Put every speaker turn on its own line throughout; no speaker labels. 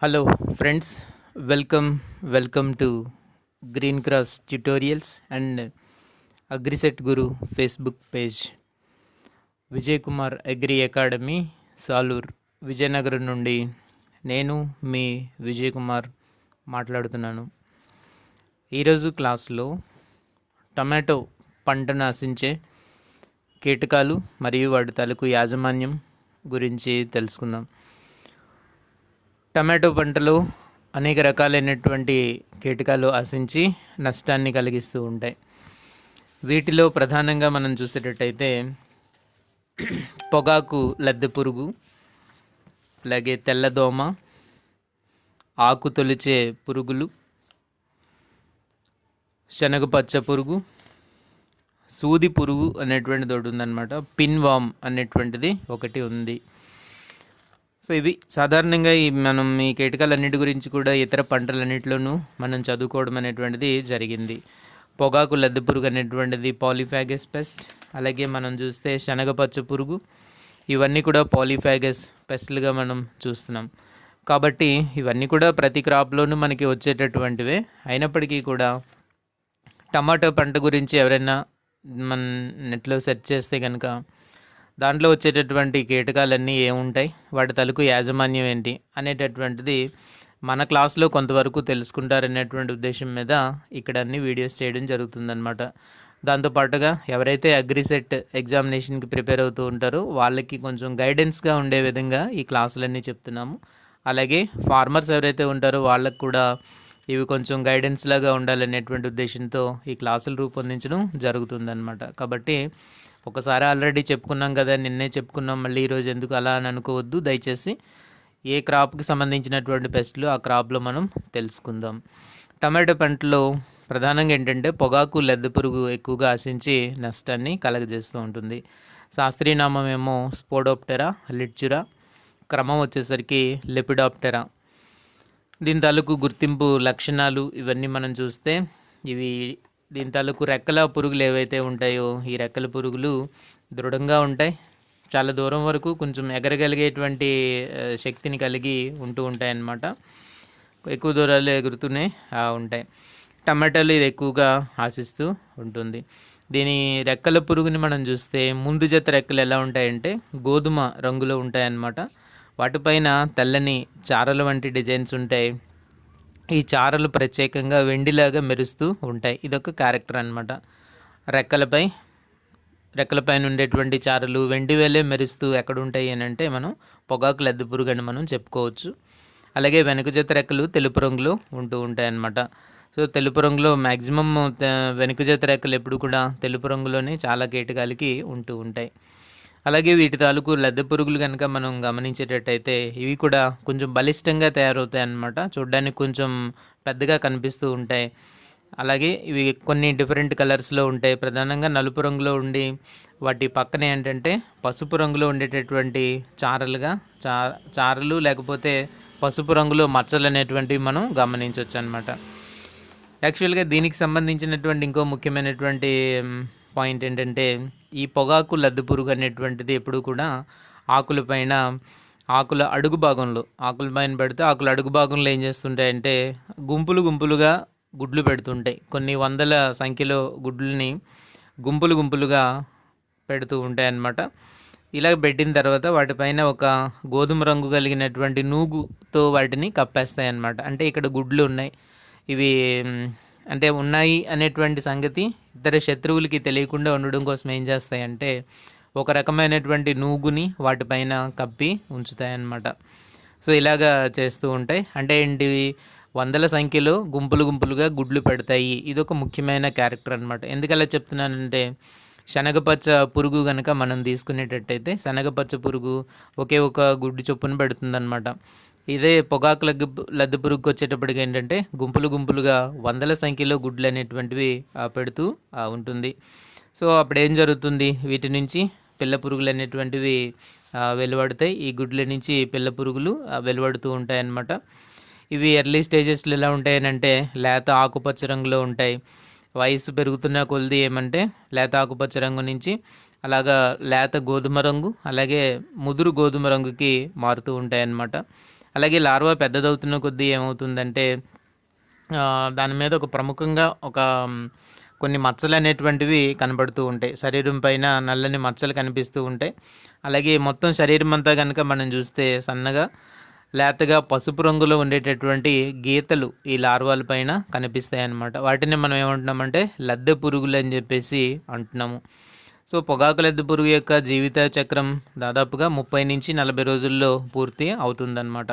Hello friends, welcome to Green Cross Tutorials and AgriSet Guru Facebook page. Vijay Kumar agri academy Salur Vizianagaram నుండి నేను మీ విజయ్ కుమార్ మాట్లాడుతున్నాను. ఈరోజు క్లాస్లో టమాటో పంటను ఆశించే కీటకాలు మరియు వాటి తాలూకు యాజమాన్యం గురించి తెలుసుకుందాం. టమాటో పంటలో అనేక రకాలైనటువంటి కీటకాలు ఆశించి నష్టాన్ని కలిగిస్తూ ఉంటాయి. వీటిలో ప్రధానంగా మనం చూసేటట్టయితే పొగాకు లద్దె పురుగు, అలాగే తెల్లదోమ, ఆకు తొలిచే పురుగులు, శనగపచ్చ పురుగు, సూది పురుగు అనేటువంటిది ఒకటి ఉందన్నమాట. పిన్ వామ్ అనేటువంటిది ఒకటి ఉంది. సో ఇవి సాధారణంగా మనం ఈ కీటకాలన్నిటి గురించి కూడా ఇతర పంటలన్నింటిలోనూ మనం చదువుకోవడం అనేటువంటిది జరిగింది. పొగాకు లద్దె పురుగు అనేటువంటిది పాలిఫాగస్ పెస్ట్, అలాగే మనం చూస్తే శనగపచ్చ పురుగు, ఇవన్నీ కూడా పాలిఫాగస్ పెస్ట్లుగా మనం చూస్తున్నాం. కాబట్టి ఇవన్నీ కూడా ప్రతి క్రాప్లోనూ మనకి వచ్చేటటువంటివే. అయినప్పటికీ కూడా టమాటో పంట గురించి ఎవరైనా మన నెట్లో సెర్చ్ చేస్తే కనుక దాంట్లో వచ్చేటటువంటి కీటకాలన్నీ ఏముంటాయి, వాటి తలుకు యాజమాన్యం ఏంటి అనేటటువంటిది మన క్లాస్లో కొంతవరకు తెలుసుకుంటారనేటువంటి ఉద్దేశం మీద ఇక్కడ అన్ని వీడియోస్ చేయడం జరుగుతుందన్నమాట. దాంతోపాటుగా ఎవరైతే అగ్రిసెట్ ఎగ్జామినేషన్కి ప్రిపేర్ అవుతూ ఉంటారో వాళ్ళకి కొంచెం గైడెన్స్గా ఉండే విధంగా ఈ క్లాసులన్నీ చెప్తున్నాము. అలాగే ఫార్మర్స్ ఎవరైతే ఉంటారో వాళ్ళకు కూడా ఇవి కొంచెం గైడెన్స్ లాగా ఉండాలనేటువంటి ఉద్దేశంతో ఈ క్లాసులు రూపొందించడం జరుగుతుందన్నమాట. కాబట్టి ఒకసారి ఆల్రెడీ చెప్పుకున్నాం కదా, నిన్నే చెప్పుకున్నాం, మళ్ళీ ఈరోజు ఎందుకు అలా అని అనుకోవద్దు. దయచేసి ఏ క్రాప్కి సంబంధించినటువంటి పెస్ట్లు ఆ క్రాప్లో మనం తెలుసుకుందాం. టమాటో పంటలో ప్రధానంగా ఏంటంటే పొగాకు లద్దె పురుగు ఎక్కువగా ఆశించి నష్టాన్ని కలగజేస్తూ ఉంటుంది. శాస్త్రీయ నామం ఏమో స్పోడోప్టెరా లిట్చురా, క్రమం వచ్చేసరికి లెపిడాప్టెరా. దీని తాలూకు గుర్తింపు లక్షణాలు ఇవన్నీ మనం చూస్తే దీని తాలూకు రెక్కల పురుగులు ఏవైతే ఉంటాయో ఈ రెక్కల పురుగులు దృఢంగా ఉంటాయి, చాలా దూరం వరకు కొంచెం ఎగరగలిగేటువంటి శక్తిని కలిగి ఉంటూ ఉంటాయి అన్నమాట. ఎక్కువ దూరాలు ఎగురుతూనే ఉంటాయి. టమాటాలు ఇది ఎక్కువగా ఆశిస్తూ ఉంటుంది. దీని రెక్కల పురుగుని మనం చూస్తే ముందు జత రెక్కలు ఎలా ఉంటాయంటే గోధుమ రంగులో ఉంటాయన్నమాట. వాటిపైన తెల్లని చారల వంటి డిజైన్స్ ఉంటాయి. ఈ చారలు ప్రత్యేకంగా వెండిలాగా మెరుస్తూ ఉంటాయి. ఇదొక క్యారెక్టర్ అనమాట. రెక్కలపైన ఉండేటువంటి చారలు వెండి వేలే మెరుస్తూ ఎక్కడ ఉంటాయి అని అంటే మనం పొగాకు లద్దె పురుగు అని మనం చెప్పుకోవచ్చు. అలాగే వెనుక జత రెక్కలు తెలుపు రంగులో ఉంటూ ఉంటాయి అన్నమాట. సో తెలుపు రంగులో మ్యాక్సిమం వెనుక జత రెక్కలు ఎప్పుడు కూడా తెలుపు రంగులోనే చాలా కీటకాలకి ఉంటూ ఉంటాయి. అలాగే వీటి తాలూకు లద్దె పురుగులు కనుక మనం గమనించేటట్టయితే ఇవి కూడా కొంచెం బలిష్టంగా తయారవుతాయి అన్నమాట. చూడ్డానికి కొంచెం పెద్దగా కనిపిస్తూ ఉంటాయి. అలాగే ఇవి కొన్ని డిఫరెంట్ కలర్స్లో ఉంటాయి. ప్రధానంగా నలుపు రంగులో ఉండి వాటి పక్కన ఏంటంటే పసుపు రంగులో ఉండేటటువంటి చారలు లేకపోతే పసుపు రంగులో మచ్చలు అనేటువంటివి మనం గమనించవచ్చు అన్నమాట. యాక్చువల్గా దీనికి సంబంధించినటువంటి ఇంకో ముఖ్యమైనటువంటి పాయింట్ ఏంటంటే ఈ పొగాకు లద్దె పురుగు అనేటువంటిది ఎప్పుడు కూడా ఆకుల అడుగు భాగంలో ఆకుల పైన పెడితే ఆకుల అడుగు భాగంలో ఏం చేస్తుంటాయంటే గుంపులుగా గుడ్లు పెడుతుంటాయి. కొన్ని వందల సంఖ్యలో గుడ్లని గుంపులుగా పెడుతూ ఉంటాయి అన్నమాట. ఇలా పెట్టిన తర్వాత వాటిపైన ఒక గోధుమ రంగు కలిగినటువంటి నూగుతో వాటిని కప్పేస్తాయి అన్నమాట. అంటే ఇక్కడ గుడ్లు ఉన్నాయి, ఇవి అంటే ఉన్నాయి అనేటువంటి సంగతి ఇతర శత్రువులకి తెలియకుండా ఉండడం కోసం ఏం చేస్తాయంటే ఒక రకమైనటువంటి నూగుని వాటిపైన కప్పి ఉంచుతాయన్నమాట. సో ఇలాగా చేస్తూ ఉంటాయి. అంటే ఏంటి, వందల సంఖ్యలో గుంపులుగా గుడ్లు పెడతాయి. ఇదొక ముఖ్యమైన క్యారెక్టర్ అనమాట. ఎందుకలా చెప్తున్నానంటే శనగపచ్చ పురుగు కనుక మనం తీసుకునేటట్టయితే శనగపచ్చ పురుగు ఒకే ఒక గుడ్డు చొప్పున పెడుతుందన్నమాట. ఇదే పొగాకు లద్దె పురుగుకి వచ్చేటప్పటికి ఏంటంటే గుంపులుగా వందల సంఖ్యలో గుడ్లు అనేటువంటివి పెడుతూ ఉంటుంది. సో అప్పుడు ఏం జరుగుతుంది, వీటి నుంచి పిల్ల పురుగులు అనేటువంటివి వెలువడతాయి. ఈ గుడ్ల నుంచి పిల్ల పురుగులు వెలువడుతూ ఉంటాయన్నమాట. ఇవి ఎర్లీ స్టేజెస్లో ఎలా ఉంటాయనంటే లేత ఆకుపచ్చ రంగులో ఉంటాయి. వయసు పెరుగుతున్న కొలది ఏమంటే లేత ఆకుపచ్చ రంగు నుంచి అలాగా లేత గోధుమ రంగు, అలాగే ముదురు గోధుమ రంగుకి మారుతూ ఉంటాయి అన్నమాట. అలాగే లార్వా పెద్దదవుతున్న కొద్దీ ఏమవుతుందంటే దాని మీద ఒక ప్రముఖంగా కొన్ని మచ్చలు అనేటువంటివి కనబడుతూ ఉంటాయి. శరీరం పైన నల్లని మచ్చలు కనిపిస్తూ ఉంటాయి. అలాగే మొత్తం శరీరం అంతా కనుక మనం చూస్తే సన్నగా లేతగా పసుపు రంగులో ఉండేటటువంటి గీతలు ఈ లార్వాల పైన కనిపిస్తాయి అన్నమాట. వాటిని మనం ఏమంటున్నామంటే లద్దె పురుగులు అని చెప్పేసి అంటున్నాము. సో పొగాకు లద్దె పురుగు యొక్క జీవిత చక్రం దాదాపుగా 30 నుంచి 40 రోజుల్లో పూర్తి అవుతుందన్నమాట.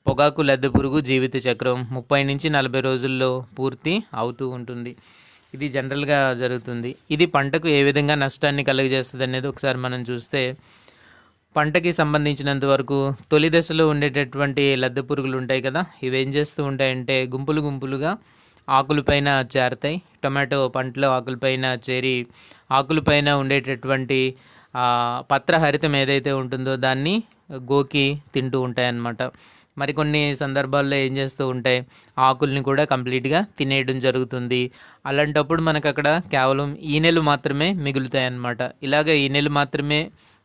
పొగాకు లద్దె పురుగు జీవిత చక్రం 30 నుంచి 40 రోజుల్లో పూర్తి అవుతూ ఉంటుంది. ఇది జనరల్గా జరుగుతుంది. ఇది పంటకు ఏ విధంగా నష్టాన్ని కలుగజేస్తుంది అనేది ఒకసారి మనం చూస్తే, పంటకి సంబంధించినంత వరకు తొలి దశలో ఉండేటటువంటి లద్దె పురుగులు ఉంటాయి కదా, ఇవి ఏం చేస్తూ ఉంటాయంటే గుంపులు గుంపులుగా ఆకులపైన చేరతాయి. టొమాటో పంటలో ఆకులపైన చేరి ఆకులపైన ఉండేటటువంటి పత్రహరితం ఏదైతే ఉంటుందో దాన్ని గోకి తింటూ ఉంటాయన్నమాట. మరికొన్ని సందర్భాల్లో ఏం చేస్తూ ఉంటాయి, ఆకుల్ని కూడా కంప్లీట్గా తినేయడం జరుగుతుంది. అలాంటప్పుడు మనకు అక్కడ కేవలం ఈనెలు మాత్రమే మిగులుతాయి అన్నమాట. ఇలాగ ఈనెలు మాత్రమే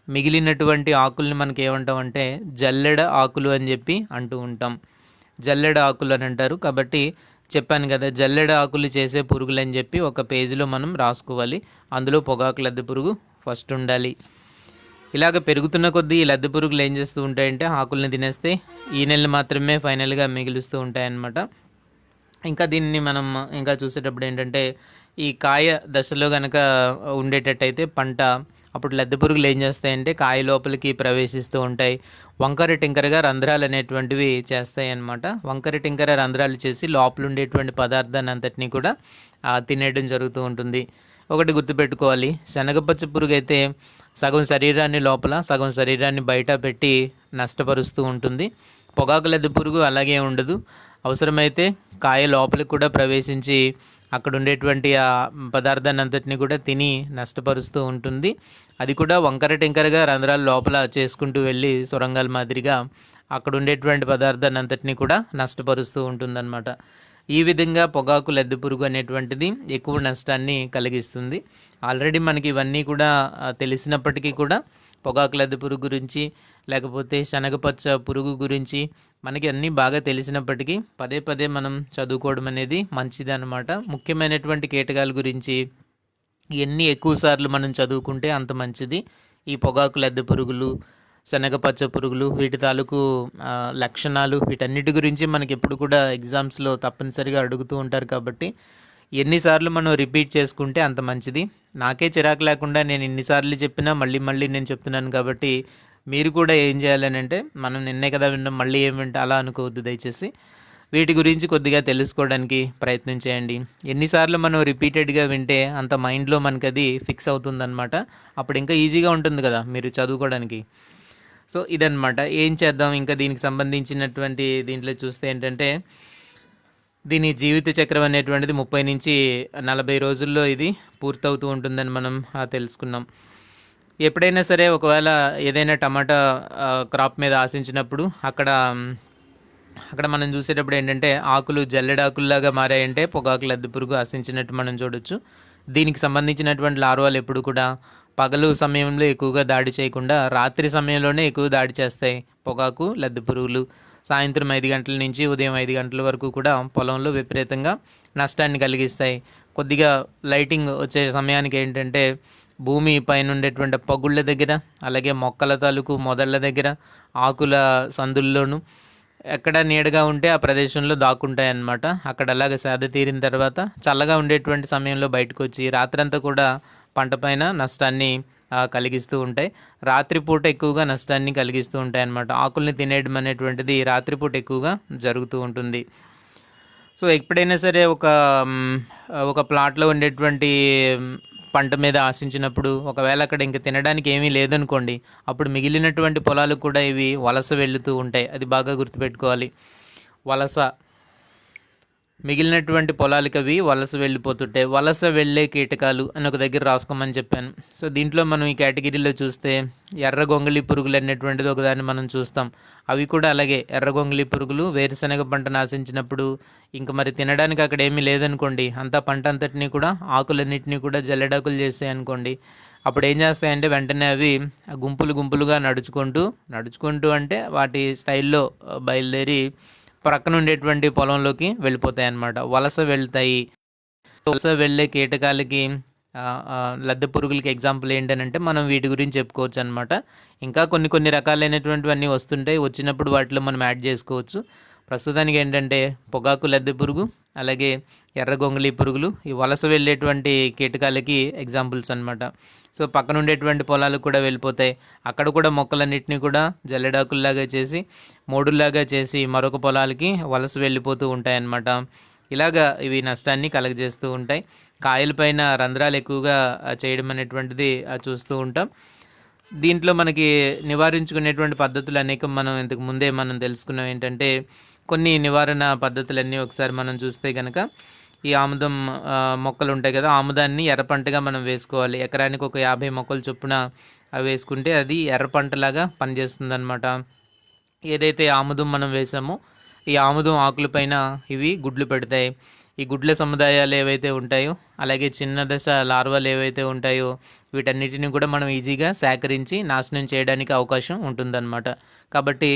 మిగిలినటువంటి ఆకుల్ని మనకి ఏమంటామంటే జల్లెడ ఆకులు అని చెప్పి అంటూ ఉంటాం. జల్లెడ ఆకులు అని అంటారు. కాబట్టి చెప్పాను కదా, జల్లెడ ఆకులు చేసే పురుగులు అని చెప్పి ఒక పేజీలో మనం రాసుకోవాలి. అందులో పొగాకు లద్దె పురుగు ఫస్ట్ ఉండాలి. ఇలాగ పెరుగుతున్న కొద్దీ ఈ లద్దె పురుగులు ఏం చేస్తూ ఉంటాయంటే ఆకుల్ని తినేస్తే ఈనెల్ని మాత్రమే ఫైనల్గా మిగులుస్తూ ఉంటాయన్నమాట. ఇంకా దీన్ని మనం ఇంకా చూసేటప్పుడు ఏంటంటే ఈ కాయ దశలో కనుక ఉండేటట్టయితే పంట, అప్పుడు లద్దె పురుగులు ఏం చేస్తాయంటే కాయ లోపలికి ప్రవేశిస్తూ ఉంటాయి. వంకర టింకరగా రంధ్రాలు అనేటువంటివి చేస్తాయి అన్నమాట. వంకర టింకర రంధ్రాలు చేసి లోపల ఉండేటువంటి పదార్థాన్ని అంతటినీ కూడా తినేయడం జరుగుతూ ఉంటుంది. ఒకటి గుర్తుపెట్టుకోవాలి, శనగపచ్చ పురుగు అయితే సగం శరీరాన్ని లోపల సగం శరీరాన్ని బయట పెట్టి నష్టపరుస్తూ ఉంటుంది. పొగాకు లద్దె పురుగు అలాగే ఉండదు. అవసరమైతే కాయ లోపలికి కూడా ప్రవేశించి అక్కడ ఉండేటువంటి ఆ పదార్థాన్ని అంతటిని కూడా తిని నష్టపరుస్తూ ఉంటుంది. అది కూడా వంకర టింకరగా రంధ్రాల లోపల చేసుకుంటూ వెళ్ళి సొరంగాల మాదిరిగా అక్కడ ఉండేటువంటి పదార్థాన్ని అంతటిని కూడా నష్టపరుస్తూ ఉంటుందన్నమాట. ఈ విధంగా పొగాకు లద్దె పురుగు అనేటువంటిది ఎక్కువ నష్టాన్ని కలిగిస్తుంది. ఆల్రెడీ మనకి ఇవన్నీ కూడా తెలిసినప్పటికీ కూడా పొగాకు లద్దె పురుగు గురించి లేకపోతే శనగపచ్చ పురుగు గురించి మనకి అన్నీ బాగా తెలిసినప్పటికీ పదే పదే మనం చదువుకోవడం అనేది మంచిది అన్నమాట. ముఖ్యమైనటువంటి కీటకాల గురించి ఎన్ని ఎక్కువసార్లు మనం చదువుకుంటే అంత మంచిది. ఈ పొగాకు లద్దె పురుగులు, శనగపచ్చ పురుగులు, వీటి తాలూకు లక్షణాలు, వీటన్నిటి గురించి మనకి ఎప్పుడు కూడా ఎగ్జామ్స్లో తప్పనిసరిగా అడుగుతూ ఉంటారు. కాబట్టి ఎన్నిసార్లు మనం రిపీట్ చేసుకుంటే అంత మంచిది. నాకే చిరాకు లేకుండా నేను ఎన్నిసార్లు చెప్పినా మళ్ళీ మళ్ళీ నేను చెప్తున్నాను. కాబట్టి మీరు కూడా ఏం చేయాలని అంటే, మనం నిన్నే కదా విన్నాం మళ్ళీ ఏమింటే అలా అనుకోవద్దు దయచేసి. వీటి గురించి కొద్దిగా తెలుసుకోవడానికి ప్రయత్నం చేయండి. ఎన్నిసార్లు మనం రిపీటెడ్గా వింటే అంత మైండ్లో మనకి అది ఫిక్స్ అవుతుందన్నమాట. అప్పుడు ఇంకా ఈజీగా ఉంటుంది కదా మీరు చదువుకోవడానికి. సో ఇదన్నమాట. ఏం చేద్దాం ఇంకా దీనికి సంబంధించినటువంటి దీంట్లో చూస్తే ఏంటంటే, దీని జీవిత చక్రం అనేటువంటిది 30 నుంచి 40 రోజుల్లో ఇది పూర్తవుతూ ఉంటుందని మనం తెలుసుకున్నాం. ఎప్పుడైనా సరే ఒకవేళ ఏదైనా టమాటా క్రాప్ మీద ఆశించినప్పుడు అక్కడ మనం చూసేటప్పుడు ఏంటంటే ఆకులు జల్లెడాకుల్లాగా మారాయంటే పొగాకు లద్దె పురుగు ఆశించినట్టు మనం చూడొచ్చు. దీనికి సంబంధించినటువంటి లార్వాలు ఎప్పుడు కూడా పగలు సమయంలో ఎక్కువగా దాడి చేయకుండా రాత్రి సమయంలోనే ఎక్కువ దాడి చేస్తాయి పొగాకు లద్దె పురుగులు. సాయంత్రం 5 గంటల నుంచి ఉదయం 5 గంటల వరకు కూడా పొలంలో విపరీతంగా నష్టాన్ని కలిగిస్తాయి. కొద్దిగా లైటింగ్ వచ్చే సమయానికి ఏంటంటే భూమి పైన ఉండేటువంటి పగుళ్ళ దగ్గర, అలాగే మొక్కల తాలూకు మొదళ్ళ దగ్గర, ఆకుల సందుల్లోనూ ఎక్కడ నీడగా ఉంటే ఆ ప్రదేశంలో దాక్కుంటాయి అన్నమాట. అక్కడ అలాగ సేద తీరిన తర్వాత చల్లగా ఉండేటువంటి సమయంలో బయటకు వచ్చి రాత్రంతా కూడా పంట పైన నష్టాన్ని కలిగిస్తూ ఉంటాయి. రాత్రిపూట ఎక్కువగా నష్టాన్ని కలిగిస్తూ ఉంటాయి అన్నమాట. ఆకుల్ని తినేయడం అనేటువంటిది రాత్రిపూట ఎక్కువగా జరుగుతూ ఉంటుంది. సో ఎప్పుడైనా సరే ఒక ప్లాట్లో ఉండేటువంటి పంట మీద ఆశించినప్పుడు ఒకవేళ అక్కడ ఇంక తినడానికి ఏమీ లేదనుకోండి, అప్పుడు మిగిలినటువంటి పొలాలకు కూడా ఇవి వలస వెళుతూ ఉంటాయి. అది బాగా గుర్తుపెట్టుకోవాలి. వలస మిగిలినటువంటి పొలాలకి అవి వలస వెళ్ళిపోతుంటాయి. వలస వెళ్ళే కీటకాలు అని ఒక దగ్గర రాసుకోమని చెప్పాను. సో దీంట్లో మనం ఈ కేటగిరీలో చూస్తే ఎర్ర గొంగళి పురుగులు అనేటువంటిది ఒకదాన్ని మనం చూస్తాం. అవి కూడా అలాగే ఎర్ర గొంగళి పురుగులు వేరుశనగ పంట నాశించినప్పుడు ఇంకా మరి తినడానికి అక్కడ ఏమీ లేదనుకోండి, అంతా పంట అంతటినీ కూడా ఆకులన్నింటినీ కూడా జల్లెడాకులు చేసాయి అనుకోండి, అప్పుడు ఏం చేస్తాయంటే వెంటనే అవి గుంపులు గుంపులుగా నడుచుకుంటూ అంటే వాటి స్టైల్లో బయలుదేరి ప్రక్కన ఉండేటువంటి పొలంలోకి వెళ్ళిపోతాయి అన్నమాట. వలస వెళ్తాయి. వలస వెళ్ళే కీటకాలకి లద్దె పురుగులకి ఎగ్జాంపుల్ ఏంటనంటే మనం వీటి గురించి చెప్పుకోవచ్చు అనమాట. ఇంకా కొన్ని రకాలైనటువంటివన్నీ వస్తుంటాయి. వచ్చినప్పుడు వాటిలో మనం యాడ్ చేసుకోవచ్చు. ప్రస్తుతానికి ఏంటంటే పొగాకు లద్దె పురుగు, అలాగే ఎర్ర గొంగళి పురుగులు ఈ వలస వెళ్ళేటువంటి కీటకాలకి ఎగ్జాంపుల్స్ అనమాట. సో పక్కన ఉండేటువంటి పొలాలు కూడా వెళ్ళిపోతాయి. అక్కడ కూడా మొక్కలన్నింటినీ కూడా జల్లెడాకుల్లాగా చేసి మోడుల్లాగా చేసి మరొక పొలాలకి వలస వెళ్ళిపోతూ ఉంటాయన్నమాట. ఇలాగా ఇవి నష్టాన్ని కలగజేస్తూ ఉంటాయి. కాయలపైన రంధ్రాలు ఎక్కువగా చేయడం అనేటువంటిది చూస్తూ ఉంటాం. దీంట్లో మనకి నివారించుకునేటువంటి పద్ధతులు అనేకం మనం ఇంతకు ముందే మనం తెలుసుకున్నాం. ఏంటంటే కొన్ని నివారణ పద్ధతులన్నీ ఒకసారి మనం చూస్తే కనుక ఈ ఆముదం మొక్కలు ఉంటాయి కదా, ఆముదాన్ని ఎర్ర పంటగా మనం వేసుకోవాలి. ఎకరానికి ఒక 50 మొక్కలు చొప్పున అవి వేసుకుంటే అది ఎర్ర పంటలాగా పనిచేస్తుంది అనమాట. ఏదైతే ఆముదం మనం వేసామో ఈ ఆముదం ఆకులపైన ఇవి గుడ్లు పెడతాయి. ఈ గుడ్ల సముదాయాలు ఏవైతే ఉంటాయో, అలాగే చిన్న దశ లార్వాలు ఏవైతే ఉంటాయో, వీటన్నిటిని కూడా మనం ఈజీగా సేకరించి నాశనం చేయడానికి అవకాశం ఉంటుందన్నమాట. కాబట్టి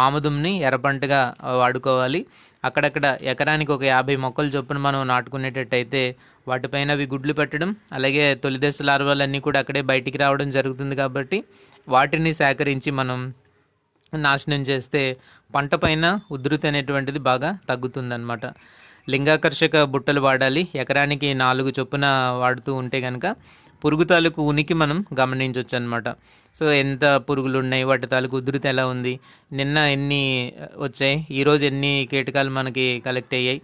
ఆముదంని ఎర్రపంటగా వాడుకోవాలి. అక్కడక్కడ ఎకరానికి ఒక 50 మొక్కలు చొప్పున మనం నాటుకునేటట్టయితే వాటిపైన అవి గుడ్లు పెట్టడం, అలాగే తొలిదశ లార్వాలన్నీ కూడా అక్కడే బయటికి రావడం జరుగుతుంది. కాబట్టి వాటిని సేకరించి మనం నాశనం చేస్తే పంట పైన ఉధృతి అనేటువంటిది బాగా తగ్గుతుందన్నమాట. లింగాకర్షక బుట్టలు వాడాలి. ఎకరానికి 4 చొప్పున వాడుతూ ఉంటే కనుక పురుగు తాలూకు ఉనికి మనం గమనించవచ్చు అనమాట. సో ఎంత పురుగులు ఉన్నాయి, వాటి తాలూకు ఉధృతి ఎలా ఉంది, నిన్న ఎన్ని వచ్చాయి, ఈరోజు ఎన్ని కీటకాలు మనకి కలెక్ట్ అయ్యాయి,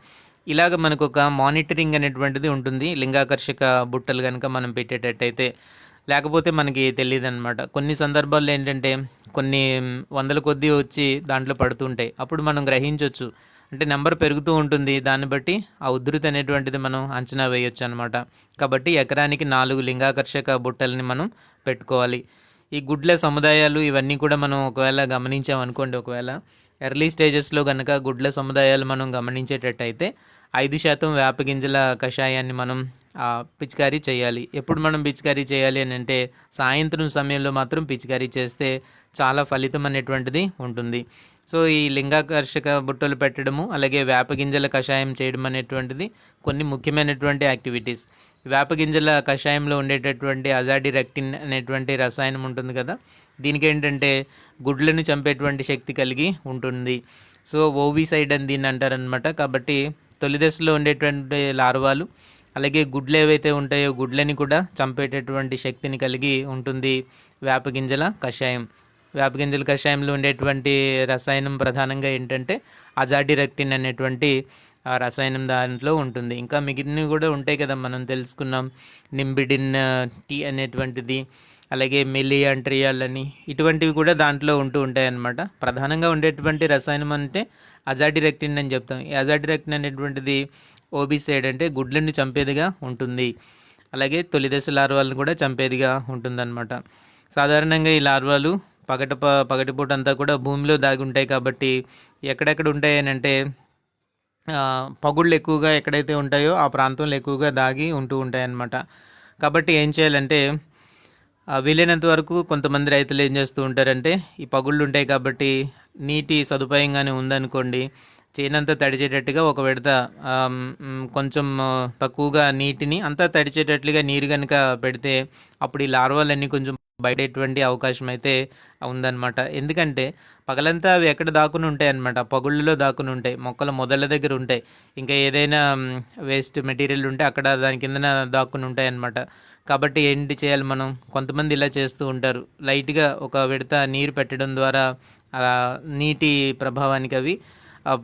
ఇలాగ మనకు ఒక మానిటరింగ్ అనేటువంటిది ఉంటుంది లింగాకర్షక బుట్టలు కనుక మనం పెట్టేటట్టయితే. లేకపోతే మనకి తెలియదు అనమాట. కొన్ని సందర్భాల్లో ఏంటంటే కొన్ని వందల కొద్దీ వచ్చి దాంట్లో పడుతుంటాయి. అప్పుడు మనం గ్రహించవచ్చు, అంటే నెంబర్ పెరుగుతూ ఉంటుంది. దాన్ని బట్టి ఆ ఉధృతి అనేటువంటిది మనం అంచనా వేయొచ్చు అనమాట. కాబట్టి ఎకరానికి 4 లింగాకర్షక బుట్టలని మనం పెట్టుకోవాలి. ఈ గుడ్ల సముదాయాలు ఇవన్నీ కూడా మనం ఒకవేళ గమనించామనుకోండి, ఒకవేళ ఎర్లీ స్టేజెస్లో కనుక గుడ్ల సముదాయాలు మనం గమనించేటట్టయితే 5% వేపగింజల కషాయాన్ని మనం పిచికారీ చేయాలి. ఎప్పుడు మనం పిచికారీ చేయాలి అని అంటే సాయంత్రం సమయంలో మాత్రం పిచికారీ చేస్తే చాలా ఫలితం అనేటువంటిది ఉంటుంది. సో ఈ లింగాకర్షక బుట్టలు పెట్టడము, అలాగే వేపగింజల కషాయం చేయడం అనేటువంటిది కొన్ని ముఖ్యమైనటువంటి యాక్టివిటీస్. వేపగింజల కషాయంలో ఉండేటటువంటి అజాడిరెక్టిన్ అనేటువంటి రసాయనం ఉంటుంది కదా, దీనికి ఏంటంటే గుడ్లను చంపేటువంటి శక్తి కలిగి ఉంటుంది. సో ఓవిసైడ్ అని దీన్ని అంటారనమాట. కాబట్టి తొలి దశలో ఉండేటువంటి లార్వాలు, అలాగే గుడ్లు ఏవైతే ఉంటాయో గుడ్లని కూడా చంపేటటువంటి శక్తిని కలిగి ఉంటుంది వేపగింజల కషాయం. వేపగింజల కషాయంలో ఉండేటువంటి రసాయనం ప్రధానంగా ఏంటంటే అజాడిరెక్టిన్ అనేటువంటి రసాయనం దాంట్లో ఉంటుంది. ఇంకా మిగిలినవి కూడా ఉంటాయి కదా, మనం తెలుసుకున్నాం. నింబిడిన్ టీ అనేటువంటిది, అలాగే మెలియాంట్రియాల్ అని, ఇటువంటివి కూడా దాంట్లో ఉంటూ ఉంటాయి అన్నమాట. ప్రధానంగా ఉండేటువంటి రసాయనం అంటే అజాడిరెక్టిన్ అని చెప్తాం. ఈ అజాడిరెక్టిన్ అనేటువంటిది ఓబిసైడ్ అంటే గుడ్లను చంపేదిగా ఉంటుంది. అలాగే తొలిదశ లార్వాలను కూడా చంపేదిగా ఉంటుందన్నమాట. సాధారణంగా ఈ లార్వాలు పగటిపూట అంతా కూడా భూమిలో దాగి ఉంటాయి. కాబట్టి ఎక్కడెక్కడ ఉంటాయని అంటే పగుళ్ళు ఎక్కువగా ఎక్కడైతే ఉంటాయో ఆ ప్రాంతంలో ఎక్కువగా దాగి ఉంటూ ఉంటాయన్నమాట. కాబట్టి ఏం చేయాలంటే వీలైనంత వరకు కొంతమంది రైతులు ఏం చేస్తూ ఉంటారంటే ఈ పగుళ్ళు ఉంటాయి కాబట్టి నీటి సదుపాయంగానే ఉందనుకోండి, చేనంతా తడిచేటట్టుగా ఒక విడత కొంచెం తక్కువగా నీటిని అంతా తడిచేటట్లుగా నీరు కనుక పెడితే అప్పుడు ఈ లార్వాలన్నీ కొంచెం బయటటువంటి అవకాశం అయితే ఉందన్నమాట. ఎందుకంటే పగలంతా అవి ఎక్కడ దాక్కుని ఉంటాయి అన్నమాట, పగుళ్ళలో దాక్కుని ఉంటాయి, మొక్కల మొదళ్ళ దగ్గర ఉంటాయి, ఇంకా ఏదైనా వేస్ట్ మెటీరియల్ ఉంటే అక్కడ దాని కిందన దాక్కుని ఉంటాయి అన్నమాట. కాబట్టి ఏంటి చేయాలి మనం, కొంతమంది ఇలా చేస్తూ ఉంటారు, లైట్గా ఒక విడత నీరు పెట్టడం ద్వారా నీటి ప్రభావానికి అవి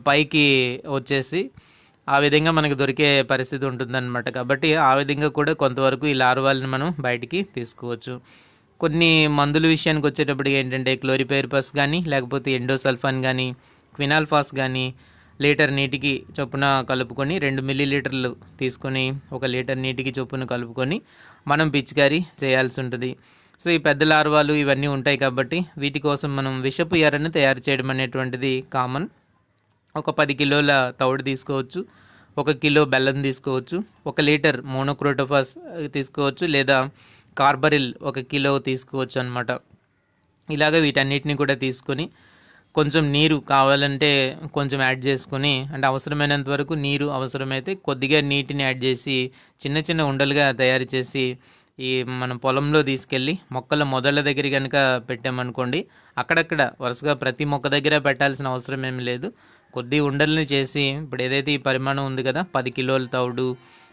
పైకి వచ్చేసి ఆ విధంగా మనకు దొరికే పరిస్థితి ఉంటుందన్నమాట. కాబట్టి ఆ విధంగా కూడా కొంతవరకు ఈ లార్వాలను మనం బయటికి తీసుకోవచ్చు. కొన్ని మందుల విషయానికి వచ్చేటప్పటికి ఏంటంటే క్లోరిపైరిపస్ కానీ, లేకపోతే ఎండోసల్ఫాన్ కానీ, క్వినాల్ఫాస్ కానీ, లీటర్ నీటికి చొప్పున కలుపుకొని 2 మిల్లీలీటర్లు తీసుకొని 1 లీటర్ నీటికి చొప్పున కలుపుకొని మనం పిచికారీ చేయాల్సి ఉంటుంది. సో ఈ పెద్ద లార్వాలు ఇవన్నీ ఉంటాయి కాబట్టి వీటి కోసం మనం విషపు ఎరను తయారు చేయడం అనేటువంటిది కామన్. ఒక 10 కిలోల తౌడు తీసుకోవచ్చు, 1 కిలో బెల్లం తీసుకోవచ్చు, 1 లీటర్ మోనోక్రోటోఫాస్ తీసుకోవచ్చు, లేదా కార్బరిల్ 1 కిలో తీసుకోవచ్చు అనమాట. ఇలాగ వీటన్నిటిని కూడా తీసుకొని కొంచెం నీరు కావాలంటే కొంచెం యాడ్ చేసుకొని, అంటే అవసరమైనంత వరకు నీరు, అవసరమైతే కొద్దిగా నీటిని యాడ్ చేసి చిన్న చిన్న ఉండలుగా తయారు చేసి ఈ మనం పొలంలో తీసుకెళ్ళి మొక్కల మొదళ్ళ దగ్గర కనుక పెట్టామనుకోండి, అక్కడక్కడ వరుసగా ప్రతి మొక్క దగ్గర పెట్టాల్సిన అవసరం ఏమి లేదు. కొద్ది ఉండల్ని చేసి, ఇప్పుడు ఏదైతే ఈ పరిమాణం ఉంది కదా, 10 కిలోల తౌడు,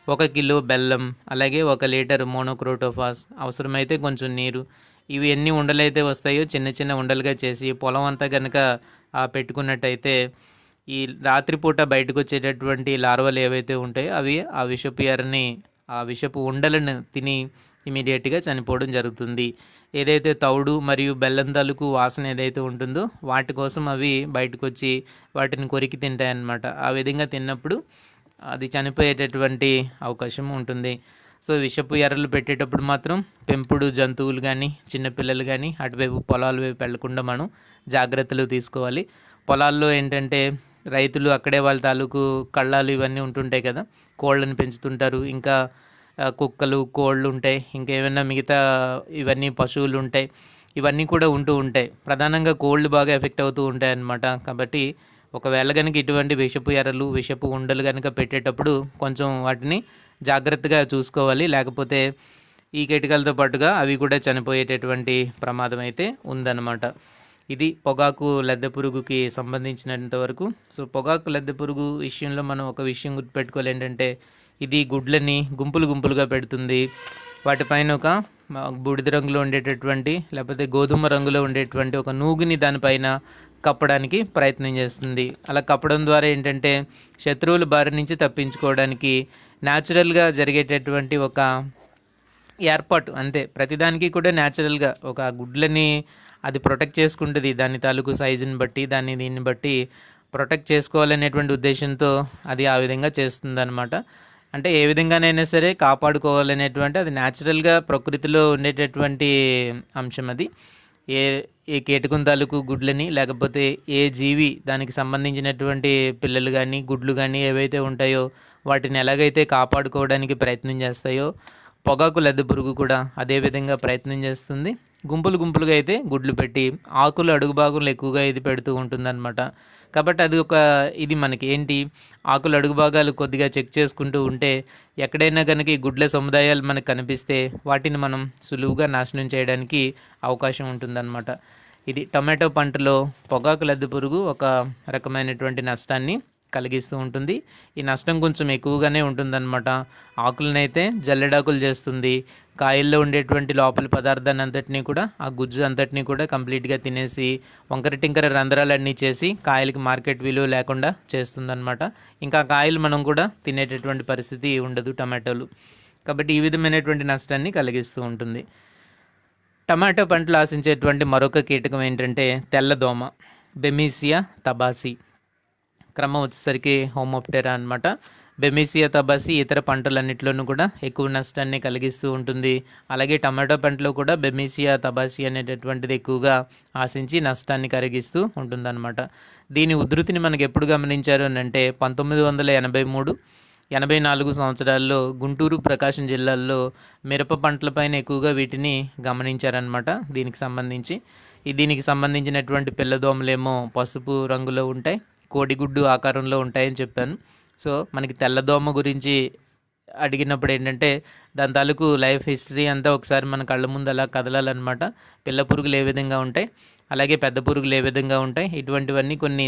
1 కిలో బెల్లం, అలాగే 1 లీటర్ మోనోక్రోటోఫాస్, అవసరమైతే కొంచెం నీరు, ఇవి ఎన్ని ఉండలైతే వస్తాయో చిన్న చిన్న ఉండలుగా చేసి పొలం అంతా కనుక పెట్టుకున్నట్టయితే ఈ రాత్రిపూట బయటకు వచ్చేటటువంటి లార్వలు ఏవైతే ఉంటాయో అవి ఆ విషపు ఎరని, ఆ విషపు ఉండలను తిని ఇమీడియట్గా చనిపోవడం జరుగుతుంది. ఏదైతే తౌడు మరియు బెల్లం తాలూకు వాసన ఏదైతే ఉంటుందో వాటి కోసం అవి బయటకు వచ్చి వాటిని కొరికి తింటాయన్నమాట. ఆ విధంగా తిన్నప్పుడు అది చనిపోయేటటువంటి అవకాశం ఉంటుంది. సో విషపు ఎర్రలు పెట్టేటప్పుడు మాత్రం పెంపుడు జంతువులు కానీ చిన్నపిల్లలు కానీ అటువైపు పొలాల వైపు వెళ్లకుండా మనం జాగ్రత్తలు తీసుకోవాలి. పొలాల్లో ఏంటంటే రైతులు అక్కడే వాళ్ళ తాలూకు కళ్ళాలు ఇవన్నీ ఉంటుంటాయి కదా, కోళ్ళని పెంచుతుంటారు, ఇంకా కుక్కలు, కోళ్ళు ఉంటాయి, ఇంకా ఏమైనా మిగతా ఇవన్నీ పశువులు ఉంటాయి, ఇవన్నీ కూడా ఉంటూ ఉంటాయి. ప్రధానంగా కోళ్ళు బాగా ఎఫెక్ట్ అవుతూ ఉంటాయి అన్నమాట. కాబట్టి ఒకవేళ కనుక ఇటువంటి విషపు ఎర్రలు, విషపు ఉండలు కనుక పెట్టేటప్పుడు కొంచెం వాటిని జాగ్రత్తగా చూసుకోవాలి, లేకపోతే ఈ కీటకాలతో పాటుగా అవి కూడా చనిపోయేటటువంటి ప్రమాదం అయితే ఉందన్నమాట. ఇది పొగాకు లద్దె పురుగుకి సంబంధించినంత వరకు. సో పొగాకు లద్దె పురుగు విషయంలో మనం ఒక విషయం గుర్తుపెట్టుకోవాలి, ఏంటంటే ఇది గుడ్లని గుంపులు గుంపులుగా పెడుతుంది. వాటిపైన ఒక బూడిద రంగులో ఉండేటటువంటి, లేకపోతే గోధుమ రంగులో ఉండేటువంటి ఒక నూగుని దానిపైన కప్పడానికి ప్రయత్నం చేస్తుంది. అలా కప్పడం ద్వారా ఏంటంటే శత్రువుల బారి నుంచి తప్పించుకోవడానికి న్యాచురల్గా జరిగేటటువంటి ఒక ఏర్పాటు అంతే. ప్రతిదానికి కూడా న్యాచురల్గా ఒక గుడ్లని అది ప్రొటెక్ట్ చేసుకుంటుంది, దాని తాలూకు సైజుని బట్టి, దీన్ని బట్టి ప్రొటెక్ట్ చేసుకోవాలనేటువంటి ఉద్దేశంతో అది ఆ విధంగా చేస్తుందన్నమాట. అంటే ఏ విధంగానైనా సరే కాపాడుకోవాలనేటువంటి అది న్యాచురల్గా ప్రకృతిలో ఉండేటటువంటి అంశం అది. ఏ కీటకం తాలూకు గుడ్లని, లేకపోతే ఏ జీవి దానికి సంబంధించినటువంటి పిల్లలు కానీ గుడ్లు కానీ ఏవైతే ఉంటాయో వాటిని ఎలాగైతే కాపాడుకోవడానికి ప్రయత్నం చేస్తాయో పొగాకు లద్దె పురుగు కూడా అదే విధంగా ప్రయత్నం చేస్తుంది. గుంపులు గుంపులుగా అయితే గుడ్లు పెట్టి ఆకులు అడుగు భాగంలో ఎక్కువగా ఇది పెడుతూ ఉంటుందన్నమాట. కాబట్టి అది ఇది మనకి ఏంటి, ఆకులు అడుగు భాగాలు కొద్దిగా చెక్ చేసుకుంటూ ఉంటే ఎక్కడైనా కనుక ఈ గుడ్ల సముదాయాలు మనకు కనిపిస్తే వాటిని మనం సులువుగా నాశనం చేయడానికి అవకాశం ఉంటుందన్నమాట. ఇది టొమాటో పంటలో పొగాకు లద్దె పురుగు ఒక రకమైనటువంటి నష్టాన్ని కలిగిస్తూ ఉంటుంది. ఈ నష్టం కొంచెం ఎక్కువగానే ఉంటుందన్నమాట. ఆకులనైతే జల్లెడాకులు చేస్తుంది, కాయల్లో ఉండేటువంటి లోపలి పదార్థాన్ని అంతటినీ కూడా, ఆ గుజ్జు అంతటినీ కూడా కంప్లీట్గా తినేసి వంకర టింకర రంధ్రాలన్నీ చేసి కాయలకి మార్కెట్ విలువ లేకుండా చేస్తుందన్నమాట. ఇంకా కాయలు మనం కూడా తినేటటువంటి పరిస్థితి ఉండదు టమాటోలు. కాబట్టి ఈ విధమైనటువంటి నష్టాన్ని కలిగిస్తూ ఉంటుంది. టమాటో పంటలు ఆశించేటువంటి మరొక కీటకం ఏంటంటే తెల్లదోమ, బెమీసియా తబాసి. క్రమం వచ్చేసరికి హోమోప్టెరా అనమాట. బెమీసియా తబాసి ఇతర పంటలన్నింటిలోనూ కూడా ఎక్కువ నష్టాన్ని కలిగిస్తూ ఉంటుంది. అలాగే టమాటో పంటలో కూడా బెమీసియా తబాసి అనేటటువంటిది ఎక్కువగా ఆశించి నష్టాన్ని కలిగిస్తూ ఉంటుందన్నమాట. దీని ఉధృతిని మనకు ఎప్పుడు గమనించారు అని అంటే 1983, 84 సంవత్సరాల్లో గుంటూరు, ప్రకాశం జిల్లాల్లో మిరప పంటలపైన ఎక్కువగా వీటిని గమనించారనమాట. దీనికి సంబంధించినటువంటి పిల్లదోమలేమో పసుపు రంగులో ఉంటాయి, కోడిగుడ్డు ఆకారంలో ఉంటాయని చెప్పాను. సో మనకి తెల్లదోమ గురించి అడిగినప్పుడు ఏంటంటే దాని తాలూకు లైఫ్ హిస్టరీ అంతా ఒకసారి మన కళ్ళ ముందు అలా కదలాలన్నమాట. పిల్ల పురుగులు ఏ విధంగా ఉంటాయి, అలాగే పెద్ద పురుగులు ఏ విధంగా ఉంటాయి, ఇటువంటివన్నీ కొన్ని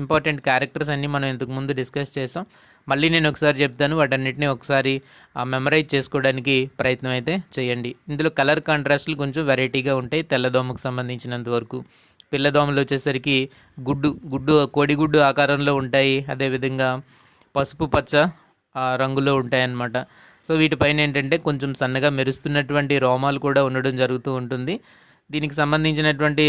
ఇంపార్టెంట్ క్యారెక్టర్స్ అన్నీ మనం ఇంతకుముందు డిస్కస్ చేసాం. మళ్ళీ నేను ఒకసారి చెప్తాను, వాటన్నిటిని ఒకసారి మెమరైజ్ చేసుకోవడానికి ప్రయత్నం అయితే చేయండి. ఇందులో కలర్ కాంట్రాస్ట్లు కొంచెం వెరైటీగా ఉంటాయి తెల్లదోమకు సంబంధించినంత వరకు. పిల్లదోమలు వచ్చేసరికి కోడిగుడ్డు ఆకారంలో ఉంటాయి, అదేవిధంగా పసుపు పచ్చ రంగులో ఉంటాయన్నమాట. సో వీటిపైన ఏంటంటే కొంచెం సన్నగా మెరుస్తున్నటువంటి రోమాలు కూడా ఉండడం జరుగుతూ ఉంటుంది. దీనికి సంబంధించినటువంటి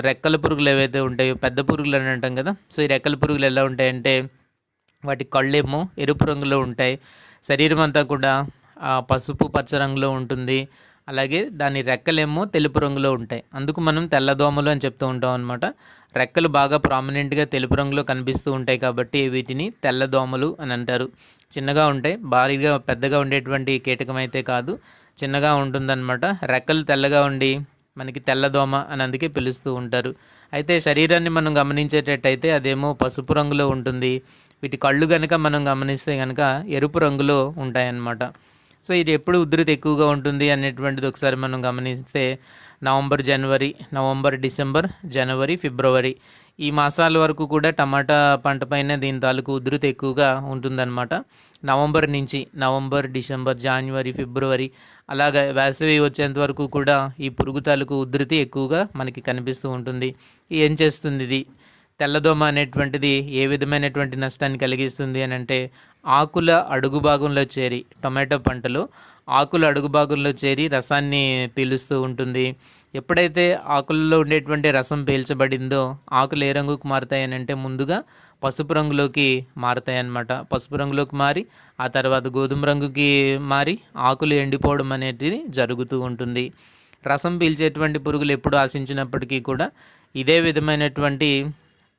రెక్కల పురుగులు ఏవైతే ఉంటాయో, పెద్ద పురుగులు అని అంటాం కదా. సో ఈ రెక్కల పురుగులు ఎలా ఉంటాయంటే వాటి కళ్ళేమో ఎరుపు రంగులో ఉంటాయి. శరీరం అంతా కూడా పసుపు పచ్చ రంగులో ఉంటుంది. అలాగే దాని రెక్కలేమో తెలుపు రంగులో ఉంటాయి. అందుకు మనం తెల్లదోమలు అని చెప్తూ ఉంటాం అనమాట. రెక్కలు బాగా ప్రామినెంట్గా తెలుపు రంగులో కనిపిస్తూ ఉంటాయి కాబట్టి వీటిని తెల్లదోమలు అని అంటారు. చిన్నగా ఉంటాయి, భారీగా పెద్దగా ఉండేటువంటి కీటకం అయితే కాదు, చిన్నగా ఉంటుందన్నమాట. రెక్కలు తెల్లగా ఉండి మనకి తెల్లదోమ అని అందుకే పిలుస్తూ ఉంటారు. అయితే శరీరాన్ని మనం గమనించేటట్టయితే అదేమో పసుపు రంగులో ఉంటుంది. వీటి కళ్ళు కనుక మనం గమనిస్తే కనుక ఎరుపు రంగులో ఉంటాయన్నమాట. సో ఇది ఎప్పుడు ఉధృతి ఎక్కువగా ఉంటుంది అనేటువంటిది ఒకసారి మనం గమనిస్తే నవంబర్, డిసెంబర్, జనవరి, ఫిబ్రవరి ఈ మాసాల వరకు కూడా టమాటా పంట పైన దీని తాలూకు ఉధృతి ఎక్కువగా ఉంటుందన్నమాట. నవంబర్, డిసెంబర్, జనవరి, ఫిబ్రవరి అలాగే వేసవి వచ్చేంత వరకు కూడా ఈ పురుగు తాలూకు ఉధృతి ఎక్కువగా మనకి కనిపిస్తూ ఉంటుంది. ఏం చేస్తుంది ఇది తెల్లదోమ అనేటువంటిది, ఏ విధమైనటువంటి నష్టాన్ని కలిగిస్తుంది అని అంటే ఆకుల అడుగు భాగంలో చేరి, టొమాటో పంటలో ఆకుల అడుగు భాగంలో చేరి రసాన్ని పీలుస్తూ ఉంటుంది. ఎప్పుడైతే ఆకుల్లో ఉండేటువంటి రసం పీల్చబడిందో ఆకులు ఏ రంగుకు మారుతాయని అంటే ముందుగా పసుపు రంగులోకి మారుతాయన్నమాట. పసుపు రంగులోకి మారి ఆ తర్వాత గోధుమ రంగుకి మారి ఆకులు ఎండిపోవడం అనేది జరుగుతూ ఉంటుంది. రసం పీల్చేటువంటి పురుగులు ఎప్పుడు ఆశించినప్పటికీ కూడా ఇదే విధమైనటువంటి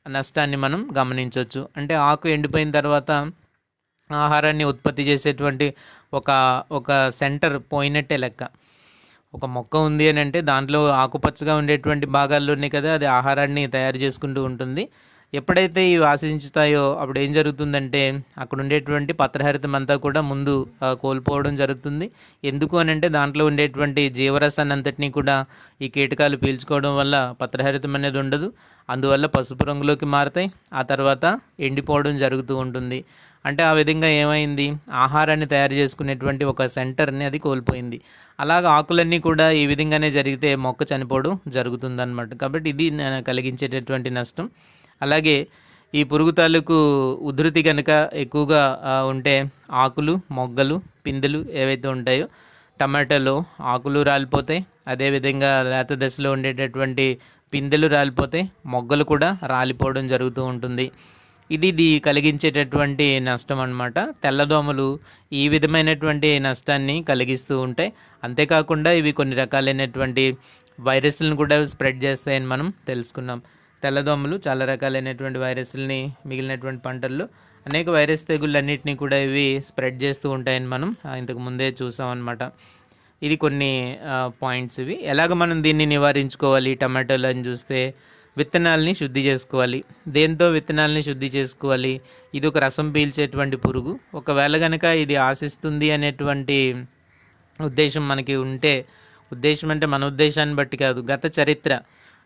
నష్టాన్ని మనం గమనించవచ్చు. అంటే ఆకు ఎండిపోయిన తర్వాత ఆహారాన్ని ఉత్పత్తి చేసేటువంటి ఒక ఒక సెంటర్ పోయినట్టే లెక్క. ఒక మొక్క ఉంది అని అంటే దాంట్లో ఆకుపచ్చగా ఉండేటువంటి భాగాల్లోనే కదా అది ఆహారాన్ని తయారు చేసుకుంటూ ఉంటుంది. ఎప్పుడైతే ఇవి ఆశించుతాయో అప్పుడు ఏం జరుగుతుందంటే అక్కడ ఉండేటువంటి పత్రహరితం అంతా కూడా ముందు కోల్పోవడం జరుగుతుంది. ఎందుకు అని అంటే దాంట్లో ఉండేటువంటి జీవరసాన్ని అంతటినీ కూడా ఈ కీటకాలు పీల్చుకోవడం వల్ల పత్రహరితం అనేది ఉండదు. అందువల్ల పసుపు రంగులోకి మారుతాయి. ఆ తర్వాత ఎండిపోవడం జరుగుతూ ఉంటుంది. అంటే ఆ విధంగా ఏమైంది, ఆహారాన్ని తయారు చేసుకునేటువంటి ఒక సెంటర్ని అది కోల్పోయింది. అలాగ ఆకులన్నీ కూడా ఈ విధంగానే జరిగితే మొక్క చనిపోవడం జరుగుతుందన్నమాట. కాబట్టి ఇది కలిగించేటటువంటి నష్టం. అలాగే ఈ పురుగు తాలూకు ఉధృతి కనుక ఎక్కువగా ఉంటే ఆకులు, మొగ్గలు, పిందెలు ఏవైతే ఉంటాయో టమాటాలో ఆకులు రాలిపోతాయి. అదేవిధంగా లేత దశలో ఉండేటటువంటి పిందెలు రాలిపోతాయి, మొగ్గలు కూడా రాలిపోవడం జరుగుతూ ఉంటుంది. ఇది కలిగించేటటువంటి నష్టం అన్నమాట. తెల్లదోమలు ఈ విధమైనటువంటి నష్టాన్ని కలిగిస్తూ ఉంటాయి. అంతేకాకుండా ఇవి కొన్ని రకాలైనటువంటి వైరస్లను కూడా స్ప్రెడ్ చేస్తాయని మనం తెలుసుకున్నాం. తెల్లదోమలు చాలా రకాలైనటువంటి వైరస్లని మిగిలినటువంటి పంటల్లో అనేక వైరస్ తెగుళ్ళన్నింటినీ కూడా ఇవి స్ప్రెడ్ చేస్తూ ఉంటాయని మనం ఇంతకు ముందే చూసాం అన్నమాట. ఇది కొన్ని పాయింట్స్. ఇవి ఎలాగ మనం దీన్ని నివారించుకోవాలి టమాటోలు అని చూస్తే విత్తనాలని శుద్ధి చేసుకోవాలి. దేంతో విత్తనాలని శుద్ధి చేసుకోవాలి? ఇది ఒక రసం పీల్చేటువంటి పురుగు. ఒకవేళ కనుక ఇది ఆశిస్తుంది అనేటువంటి ఉద్దేశం మనకి ఉంటే, ఉద్దేశం అంటే మన ఉద్దేశాన్ని బట్టి కాదు,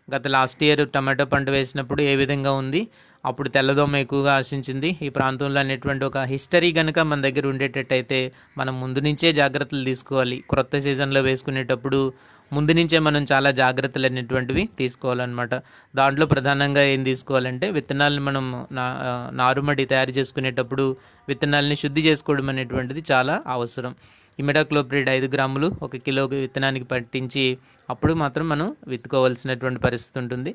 గత లాస్ట్ ఇయర్ టమాటో పంట వేసినప్పుడు ఏ విధంగా ఉంది, అప్పుడు తెల్లదోమ ఎక్కువగా ఆశించింది ఈ ప్రాంతంలో అనేటువంటి ఒక హిస్టరీ కనుక మన దగ్గర ఉండేటట్టయితే మనం ముందు నుంచే జాగ్రత్తలు తీసుకోవాలి. క్రొత్త సీజన్లో వేసుకునేటప్పుడు ముందు నుంచే మనం చాలా జాగ్రత్తలు అనేటువంటివి తీసుకోవాలన్నమాట. దాంట్లో ప్రధానంగా ఏం తీసుకోవాలంటే విత్తనాలను మనం నారుమడి తయారు చేసుకునేటప్పుడు విత్తనాలని శుద్ధి చేసుకోవడం అనేటువంటిది చాలా అవసరం. ఇమిడాక్లోప్రిడ్ 5 గ్రాములు 1 కిలో విత్తనానికి పట్టించి అప్పుడు మాత్రం మనం విత్తుకోవాల్సినటువంటి పరిస్థితి ఉంటుంది.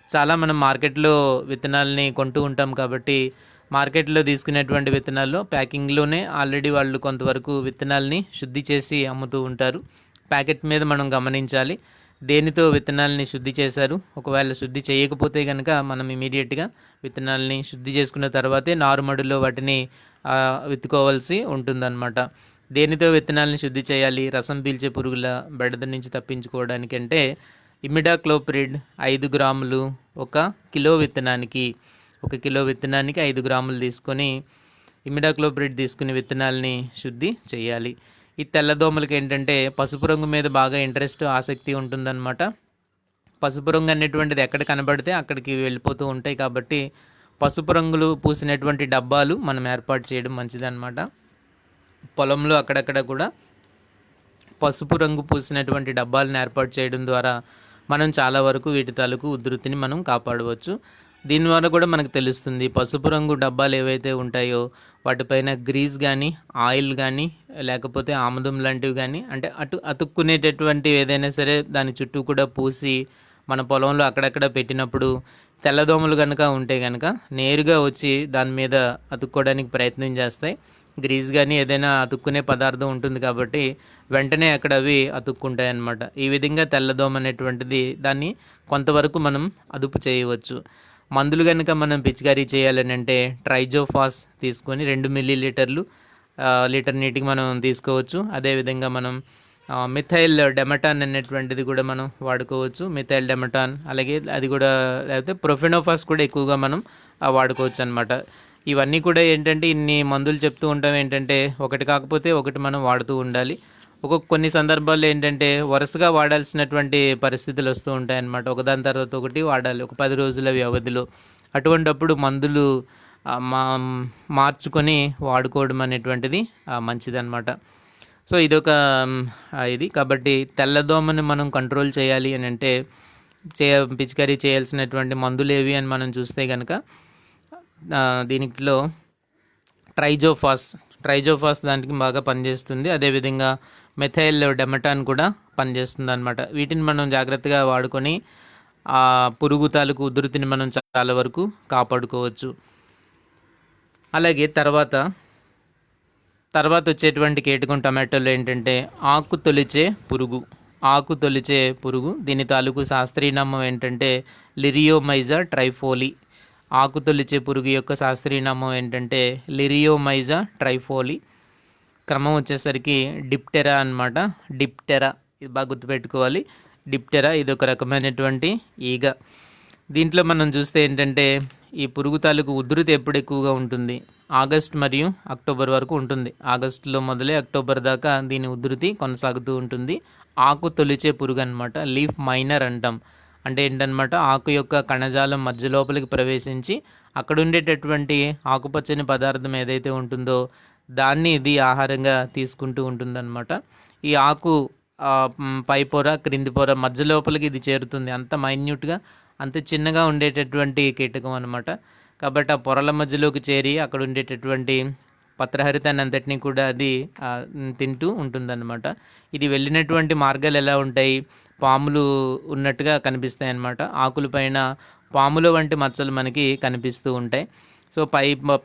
చాలా మనం మార్కెట్లో విత్తనాలని కొంటూ ఉంటాం కాబట్టి మార్కెట్లో తీసుకునేటువంటి విత్తనాల్లో ప్యాకింగ్లోనే ఆల్రెడీ వాళ్ళు కొంతవరకు విత్తనాలని శుద్ధి చేసి అమ్ముతూ ఉంటారు. ప్యాకెట్ మీద మనం గమనించాలి దేనితో విత్తనాలని శుద్ధి చేశారు. ఒకవేళ శుద్ధి చేయకపోతే కనుక మనం ఇమీడియట్గా విత్తనాలని శుద్ధి చేసుకున్న తర్వాతే నారుమడిలో వాటిని విత్తుకోవాల్సి ఉంటుందన్నమాట. దేనితో విత్తనాలను శుద్ధి చేయాలి రసం పీల్చే పురుగుల బెడద నుంచి తప్పించుకోవడానికంటే ఇమిడాక్లోప్రిడ్ 5 గ్రాములు 1 కిలో విత్తనానికి 5 గ్రాములు తీసుకొని ఇమిడాక్లోప్రిడ్ తీసుకుని విత్తనాలని శుద్ధి చేయాలి. ఈ తెల్లదోమలకి ఏంటంటే పసుపు రంగు మీద బాగా ఇంట్రెస్ట్ ఆసక్తి ఉంటుందన్నమాట. పసుపు రంగు అనేటువంటిది ఎక్కడ కనబడితే అక్కడికి వెళ్ళిపోతూ ఉంటాయి కాబట్టి పసుపు రంగులు పూసినటువంటి డబ్బాలు మనం ఏర్పాటు చేయడం మంచిదన్నమాట. పొలంలో అక్కడక్కడ కూడా పసుపు రంగు పూసినటువంటి డబ్బాలను ఏర్పాటు చేయడం ద్వారా మనం చాలా వరకు వీటి తాలూకు ఉధృతిని మనం కాపాడవచ్చు. దీని ద్వారా కూడా మనకు తెలుస్తుంది పసుపు రంగు డబ్బాలు ఏవైతే ఉంటాయో వాటిపైన గ్రీజ్ కానీ ఆయిల్ కానీ లేకపోతే ఆముదం లాంటివి కానీ అంటే అతుక్కునేటటువంటి ఏదైనా సరే దాని చుట్టూ కూడా పూసి మన పొలంలో అక్కడక్కడ పెట్టినప్పుడు తెల్లదోమలు కనుక ఉంటే కనుక నేరుగా వచ్చి దాని మీద అతుక్కోవడానికి ప్రయత్నం చేస్తాయి. గ్రీజ్ కానీ ఏదైనా అతుక్కునే పదార్థం ఉంటుంది కాబట్టి వెంటనే అక్కడ అవి అతుక్కుంటాయి అన్నమాట. ఈ విధంగా తెల్లదోమ అనేటువంటిది దాన్ని కొంతవరకు మనం అదుపు చేయవచ్చు. మందులు కనుక మనం పిచికారీ చేయాలని అంటే ట్రైజోఫాస్ తీసుకొని 2 మిల్లీలీటర్లు లీటర్ నీటికి మనం తీసుకోవచ్చు. అదేవిధంగా మనం మిథైల్ డెమటాన్ అనేటువంటిది కూడా మనం వాడుకోవచ్చు. మిథైల్ డెమటాన్ అలాగే అది కూడా లేకపోతే ప్రొఫెనోఫాస్ కూడా ఎక్కువగా మనం వాడుకోవచ్చు అనమాట. ఇవన్నీ కూడా ఏంటంటే ఇన్ని మందులు చెప్తూ ఉంటాం ఏంటంటే ఒకటి కాకపోతే ఒకటి మనం వాడుతూ ఉండాలి. కొన్ని సందర్భాల్లో ఏంటంటే వరుసగా వాడాల్సినటువంటి పరిస్థితులు వస్తూ ఉంటాయన్నమాట. ఒకదాని తర్వాత ఒకటి వాడాలి ఒక 10 రోజుల వ్యవధిలో. అటువంటప్పుడు మందులు మార్చుకొని వాడుకోవడం అనేటువంటిది మంచిదన్నమాట. సో ఇదొక ఇది కాబట్టి తెల్లదోమని మనం కంట్రోల్ చేయాలి అని అంటే పిచికారీ చేయాల్సినటువంటి మందులు ఏవి అని మనం చూస్తే కనుక దీనిలో ట్రైజోఫాస్ దానికి బాగా పనిచేస్తుంది. అదేవిధంగా మెథైల్ డెమటాన్ కూడా పనిచేస్తుంది అనమాట. వీటిని మనం జాగ్రత్తగా వాడుకొని ఆ పురుగు తాలూకు ఉధృతిని మనం చాలా వరకు కాపాడుకోవచ్చు. అలాగే తర్వాత వచ్చేటువంటి కీటకం టమాటోలో ఏంటంటే ఆకు తొలిచే పురుగు. దీని తాలూకు శాస్త్రీయ నామం ఏంటంటే లిరియోమైజా ట్రైఫోలి. ఆకు తొలిచే పురుగు యొక్క శాస్త్రీయ నామం ఏంటంటే లిరియోమైజా ట్రైఫోలి. క్రమం వచ్చేసరికి డిప్టెరా అనమాట. డిప్టెరా ఇది బాగా గుర్తుపెట్టుకోవాలి. డిప్టెరా ఇది ఒక రకమైనటువంటి ఈగ. దీంట్లో మనం చూస్తే ఏంటంటే ఈ పురుగు తాలూకు ఉధృతి ఎప్పుడు ఎక్కువగా ఉంటుంది, ఆగస్ట్ మరియు అక్టోబర్ వరకు ఉంటుంది. ఆగస్టులో మొదలై అక్టోబర్ దాకా దీని ఉధృతి కొనసాగుతూ ఉంటుంది. ఆకు తొలిచే పురుగు అనమాట. లీఫ్ మైనర్ అంటాం. అంటే ఏంటనమాట, ఆకు యొక్క కణజాలం మధ్య లోపలికి ప్రవేశించి అక్కడ ఉండేటటువంటి ఆకుపచ్చని పదార్థం ఏదైతే ఉంటుందో దాన్ని ఇది ఆహారంగా తీసుకుంటూ ఉంటుందన్నమాట. ఈ ఆకు పై పొర క్రింది పొర మధ్య లోపలికి ఇది చేరుతుంది. అంత మైన్యూట్గా అంత చిన్నగా ఉండేటటువంటి కీటకం అనమాట. కాబట్టి ఆ పొరల మధ్యలోకి చేరి అక్కడ ఉండేటటువంటి పత్రహరితాన్ని అంతటినీ కూడా అది తింటూ ఉంటుందన్నమాట. ఇది వెళ్ళినటువంటి మార్గాలు ఎలా ఉంటాయి, పాములు ఉన్నట్టుగా కనిపిస్తాయి అన్నమాట. ఆకులపైన పాముల వంటి మచ్చలు మనకి కనిపిస్తూ ఉంటాయి. సో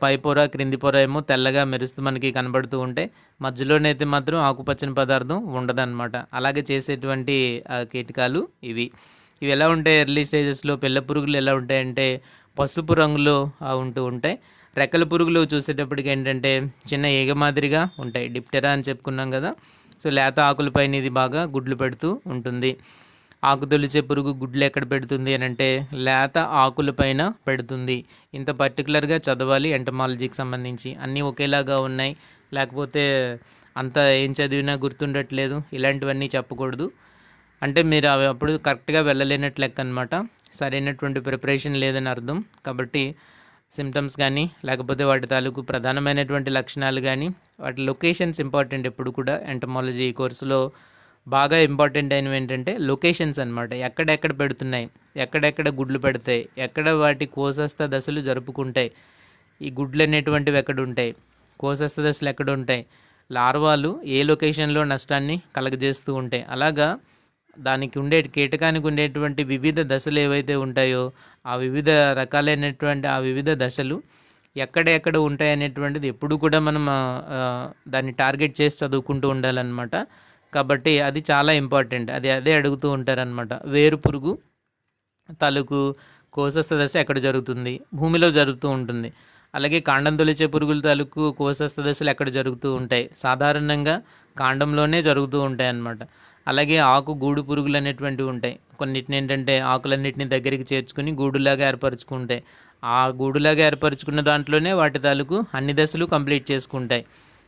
పై పొర క్రింది పొర ఏమో తెల్లగా మెరుస్తూ మనకి కనబడుతూ ఉంటాయి. మధ్యలోనైతే మాత్రం ఆకుపచ్చని పదార్థం ఉండదన్నమాట. అలాగే చేసేటువంటి కీటకాలు ఇవి ఎలా ఉంటాయి, ఎర్లీ స్టేజెస్లో పిల్ల పురుగులు ఎలా ఉంటాయంటే పసుపు రంగులో ఉంటూ ఉంటాయి. రెక్కల పురుగులు చూసేటప్పటికి ఏంటంటే చిన్న ఈగ మాదిరిగా ఉంటాయి. డిప్టెరా అని చెప్పుకున్నాం కదా. సో లేత ఆకులపైన ఇది బాగా గుడ్లు పెడుతూ ఉంటుంది. ఆకు తొలిచే పురుగు గుడ్లు ఎక్కడ పెడుతుంది అని అంటే లేత ఆకులపైన పెడుతుంది. ఇంత పర్టికులర్గా చదవాలి ఎంటమాలజీకి సంబంధించి. అన్నీ ఒకేలాగా ఉన్నాయి, లేకపోతే అంత ఏం చదివినా గుర్తుండట్లేదు, ఇలాంటివన్నీ చెప్పకూడదు. అంటే మీరు అవి అప్పుడు కరెక్ట్గా వెళ్ళలేనట్లు లెక్క అనమాట. సరైనటువంటి ప్రిపరేషన్ లేదని అర్థం. కాబట్టి సిమ్టమ్స్ కానీ లేకపోతే వాటి తాలూకు ప్రధానమైనటువంటి లక్షణాలు కానీ వాటి లొకేషన్స్ ఇంపార్టెంట్. ఎప్పుడు కూడా ఎంటమాలజీ కోర్సులో బాగా ఇంపార్టెంట్ అయినవి ఏంటంటే లొకేషన్స్ అనమాట. ఎక్కడెక్కడ పెడుతున్నాయి, ఎక్కడెక్కడ గుడ్లు పెడతాయి, ఎక్కడ వాటి కోసస్థ దశలు జరుపుకుంటాయి, ఈ గుడ్లు అనేటువంటివి ఎక్కడ ఉంటాయి, కోసస్థ దశలు ఎక్కడ ఉంటాయి, లార్వాలు ఏ లొకేషన్లో నష్టాన్ని కలగజేస్తూ ఉంటాయి. అలాగా దానికి కీటకానికి ఉండేటువంటి వివిధ దశలు ఏవైతే ఉంటాయో ఆ వివిధ రకాలైనటువంటి ఆ వివిధ దశలు ఎక్కడ ఉంటాయి అనేటువంటిది ఎప్పుడు కూడా మనం దాన్ని టార్గెట్ చేసి చదువుకుంటూ ఉండాలన్నమాట. కాబట్టి అది చాలా ఇంపార్టెంట్. అదే అడుగుతూ ఉంటారనమాట. వేరు పురుగు తాలూకు కోసస్థ దశ ఎక్కడ జరుగుతుంది, భూమిలో జరుగుతూ ఉంటుంది. అలాగే కాండం తొలిచే పురుగుల తాలూకు కోసస్థ దశలు ఎక్కడ జరుగుతూ ఉంటాయి, సాధారణంగా కాండంలోనే జరుగుతూ ఉంటాయి అన్నమాట. అలాగే ఆకు గూడు పురుగులు అనేటువంటివి ఉంటాయి. కొన్నిటిని ఏంటంటే ఆకులన్నింటినీ దగ్గరికి చేర్చుకుని గూడులాగా ఏర్పరచుకుంటాయి. ఆ గూడులాగా ఏర్పరచుకున్న దాంట్లోనే వాటి తాలూకు అన్ని దశలు కంప్లీట్ చేసుకుంటాయి.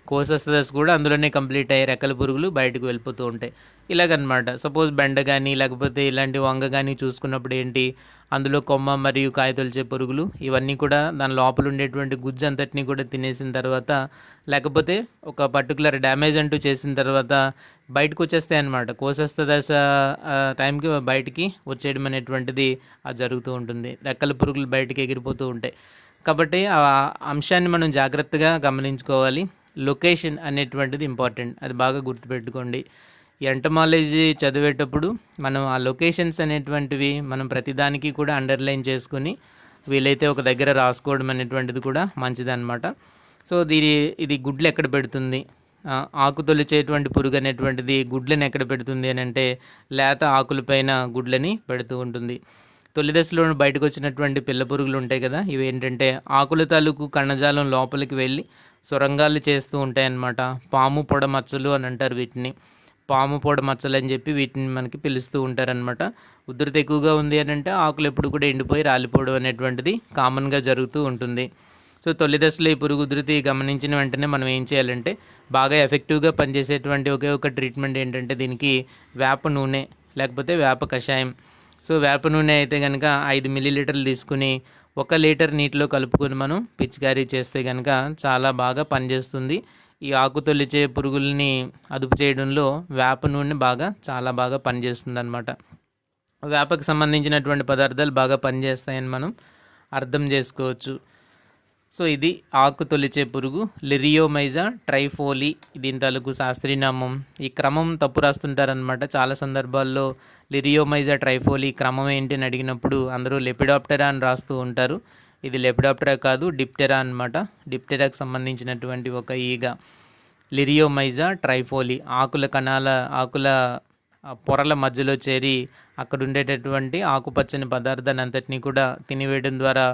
కోసస్థ దశ కూడా అందులోనే కంప్లీట్ అయ్యి రెక్కల పురుగులు బయటకు వెళ్ళిపోతూ ఉంటాయి. ఇలాగనమాట. సపోజ్ బెండ కానీ లేకపోతే ఇలాంటి వంగ కానీ చూసుకున్నప్పుడు ఏంటి, అందులో కొమ్మ మరియు కాయ తొలిచే పురుగులు ఇవన్నీ కూడా దాని లోపల ఉండేటువంటి గుజ్జు అంతటినీ కూడా తినేసిన తర్వాత లేకపోతే ఒక పర్టికులర్ డ్యామేజ్ అంటూ చేసిన తర్వాత బయటకు వచ్చేస్తాయి అన్నమాట. కోసస్థ దశ టైంకి బయటికి వచ్చేయడం అనేటువంటిది జరుగుతూ ఉంటుంది. రెక్కల పురుగులు బయటికి ఎగిరిపోతూ ఉంటాయి. కాబట్టి ఆ అంశాన్ని మనం జాగ్రత్తగా గమనించుకోవాలి. లొకేషన్ అనేటువంటిది ఇంపార్టెంట్, అది బాగా గుర్తుపెట్టుకోండి. ఈ ఎంటమాలజీ చదివేటప్పుడు మనం ఆ లొకేషన్స్ అనేటువంటివి మనం ప్రతిదానికి కూడా అండర్లైన్ చేసుకుని వీలైతే ఒక దగ్గర రాసుకోవడం అనేటువంటిది కూడా మంచిదన్నమాట. సో ఇది గుడ్లు ఎక్కడ పెడుతుంది, ఆకు తొలిచేటువంటి పురుగు అనేటువంటిది గుడ్లను ఎక్కడ పెడుతుంది అని అంటే లేత ఆకులపైన గుడ్లని పెడుతూ ఉంటుంది. తొలి దశలో బయటకు వచ్చినటువంటి పిల్ల పురుగులు ఉంటాయి కదా, ఇవి ఏంటంటే ఆకుల తాలూకు కణజాలం లోపలికి వెళ్ళి సొరంగాలు చేస్తూ ఉంటాయన్నమాట. పాము పొడ మచ్చలు అని అంటారు వీటిని. పాము పొడ మచ్చలు అని చెప్పి వీటిని మనకి పిలుస్తూ ఉంటారనమాట. ఉధృతి ఎక్కువగా ఉంది అని అంటే ఆకులు ఎప్పుడు కూడా ఎండిపోయి రాలిపోవడం అనేటువంటిది కామన్గా జరుగుతూ ఉంటుంది. సో తొలి దశలో ఈ పురుగు ఉధృతి గమనించిన వెంటనే మనం ఏం చేయాలంటే బాగా ఎఫెక్టివ్గా పనిచేసేటువంటి ఒకే ఒక ట్రీట్మెంట్ ఏంటంటే దీనికి వేప నూనె లేకపోతే వేప కషాయం. సో వేప నూనె అయితే కనుక 5 మిల్లీలీటర్లు తీసుకుని 1 లీటర్ నీటిలో కలుపుకొని మనం పిచికారీ చేస్తే కనుక చాలా బాగా పనిచేస్తుంది. ఈ ఆకు తొలిచే పురుగుల్ని అదుపు చేయడంలో వేప నూనె చాలా బాగా పనిచేస్తుంది అన్నమాట. వేపకు సంబంధించినటువంటి పదార్థాలు బాగా పనిచేస్తాయని మనం అర్థం చేసుకోవచ్చు. సో ఇది ఆకు తొలిచే పురుగు లిరియోమైజా ట్రైఫోలీ, దీని తాలూకు శాస్త్రీయనామం. ఈ క్రమం తప్పు రాస్తుంటారనమాట చాలా సందర్భాల్లో. లిరియోమైజా ట్రైఫోలీ క్రమం ఏంటి అని అడిగినప్పుడు అందరూ లెపిడాప్టెరా అని రాస్తూ ఉంటారు. ఇది లెపిడాప్టెరా కాదు, డిప్టెరా అనమాట. డిప్టెరాకు సంబంధించినటువంటి ఒక ఈగ లిరియోమైజా ట్రైఫోలీ. ఆకుల పొరల మధ్యలో చేరి అక్కడ ఉండేటటువంటి ఆకుపచ్చని పదార్థాన్ని అంతటినీ కూడా తినివేయడం ద్వారా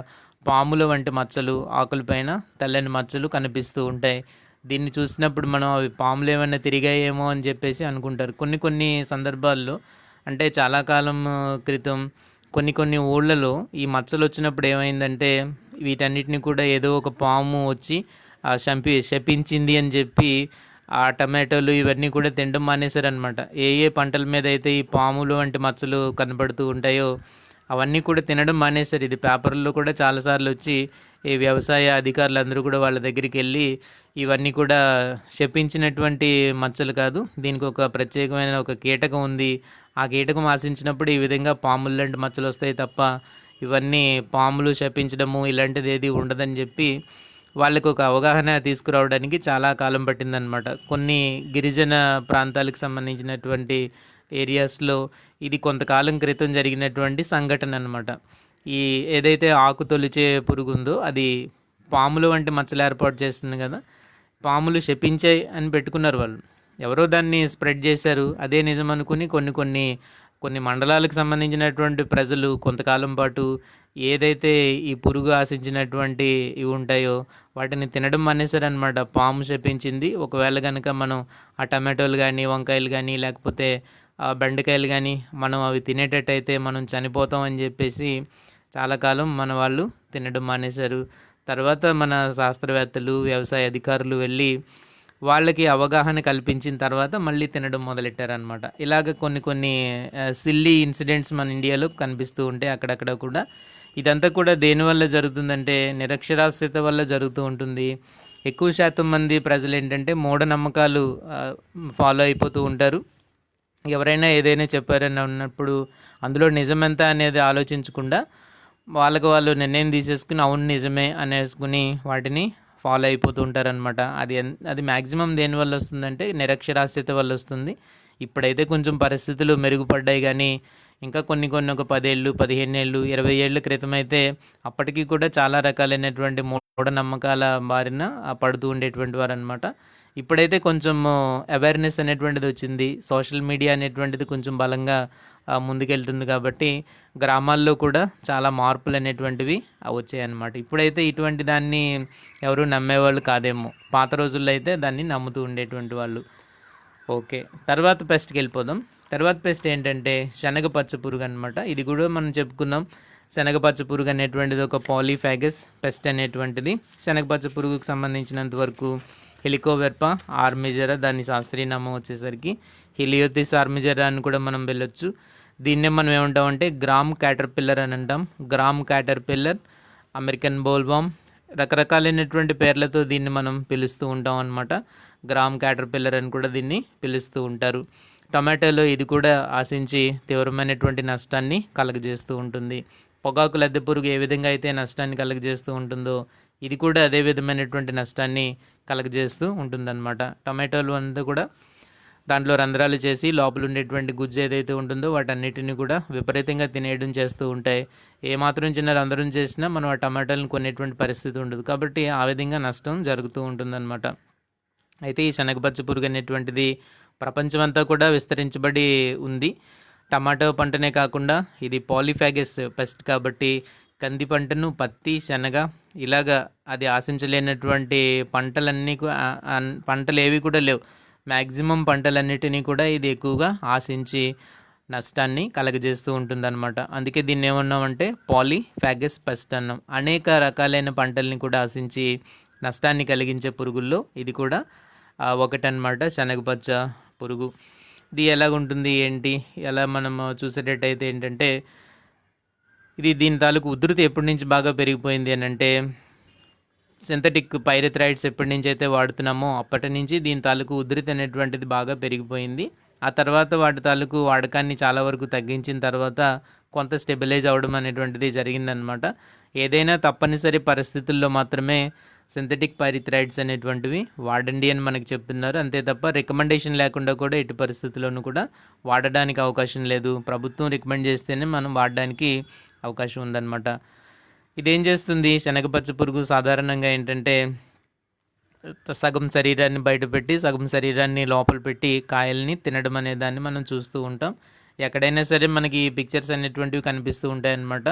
పాముల వంటి మచ్చలు, ఆకులపైన తెల్లని మచ్చలు కనిపిస్తూ ఉంటాయి. దీన్ని చూసినప్పుడు మనం అవి పాములు ఏమైనా తిరిగాయేమో అని చెప్పేసి అనుకుంటారు. కొన్ని సందర్భాల్లో అంటే చాలా కాలం క్రితం కొన్ని ఊళ్ళలో ఈ మచ్చలు వచ్చినప్పుడు ఏమైందంటే వీటన్నిటిని కూడా ఏదో ఒక పాము వచ్చి శపించింది అని చెప్పి ఆ టమాటోలు ఇవన్నీ కూడా తినడం మానేశారనమాట. ఏ పంటల మీద అయితే ఈ పాములు వంటి మచ్చలు కనబడుతూ ఉంటాయో అవన్నీ కూడా తినడం మానేశారు. ఇది పేపర్లో కూడా చాలాసార్లు వచ్చి ఈ వ్యవసాయ అధికారులు అందరూ కూడా వాళ్ళ దగ్గరికి వెళ్ళి ఇవన్నీ కూడా శపించినటువంటి మచ్చలు కాదు, దీనికి ఒక ప్రత్యేకమైన ఒక కీటకం ఉంది, ఆ కీటకం ఆశించినప్పుడు ఈ విధంగా పాములు లాంటి మచ్చలు వస్తాయి తప్ప ఇవన్నీ పాములు శపించడము ఇలాంటిది ఏది ఉండదని చెప్పి వాళ్ళకు ఒక అవగాహన తీసుకురావడానికి చాలా కాలం పట్టిందనమాట. కొన్ని గిరిజన ప్రాంతాలకు సంబంధించినటువంటి ఏరియాస్లో ఇది కొంతకాలం క్రితం జరిగినటువంటి సంఘటన అనమాట. ఈ ఏదైతే ఆకు తొలిచే పురుగు ఉందో అది పాములు వంటి మచ్చలు ఏర్పాటు చేస్తుంది కదా, పాములు శపించాయి అని పెట్టుకున్నారు వాళ్ళు. ఎవరో దాన్ని స్ప్రెడ్ చేశారు, అదే నిజం అనుకుని కొన్ని మండలాలకు సంబంధించినటువంటి ప్రజలు కొంతకాలం పాటు ఏదైతే ఈ పురుగు ఆశించినటువంటి ఇవి ఉంటాయో వాటిని తినడం మానేశారనమాట. పాము శపించింది, ఒకవేళ కనుక మనం ఆ టమాటోలు కానీ వంకాయలు కానీ లేకపోతే బెండకాయలు కానీ మనం అవి తినేటట్టయితే మనం చనిపోతాం అని చెప్పేసి చాలా కాలం మన వాళ్ళు తినడం మానేశారు. తర్వాత మన శాస్త్రవేత్తలు వ్యవసాయ అధికారులు వెళ్ళి వాళ్ళకి అవగాహన కల్పించిన తర్వాత మళ్ళీ తినడం మొదలెట్టారనమాట. ఇలాగ కొన్ని సిల్లీ ఇన్సిడెంట్స్ మన ఇండియాలో కనిపిస్తూ ఉంటాయి అక్కడక్కడ కూడా. ఇదంతా కూడా దేనివల్ల జరుగుతుందంటే నిరక్షరాస్యత వల్ల జరుగుతూ ఉంటుంది. ఎక్కువ శాతం మంది ప్రజలు ఏంటంటే మూఢనమ్మకాలు ఫాలో అయిపోతూ ఉంటారు. ఎవరైనా ఏదైనా చెప్పారని ఉన్నప్పుడు అందులో నిజమెంత అనేది ఆలోచించకుండా వాళ్ళు నిర్ణయం తీసేసుకుని అవును నిజమే అనేసుకుని వాటిని ఫాలో అయిపోతూ ఉంటారనమాట. అది మ్యాక్సిమం దేనివల్ల వస్తుందంటే నిరక్షరాస్యత వల్ల వస్తుంది. ఇప్పుడైతే కొంచెం పరిస్థితులు మెరుగుపడ్డాయి, కానీ ఇంకా కొన్ని ఒక 10 ఏళ్ళు 15 ఏళ్ళు 20 ఏళ్ళ క్రితం అయితే అప్పటికీ కూడా చాలా రకాలైనటువంటి మూఢనమ్మకాల బారిన పడుతూ ఉండేటువంటి వారు అనమాట. ఇప్పుడైతే కొంచెం అవేర్నెస్ అనేటువంటిది వచ్చింది, సోషల్ మీడియా అనేటువంటిది కొంచెం బలంగా ముందుకెళ్తుంది కాబట్టి గ్రామాల్లో కూడా చాలా మార్పులు అనేటువంటివి వచ్చాయన్నమాట. ఇప్పుడైతే ఇటువంటి దాన్ని ఎవరు నమ్మేవాళ్ళు కాదేమో, పాత రోజుల్లో అయితే దాన్ని నమ్ముతూ ఉండేటువంటి వాళ్ళు. ఓకే, తర్వాత పెస్ట్కి వెళ్ళిపోదాం. తర్వాత పెస్ట్ ఏంటంటే శనగపచ్చ పురుగు అనమాట. ఇది కూడా మనం చెప్పుకున్నాం. శనగపచ్చ పురుగు అనేటువంటిది ఒక పాలీఫాగస్ పెస్ట్ అనేటువంటిది. శనగపచ్చ పురుగుకు సంబంధించినంత వరకు హెలికోవెర్పా ఆర్మిజెరా, దాని శాస్త్రీయ నామం వచ్చేసరికి హిలియోతిస్ ఆర్మిజెరా అని కూడా మనం వెళ్ళొచ్చు. దీన్నే మనం ఏమంటామంటే గ్రామ్ క్యాటర్పిల్లర్ అని అంటాం. గ్రామ్ క్యాటర్పిల్లర్, అమెరికన్ బోల్వామ్, రకరకాలైనటువంటి పేర్లతో దీన్ని మనం పిలుస్తూ ఉంటాం అన్నమాట. గ్రామ్ క్యాటర్పిల్లర్ అని కూడా దీన్ని పిలుస్తూ ఉంటారు. టమాటోలో ఇది కూడా ఆశించి తీవ్రమైనటువంటి నష్టాన్ని కలుగజేస్తూ ఉంటుంది. పొగాకు లద్దె పురుగు ఏ విధంగా అయితే నష్టాన్ని కలుగజేస్తూ ఉంటుందో ఇది కూడా అదే విధమైనటువంటి నష్టాన్ని కలుగజేస్తూ ఉంటుందన్నమాట. టమాటోలు అంతా కూడా దాంట్లో రంధ్రాలు చేసి లోపల ఉండేటువంటి గుజ్జు ఏదైతే ఉంటుందో వాటన్నిటిని కూడా విపరీతంగా తినేయడం చేస్తూ ఉంటాయి. ఏమాత్రం చిన్న రంధ్రం చేసినా మనం ఆ టమాటాలను కొనేటువంటి పరిస్థితి ఉండదు. కాబట్టి ఆ విధంగా నష్టం జరుగుతూ ఉంటుందన్నమాట. అయితే ఈ శనగపచ్చ పురుగు అనేటువంటిది ప్రపంచమంతా కూడా విస్తరించబడి ఉంది. టమాటో పంటనే కాకుండా ఇది పాలిఫాగస్ పెస్ట్ కాబట్టి కంది పంటను, పత్తి, శనగ ఇలాగా అది ఆశించలేనటువంటి పంటలు ఏవి కూడా లేవు. మ్యాక్సిమం పంటలన్నిటినీ కూడా ఇది ఎక్కువగా ఆశించి నష్టాన్ని కలగజేస్తూ ఉంటుందన్నమాట. అందుకే దీన్ని ఏమన్నామంటే పాలిఫాగస్ పెస్ట్ అన్నాం. అనేక రకాలైన పంటల్ని కూడా ఆశించి నష్టాన్ని కలిగించే పురుగుల్లో ఇది కూడా ఒకటన్నమాట, శనగపచ్చ పురుగు. ఇది ఎలాగుంటుంది ఏంటి, ఎలా మనం చూసేటట్టయితే ఏంటంటే దీని తాలూకు ఉధృతి ఎప్పటి నుంచి బాగా పెరిగిపోయింది అని అంటే సింథటిక్ పైరిథ్రాయిడ్స్ ఎప్పటి నుంచి అయితే వాడుతున్నామో అప్పటి నుంచి దీని తాలూకు ఉధృతి అనేటువంటిది బాగా పెరిగిపోయింది. ఆ తర్వాత వాటి తాలూకు వాడకాన్ని చాలా వరకు తగ్గించిన తర్వాత కొంత స్టెబిలైజ్ అవ్వడం అనేటువంటిది జరిగిందనమాట. ఏదైనా తప్పనిసరి పరిస్థితుల్లో మాత్రమే సింథటిక్ పైరిథ్రాయిడ్స్ అనేటువంటివి వాడండి అని మనకు చెప్తున్నారు. అంతే తప్ప రికమెండేషన్ లేకుండా కూడా ఎట్టి పరిస్థితుల్లోనూ కూడా వాడడానికి అవకాశం లేదు. ప్రభుత్వం రికమెండ్ చేస్తేనే మనం వాడడానికి అవకాశం ఉందన్నమాట. ఇదేం చేస్తుంది, శనగపచ్చ పురుగు సాధారణంగా ఏంటంటే సగం శరీరాన్ని బయటపెట్టి సగం శరీరాన్ని లోపల పెట్టి కాయల్ని తినడం అనే దాన్ని మనం చూస్తూ ఉంటాం. ఎక్కడైనా సరే మనకి పిక్చర్స్ అనేటువంటివి కనిపిస్తూ ఉంటాయన్నమాట.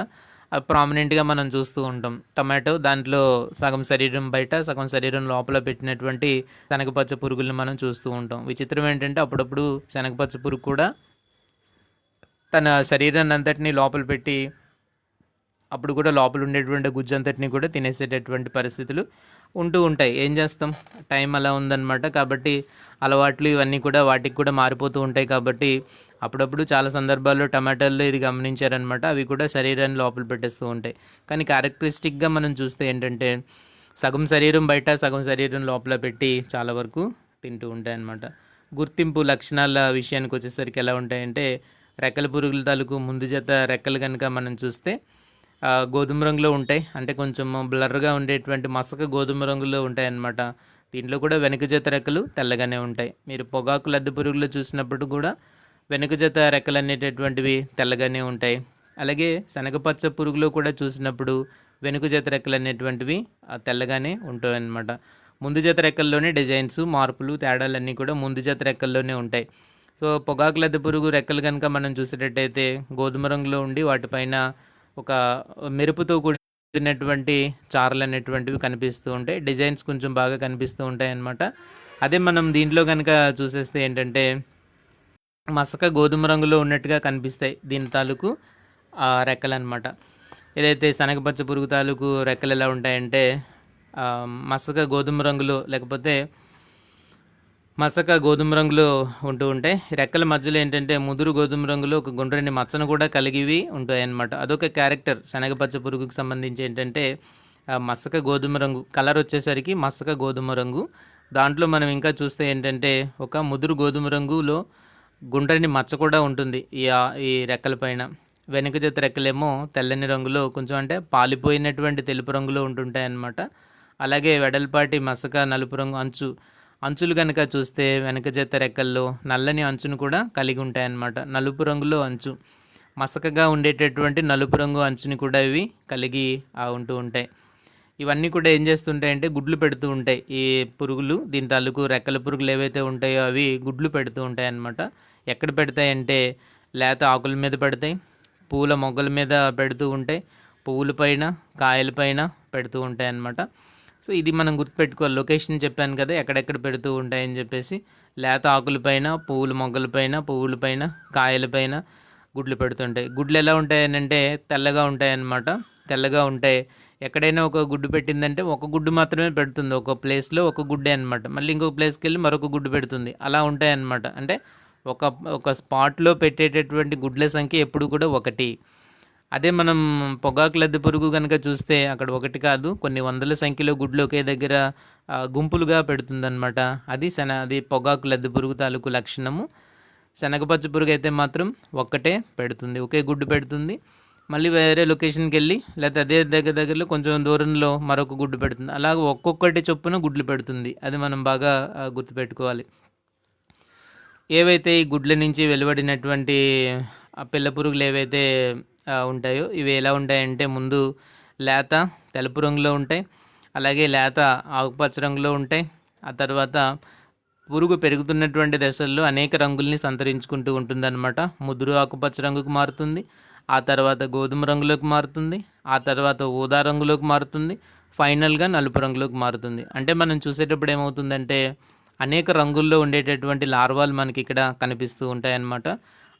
అవి ప్రామినెంట్గా మనం చూస్తూ ఉంటాం. టమాటో దాంట్లో సగం శరీరం బయట సగం శరీరం లోపల పెట్టినటువంటి శనగపచ్చ పురుగుల్ని మనం చూస్తూ ఉంటాం. విచిత్రం ఏంటంటే అప్పుడప్పుడు శనగపచ్చ పురుగు కూడా తన శరీరాన్ని అంతటినీ లోపల పెట్టి అప్పుడు కూడా లోపల ఉండేటువంటి గుజ్జు అంతటిని కూడా తినేసేటటువంటి పరిస్థితులు ఉంటూ ఉంటాయి. ఏం చేస్తాం, టైం అలా ఉందన్నమాట. కాబట్టి అలవాట్లు ఇవన్నీ కూడా వాటికి కూడా మారిపోతూ ఉంటాయి. కాబట్టి అప్పుడప్పుడు చాలా సందర్భాల్లో టమాటాల్లో ఇది గమనించారనమాట. అవి కూడా శరీరాన్ని లోపల పెట్టేస్తూ ఉంటాయి. కానీ క్యారెక్టరిస్టిక్గా మనం చూస్తే ఏంటంటే సగం శరీరం బయట సగం శరీరం లోపల పెట్టి చాలా వరకు తింటూ ఉంటాయి అన్నమాట. గుర్తింపు లక్షణాల విషయానికి వచ్చేసరికి ఎలా ఉంటాయంటే రెక్కల పురుగుల తాలూకు ముందు జత రెక్కలు కనుక మనం చూస్తే గోధుమ రంగులో ఉంటాయి. అంటే కొంచెం బ్లర్గా ఉండేటువంటి మసక గోధుమ రంగులో ఉంటాయి అన్నమాట. దీంట్లో కూడా వెనుక జత రెక్కలు తెల్లగానే ఉంటాయి. మీరు పొగాకు లద్దె పురుగులు చూసినప్పుడు కూడా వెనుక జత రెక్కలు అనేటటువంటివి తెల్లగానే ఉంటాయి. అలాగే శనగపచ్చ పురుగులో కూడా చూసినప్పుడు వెనుక జత రెక్కలు అనేటువంటివి తెల్లగానే ఉంటాయి అన్నమాట. ముందు జత రెక్కల్లోనే డిజైన్స్, మార్పులు, తేడాలన్నీ కూడా ముందు జత రెక్కల్లోనే ఉంటాయి. సో పొగాకు లద్దె పురుగు రెక్కలు కనుక మనం చూసేటట్టయితే గోధుమ రంగులో ఉండి వాటిపైన ఒక మెరుపుతో కూడినటువంటి చారలు అనేటువంటివి కనిపిస్తూ ఉంటాయి. డిజైన్స్ కొంచెం బాగా కనిపిస్తూ ఉంటాయి అన్నమాట. అదే మనం దీంట్లో కనుక చూసేస్తే ఏంటంటే మసక గోధుమ రంగులో ఉన్నట్టుగా కనిపిస్తాయి దీని తాలూకు రెక్కలు అనమాట. ఏదైతే శనగపచ్చ పురుగు తాలూకు రెక్కలు ఎలా ఉంటాయంటే మసక గోధుమ రంగులో లేకపోతే మసక గోధుమ రంగులో ఉంటూ ఉంటాయి. రెక్కల మధ్యలో ఏంటంటే ముదురు గోధుమ రంగులో ఒక గుండ్రని మచ్చను కూడా కలిగివి ఉంటాయి అన్నమాట. అదొక క్యారెక్టర్ శనగపచ్చ పురుగుకి సంబంధించి. ఏంటంటే మసక గోధుమ రంగు కలర్ వచ్చేసరికి మసక గోధుమ రంగు. దాంట్లో మనం ఇంకా చూస్తే ఏంటంటే ఒక ముదురు గోధుమ రంగులో గుండ్రని మచ్చ కూడా ఉంటుంది ఈ రెక్కల పైన. వెనుక జత రెక్కలేమో తెల్లని రంగులో కొంచెం అంటే పాలిపోయినటువంటి తెలుపు రంగులో ఉంటుంటాయి అన్నమాట. అలాగే వెడల్పాటి మసక నలుపు రంగు అంచులు కనుక చూస్తే వెనక జత రెక్కల్లో నల్లని అంచును కూడా కలిగి ఉంటాయన్నమాట. నలుపు రంగులో అంచు, మసకగా ఉండేటటువంటి నలుపు రంగు అంచుని కూడా ఇవి కలిగి ఉంటూ ఉంటాయి. ఇవన్నీ కూడా ఏం చేస్తుంటాయంటే గుడ్లు పెడుతూ ఉంటాయి ఈ పురుగులు. దీని తాలూకు రెక్కల పురుగులు ఏవైతే ఉంటాయో అవి గుడ్లు పెడుతూ ఉంటాయి అన్నమాట. ఎక్కడ పెడతాయంటే లేత ఆకుల మీద పెడతాయి, పూల మొగ్గల మీద పెడుతూ ఉంటాయి, పువ్వుల పైన కాయల పైన పెడుతూ ఉంటాయి అన్నమాట. సో ఇది మనం గుర్తుపెట్టుకోవాలి. లొకేషన్ చెప్పాను కదా ఎక్కడెక్కడ పెడుతూ ఉంటాయని చెప్పేసి. లేత ఆకులపైన, పువ్వుల మొగ్గలపైన, పువ్వులపైన, కాయలపైన గుడ్లు పెడుతుంటాయి. గుడ్లు ఎలా ఉంటాయనంటే తెల్లగా ఉంటాయన్నమాట. తెల్లగా ఉంటాయి. ఎక్కడైనా ఒక గుడ్డు పెట్టిందంటే ఒక గుడ్డు మాత్రమే పెడుతుంది. ఒక ప్లేస్లో ఒక గుడ్డే అనమాట. మళ్ళీ ఇంకొక ప్లేస్కి వెళ్ళి మరొక గుడ్డు పెడుతుంది. అలా ఉంటాయన్నమాట. అంటే ఒక స్పాట్లో పెట్టేటటువంటి గుడ్ల సంఖ్య ఎప్పుడు కూడా ఒకటి. అదే మనం పొగాకు లద్దె పురుగు కనుక చూస్తే అక్కడ ఒకటి కాదు కొన్ని వందల సంఖ్యలో గుడ్లు ఒకే దగ్గర గుంపులుగా పెడుతుందన్నమాట. అది పొగాకు లద్దె పురుగు తాలూకు లక్షణము. శనగపచ్చ పురుగు అయితే మాత్రం ఒక్కటే పెడుతుంది, ఒకే గుడ్డు పెడుతుంది. మళ్ళీ వేరే లొకేషన్కి వెళ్ళి లేకపోతే అదే దగ్గరలో కొంచెం దూరంలో మరొక గుడ్డు పెడుతుంది. అలాగే ఒక్కొక్కటి చొప్పున గుడ్లు పెడుతుంది. అది మనం బాగా గుర్తుపెట్టుకోవాలి. ఏవైతే ఈ గుడ్ల నుంచి వెలువడినటువంటి ఆ పిల్ల పురుగులు ఏవైతే ఉంటాయో ఇవి ఎలా ఉంటాయంటే ముందు లేత తెలుపు రంగులో ఉంటాయి, అలాగే లేత ఆకుపచ్చ రంగులో ఉంటాయి. ఆ తర్వాత పురుగు పెరుగుతున్నటువంటి దశల్లో అనేక రంగుల్ని సంతరించుకుంటూ ఉంటుందన్నమాట. ముదురు ఆకుపచ్చ రంగుకు మారుతుంది, ఆ తర్వాత గోధుమ రంగులోకి మారుతుంది, ఆ తర్వాత ఊదా రంగులోకి మారుతుంది, ఫైనల్గా నలుపు రంగులోకి మారుతుంది. అంటే మనం చూసేటప్పుడు ఏమవుతుందంటే అనేక రంగుల్లో ఉండేటటువంటి లార్వాలు మనకి ఇక్కడ కనిపిస్తూ ఉంటాయన్నమాట.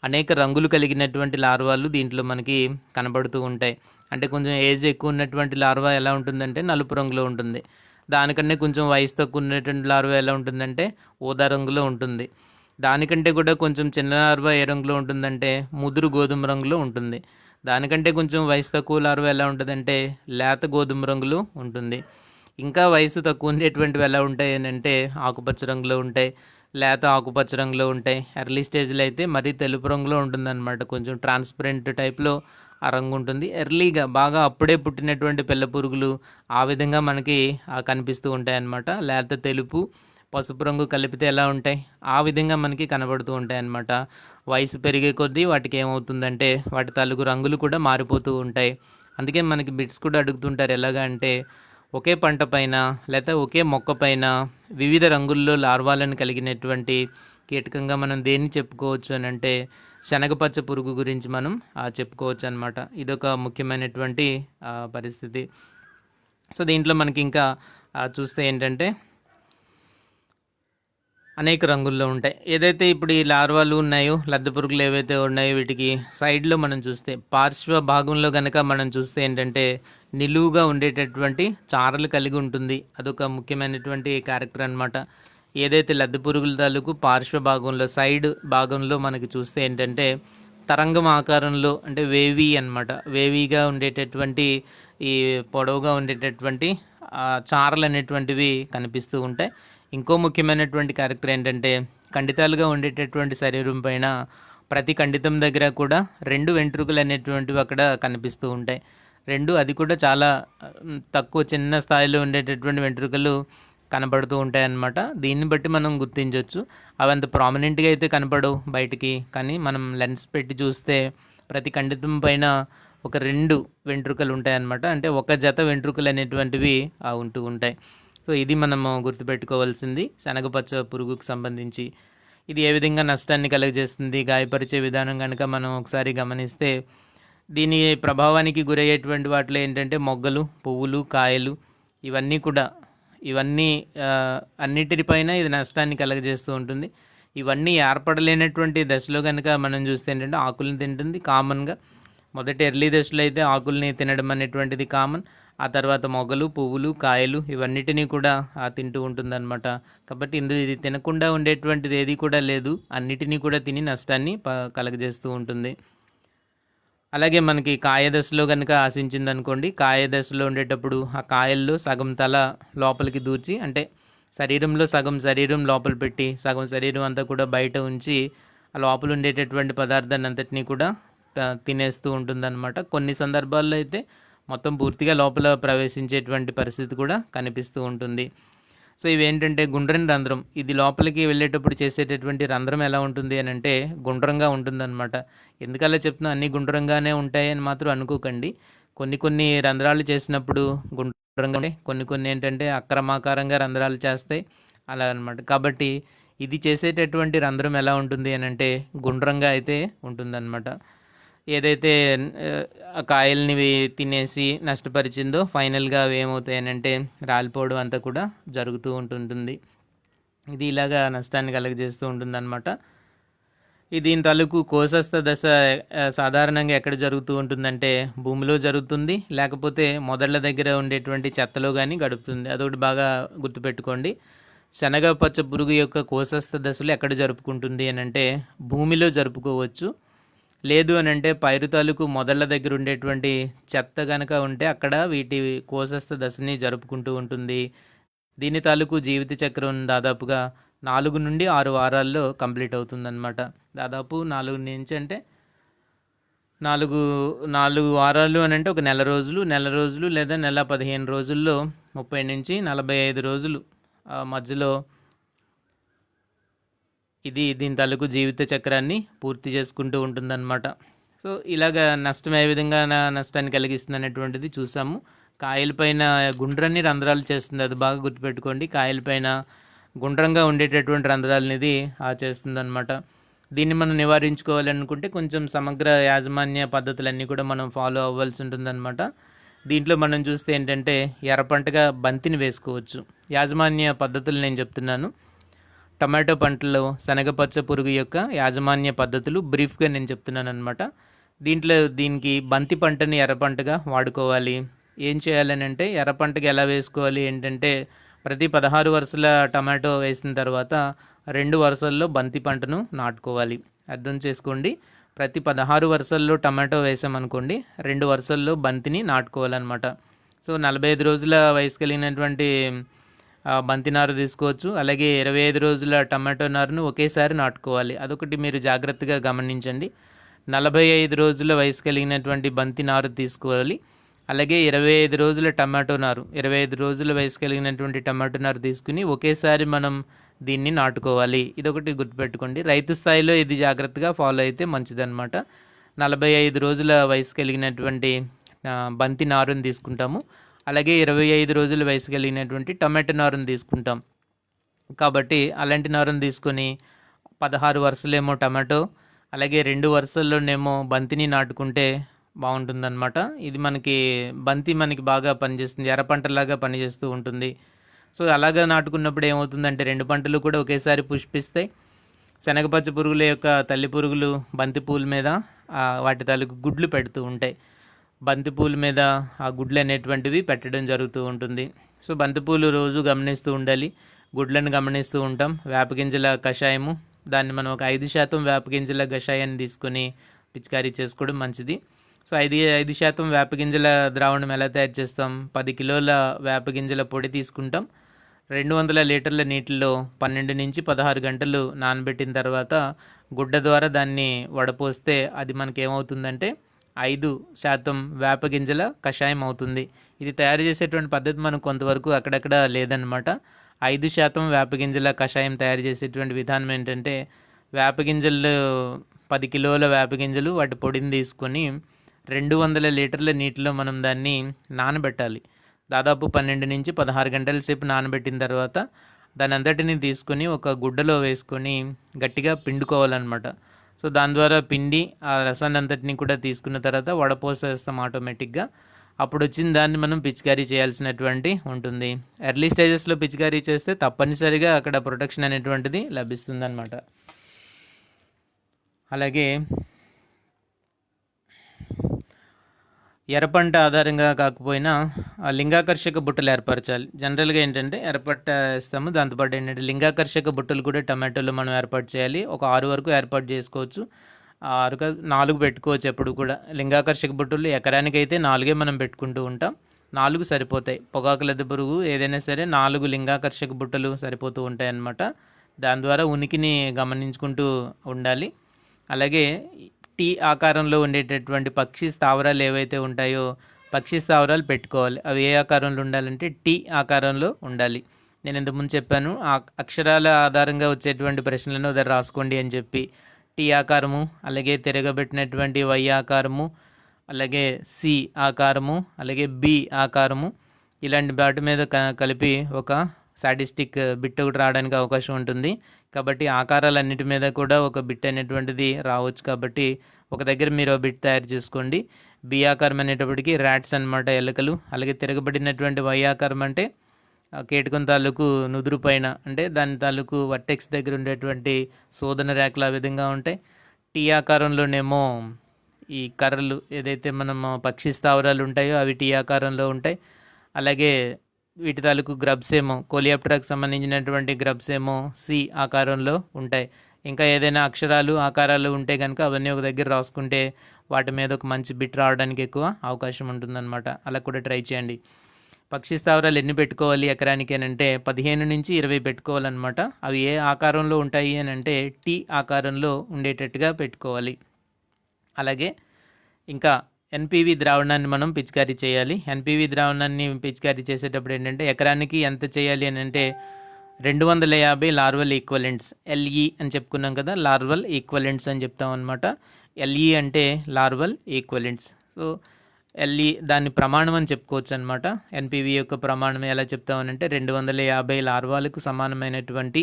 అనేక రంగులు కలిగినటువంటి లార్వాలు దీంట్లో మనకి కనబడుతూ ఉంటాయి. అంటే కొంచెం ఏజ్ ఎక్కువ ఉన్నటువంటి లార్వా ఎలా ఉంటుందంటే నలుపు రంగులో ఉంటుంది. దానికంటే కొంచెం వయసు తక్కువ ఉన్నటువంటి లార్వా ఎలా ఉంటుందంటే ఊదా రంగులో ఉంటుంది. దానికంటే కూడా కొంచెం చిన్న లార్వా ఏ రంగులో ఉంటుందంటే ముదురు గోధుమ రంగులో ఉంటుంది. దానికంటే కొంచెం వయసు తక్కువ లార్వా ఎలా ఉంటుందంటే లేత గోధుమ రంగులో ఉంటుంది. ఇంకా వయసు తక్కువ ఉండేటువంటివి ఎలా ఉంటాయి అని అంటే ఆకుపచ్చ రంగులో ఉంటాయి, లేత ఆకుపచ్చ రంగులో ఉంటాయి. ఎర్లీ స్టేజ్లో అయితే మరీ తెలుపు రంగులో ఉంటుందన్నమాట. కొంచెం ట్రాన్స్పరెంట్ టైప్లో ఆ రంగు ఉంటుంది. ఎర్లీగా బాగా అప్పుడే పుట్టినటువంటి పిల్ల పురుగులు ఆ విధంగా మనకి కనిపిస్తూ ఉంటాయి అన్నమాట. లేత తెలుపు పసుపు రంగు కలిపితే ఎలా ఉంటాయి ఆ విధంగా మనకి కనబడుతూ ఉంటాయి అన్నమాట. వయసు పెరిగే కొద్దీ వాటికి ఏమవుతుందంటే వాటి తాలూకు రంగులు కూడా మారిపోతూ ఉంటాయి. అందుకే మనకి బిట్స్ కూడా అడుగుతుంటారు ఎలాగా అంటే ఒకే పంట పైన లేదా ఒకే మొక్క పైన వివిధ రంగుల్లో లార్వాలను కలిగినటువంటి కీటకంగా మనం దేన్ని చెప్పుకోవచ్చు అని అంటే శనగపచ్చ పురుగు గురించి మనం చెప్పుకోవచ్చు అనమాట. ఇదొక ముఖ్యమైనటువంటి పరిస్థితి. సో దీంట్లో మనకి ఇంకా చూస్తే ఏంటంటే అనేక రంగుల్లో ఉంటాయి. ఏదైతే ఇప్పుడు ఈ లార్వాలు ఉన్నాయో లద్దె పురుగులు ఏవైతే ఉన్నాయో వీటికి సైడ్లో మనం చూస్తే పార్శ్వ భాగంలో కనుక మనం చూస్తే ఏంటంటే నిలువుగా ఉండేటటువంటి చారలు కలిగి ఉంటుంది. అదొక ముఖ్యమైనటువంటి క్యారెక్టర్ అనమాట. ఏదైతే లద్దె పురుగుల తాలూకు పార్శ్వ భాగంలో సైడ్ భాగంలో మనకి చూస్తే ఏంటంటే తరంగం ఆకారంలో అంటే వేవీ అనమాట. వేవీగా ఉండేటటువంటి ఈ పొడవుగా ఉండేటటువంటి చారలు అనేటువంటివి కనిపిస్తూ ఉంటాయి. ఇంకో ముఖ్యమైనటువంటి క్యారెక్టర్ ఏంటంటే ఖండితాలుగా ఉండేటటువంటి శరీరం పైన ప్రతి ఖండితం దగ్గర కూడా 2 వెంట్రుకలు అనేటువంటివి అక్కడ కనిపిస్తూ ఉంటాయి. అది కూడా చాలా తక్కువ చిన్న స్థాయిలో ఉండేటటువంటి వెంట్రుకలు కనబడుతూ ఉంటాయి అన్నమాట. దీన్ని బట్టి మనం గుర్తించవచ్చు. అవి అంత ప్రామినెంట్గా అయితే కనపడవు బయటికి, కానీ మనం లెన్స్ పెట్టి చూస్తే ప్రతి ఖండితం పైన ఒక 2 వెంట్రుకలు ఉంటాయన్నమాట. అంటే ఒక జత వెంట్రుకలు అనేటువంటివి ఉంటూ ఉంటాయి. సో ఇది మనము గుర్తుపెట్టుకోవాల్సింది శనగపచ్చ పురుగుకు సంబంధించి. ఇది ఏ విధంగా నష్టాన్ని కలుగజేస్తుంది, గాయపరిచే విధానం కనుక మనం ఒకసారి గమనిస్తే దీని ప్రభావానికి గురయ్యేటువంటి వాటిలో ఏంటంటే మొగ్గలు, పువ్వులు, కాయలు ఇవన్నీ అన్నిటిపైన ఇది నష్టాన్ని కలుగజేస్తూ ఉంటుంది. ఇవన్నీ ఏర్పడలేనటువంటి దశలో కనుక మనం చూస్తే ఏంటంటే ఆకుల్ని తింటుంది కామన్గా. మొదటి ఎర్లీ దశలో అయితే ఆకుల్ని తినడం అనేటువంటిది కామన్. ఆ తర్వాత మొగ్గలు, పువ్వులు, కాయలు ఇవన్నిటినీ కూడా తింటూ ఉంటుందన్నమాట. కాబట్టి ఇది తినకుండా ఉండేటువంటిది ఏది కూడా లేదు. అన్నిటినీ కూడా తిని నష్టాన్ని కలగజేస్తూ ఉంటుంది. అలాగే మనకి కాయ దశలో కనుక ఆశించింది అనుకోండి, కాయ దశలో ఉండేటప్పుడు ఆ కాయల్లో సగం తల లోపలికి దూర్చి అంటే శరీరంలో సగం శరీరం లోపల పెట్టి సగం శరీరం అంతా కూడా బయట ఉంచి ఆ లోపల ఉండేటటువంటి పదార్థాన్ని అంతటినీ కూడా తినేస్తూ ఉంటుందన్నమాట. కొన్ని సందర్భాల్లో అయితే మొత్తం పూర్తిగా లోపల ప్రవేశించేటువంటి పరిస్థితి కూడా కనిపిస్తూ ఉంటుంది. సో ఇవేంటంటే గుండ్రని రంధ్రం. ఇది లోపలికి వెళ్ళేటప్పుడు చేసేటటువంటి రంధ్రం ఎలా ఉంటుంది అని అంటే గుండ్రంగా ఉంటుందన్నమాట. ఎందుకలా చెప్తున్నా అన్నీ గుండ్రంగానే ఉంటాయి అని మాత్రం అనుకోకండి. కొన్ని రంధ్రాలు చేసినప్పుడు గుండ్రంగా ఉంటాయి, కొన్ని ఏంటంటే అక్రమాకారంగా రంధ్రాలు చేస్తాయి అలా అనమాట. కాబట్టి ఇది చేసేటటువంటి రంధ్రం ఎలా ఉంటుంది అని అంటే గుండ్రంగా అయితే ఉంటుందన్నమాట. ఏదైతే కాయల్ని తినేసి నష్టపరిచిందో ఫైనల్గా అవి ఏమవుతాయనంటే రాలిపోవడం అంతా కూడా జరుగుతూ ఉంటుంటుంది. ఇది ఇలాగా నష్టాన్ని కలుగజేస్తూ ఉంటుందన్నమాట. దీని తాలూకు కోశస్థ దశ సాధారణంగా ఎక్కడ జరుగుతూ ఉంటుందంటే భూమిలో జరుగుతుంది, లేకపోతే మొదళ్ళ దగ్గర ఉండేటువంటి చెత్తలో కానీ గడుపుతుంది. అదొకటి బాగా గుర్తుపెట్టుకోండి. శనగ పచ్చ పురుగు యొక్క కోశస్థ దశలు ఎక్కడ జరుపుకుంటుంది అని అంటే భూమిలో జరుపుకోవచ్చు. లేదు అని అంటే పైరు తాలూకు మొదళ్ళ దగ్గర ఉండేటువంటి చెత్త కనుక ఉంటే అక్కడ వీటి కోశస్థ దశని జరుపుకుంటూ ఉంటుంది. దీని తాలూకు జీవిత చక్రం దాదాపుగా 4 నుండి 6 వారాల్లో కంప్లీట్ అవుతుందన్నమాట. దాదాపు 4 నుంచి అంటే 4 వారాలు అని అంటే ఒక నెల రోజులు లేదా నెల 15 రోజుల్లో 30 నుంచి 45 రోజులు మధ్యలో ఇది దీని తాలూకు జీవిత చక్రాన్ని పూర్తి చేసుకుంటూ ఉంటుందన్నమాట. సో ఇలాగ నష్టం ఏ విధంగా నష్టాన్ని కలిగిస్తుంది అనేటువంటిది చూసాము. కాయలపైన గుండ్రని రంధ్రాలు చేస్తుంది, అది బాగా గుర్తుపెట్టుకోండి. కాయలపైన గుండ్రంగా ఉండేటటువంటి రంధ్రాలనేది చేస్తుంది అనమాట. దీన్ని మనం నివారించుకోవాలనుకుంటే కొంచెం సమగ్ర యాజమాన్య పద్ధతులన్నీ కూడా మనం ఫాలో అవ్వాల్సి ఉంటుందన్నమాట. దీంట్లో మనం చూస్తే ఏంటంటే ఎర్రపంటగా బంతిని వేసుకోవచ్చు. యాజమాన్య పద్ధతులు నేను చెప్తున్నాను. టమాటో పంటలో శనగపచ్చ పురుగు యొక్క యాజమాన్య పద్ధతులు బ్రీఫ్గా నేను చెప్తున్నాను అనమాట. దీనికి బంతి పంటని ఎర్రపంటగా వాడుకోవాలి. ఏం చేయాలని అంటే ఎర్రపంటకి ఎలా వేసుకోవాలి ఏంటంటే ప్రతి 16 వరుసల టమాటో వేసిన తర్వాత 2 వరుసల్లో బంతి పంటను నాటుకోవాలి. అర్థం చేసుకోండి, ప్రతి 16 వరుసల్లో టమాటో వేసామనుకోండి 2 వరుసల్లో బంతిని నాటుకోవాలన్నమాట. సో 45 రోజుల వయసు కలిగినటువంటి బంతి నారు తీసుకోవచ్చు. అలాగే 25 రోజుల టమాటో నారును ఒకేసారి నాటుకోవాలి. అదొకటి మీరు జాగ్రత్తగా గమనించండి. 45 రోజుల వయసు కలిగినటువంటి బంతి నారు తీసుకోవాలి. అలాగే 25 రోజుల టమాటో నారు, 25 రోజుల వయసు కలిగినటువంటి టమాటో నారు తీసుకుని ఒకేసారి మనం దీన్ని నాటుకోవాలి. ఇదొకటి గుర్తుపెట్టుకోండి. రైతు స్థాయిలో ఇది జాగ్రత్తగా ఫాలో అయితే మంచిదన్నమాట. 45 రోజుల వయసు కలిగినటువంటి బంతి నారుని తీసుకుంటాము. అలాగే 25 రోజుల వయసు కలిగినటువంటి టమాటో నారుని తీసుకుంటాం. కాబట్టి అలాంటి నారుని తీసుకొని 16 వరుసలేమో టమాటో, అలాగే 2 వరుసల్లోనేమో బంతిని నాటుకుంటే బాగుంటుందన్నమాట. ఇది బంతి మనకి బాగా పనిచేస్తుంది, ఎర్రపంటలాగా పనిచేస్తూ ఉంటుంది. సో అలాగా నాటుకున్నప్పుడు ఏమవుతుందంటే 2 పంటలు కూడా ఒకేసారి పుష్పిస్తాయి. శనగపచ్చ పురుగుల యొక్క తల్లి పురుగులు బంతి పూల మీద వాటి తాలూకు గుడ్లు పెడుతూ ఉంటాయి. బంతిపూల మీద ఆ గుడ్లు అనేటువంటివి పెట్టడం జరుగుతూ ఉంటుంది. సో బంతిపూలు రోజు గమనిస్తూ ఉండాలి, గుడ్లను గమనిస్తూ ఉంటాం. వేపగింజల కషాయము, దాన్ని మనం ఒక 5% వేపగింజల కషాయాన్ని తీసుకొని పిచికారీ చేసుకోవడం మంచిది. సో 5% వేపగింజల ద్రావణం ఎలా తయారు చేస్తాం? 10 కిలోల వేపగింజల పొడి తీసుకుంటాం. 200 లీటర్ల నీటిలో 12 నుంచి 16 గంటలు నానబెట్టిన తర్వాత గుడ్డ ద్వారా దాన్ని వడపోస్తే అది మనకి ఏమవుతుందంటే 5% వేపగింజల కషాయం అవుతుంది. ఇది తయారు చేసేటువంటి పద్ధతి మనకు కొంతవరకు అక్కడక్కడ లేదనమాట. 5% వేపగింజల కషాయం తయారు చేసేటువంటి విధానం ఏంటంటే వేపగింజలు 10 కిలోల వేపగింజలు వాటి పొడిని తీసుకొని 200 లీటర్ల నీటిలో మనం దాన్ని నానబెట్టాలి. దాదాపు 12 నుంచి 16 గంటల సేపు నానబెట్టిన తర్వాత దాని అంతటిని తీసుకొని ఒక గుడ్డలో వేసుకొని గట్టిగా పిండుకోవాలన్నమాట. సో దాని ద్వారా పిండి ఆ రసాన్ని అంతటిని కూడా తీసుకున్న తర్వాత వడపోసేస్తాం ఆటోమేటిక్గా. అప్పుడు వచ్చిన దాన్ని మనం పిచికారీ చేయాల్సినటువంటి ఉంటుంది. ఎర్లీ స్టేజెస్లో పిచికారీ చేస్తే తప్పనిసరిగా అక్కడ ప్రొటెక్షన్ అనేటువంటిది లభిస్తుందన్నమాట. అలాగే ఎర్రపంట ఆధారంగా కాకపోయినా లింగాకర్షక బుట్టలు ఏర్పరచాలి. జనరల్గా ఏంటంటే ఎర్రపట్ట వేస్తాము, దాంతోపాటు ఏంటంటే లింగాకర్షక బుట్టలు కూడా టమాటోలో మనం ఏర్పాటు చేయాలి. ఒక 6 వరకు ఏర్పాటు చేసుకోవచ్చు, 6 4 పెట్టుకోవచ్చు. ఎప్పుడు కూడా లింగాకర్షక బుట్టలు ఎకరానికి అయితే 4 మనం పెట్టుకుంటూ ఉంటాం. 4 సరిపోతాయి. పొగాకు లద్దె పురుగు ఏదైనా సరే 4 లింగాకర్షక బుట్టలు సరిపోతూ ఉంటాయి అన్నమాట. దాని ద్వారా ఉనికిని గమనించుకుంటూ ఉండాలి. అలాగే టీ ఆకారంలో ఉండేటటువంటి పక్షి స్థావరాలు ఏవైతే ఉంటాయో పక్షి స్థావరాలు పెట్టుకోవాలి. అవి ఏ ఆకారంలో ఉండాలంటే టీ ఆకారంలో ఉండాలి. నేను ఇంతకుముందు చెప్పాను అక్షరాల ఆధారంగా వచ్చేటువంటి ప్రశ్నలను ఉదర రాసుకోండి అని చెప్పి. టీ ఆకారము, అలాగే తిరగబెట్టినటువంటి వై ఆకారము, అలాగే సి ఆకారము, అలాగే బి ఆకారము, ఇలాంటి వాటి మీద కలిపి ఒక సాటిస్టిక్ బిట్ ఒకటి రావడానికి అవకాశం ఉంటుంది. కాబట్టి ఆకారాలన్నిటి మీద కూడా ఒక బిట్ అనేటువంటిది రావచ్చు. కాబట్టి ఒక దగ్గర మీరు బిట్ తయారు చేసుకోండి. బి ఆకారం అనేటప్పటికి ర్యాట్స్ అనమాట, ఎలుకలు. అలాగే తిరగబడినటువంటి వై ఆకారం అంటే కీటకం తాలూకు నుదురు పైన, అంటే దాని తాలూకు వర్టెక్స్ దగ్గర ఉండేటువంటి శోధన రేఖలు ఆ విధంగా ఉంటాయి. టీ ఆకారంలోనేమో ఈ కర్రలు ఏదైతే మనం పక్షి స్థావరాలు ఉంటాయో అవి టీ ఆకారంలో ఉంటాయి. అలాగే వీటి తాలూకు గ్రబ్స్ ఏమో కోలియాప్టరాకి సంబంధించినటువంటి గ్రబ్స్ ఏమో సి ఆకారంలో ఉంటాయి. ఇంకా ఏదైనా అక్షరాలు ఆకారాలు ఉంటే కనుక అవన్నీ ఒక దగ్గర రాసుకుంటే వాటి మీద ఒక మంచి బిట్ రావడానికి ఎక్కువ అవకాశం ఉంటుందన్నమాట. అలా కూడా ట్రై చేయండి. పక్షి స్థావరాలు ఎన్ని పెట్టుకోవాలి ఎకరానికి అని అంటే 15 నుంచి 20 పెట్టుకోవాలన్నమాట. అవి ఏ ఆకారంలో ఉంటాయి అని అంటే టీ ఆకారంలో ఉండేటట్టుగా పెట్టుకోవాలి. అలాగే ఇంకా ఎన్పివి ద్రావణాన్ని మనం పిచికారీ చేయాలి. ఎన్పివి ద్రావణాన్ని పిచికారీ చేసేటప్పుడు ఏంటంటే ఎకరానికి ఎంత చేయాలి అని అంటే 250 లార్వల్ ఈక్వలెంట్స్, ఎల్ఈ అని చెప్పుకున్నాం కదా, లార్వల్ ఈక్వలెంట్స్ అని చెప్తాం అనమాట. ఎల్ఈ అంటే లార్వల్ ఈక్వలెంట్స్. సో ఎల్ఈ దాని ప్రమాణం అని చెప్పుకోవచ్చు అనమాట. ఎన్పివి యొక్క ప్రమాణం ఎలా చెప్తామనంటే 250 లార్వాలకు సమానమైనటువంటి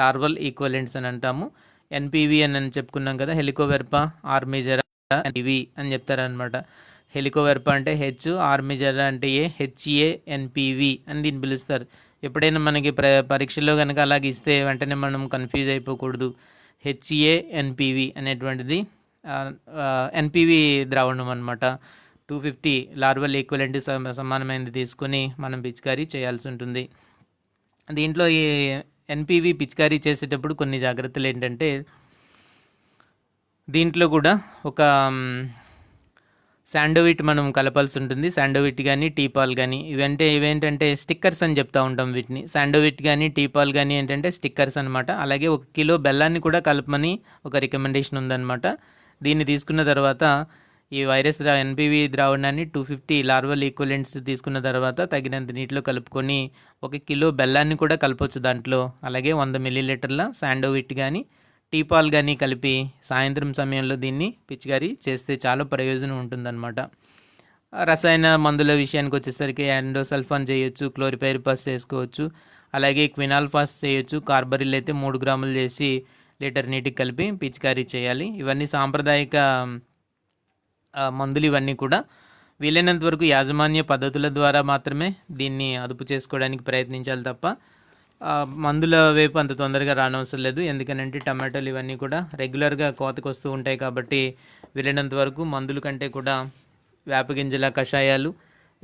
లార్వల్ ఈక్వలెంట్స్ అని అంటాము. ఎన్పివి అని చెప్పుకున్నాం కదా, హెలికోవెర్పా ఆర్మిజెరా ఎన్పివి అని చెప్తారనమాట. హెలికోవెర్పా అంటే హెచ్, ఆర్మిజెరా అంటే ఏ, హెచ్ఏఎన్పివి అని దీన్ని పిలుస్తారు. ఎప్పుడైనా మనకి పరీక్షల్లో కనుక అలాగ ఇస్తే వెంటనే మనం కన్ఫ్యూజ్ అయిపోకూడదు. హెచ్ఏఎన్పివి అనేటువంటిది ఎన్పివి ద్రావణం అనమాట. 250 లార్వల్ ఈక్వలెంట్ సమానమైనది తీసుకొని మనం పిచికారీ చేయాల్సి ఉంటుంది. దీంట్లో ఈ ఎన్పివి పిచికారీ చేసేటప్పుడు కొన్ని జాగ్రత్తలు ఏంటంటే, దీంట్లో కూడా ఒక శాండోవిట్ మనం కలపాల్సి ఉంటుంది. శాండోవిట్ కానీ టీపాల్ కానీ ఇవేంటంటే స్టిక్కర్స్ అని చెప్తూ ఉంటాం వీటిని. శాండోవిట్ కానీ టీపాల్ కానీ ఏంటంటే స్టిక్కర్స్ అనమాట. అలాగే 1 కిలో బెల్లాన్ని కూడా కలపమని ఒక రికమెండేషన్ ఉందన్నమాట. దీన్ని తీసుకున్న తర్వాత ఈ వైరస్ ఎన్పివి ద్రావణాన్ని 250 లార్వల్ ఈక్వలెంట్స్ తీసుకున్న తర్వాత తగినంత నీటిలో కలుపుకొని 1 కిలో బెల్లాన్ని కూడా కలపవచ్చు దాంట్లో. అలాగే 100 మిల్లీలీటర్ల శాండోవిట్ కానీ టీపాల్ కానీ కలిపి సాయంత్రం సమయంలో దీన్ని పిచికారీ చేస్తే చాలా ప్రయోజనం ఉంటుందన్నమాట. రసాయన మందుల విషయానికి వచ్చేసరికి ఎండోసల్ఫాన్ చేయొచ్చు, క్లోరిపైరిపాస్ చేసుకోవచ్చు, అలాగే క్వినాల్ఫాస్ చేయొచ్చు. కార్బరిల్ అయితే 3 గ్రాములు చేసి లీటర్ నీటికి కలిపి పిచికారీ చేయాలి. ఇవన్నీ సాంప్రదాయిక మందులు. ఇవన్నీ కూడా వీలైనంత వరకు యాజమాన్య పద్ధతుల ద్వారా మాత్రమే దీన్ని అదుపు చేసుకోవడానికి ప్రయత్నించాలి తప్ప మందుల వైపు అంత తొందరగా రానవసరం లేదు. ఎందుకనంటే టమాటోలు ఇవన్నీ కూడా రెగ్యులర్గా కోతకు వస్తూ ఉంటాయి కాబట్టి వీలైనంత వరకు మందుల కంటే కూడా వేపగింజల కషాయాలు,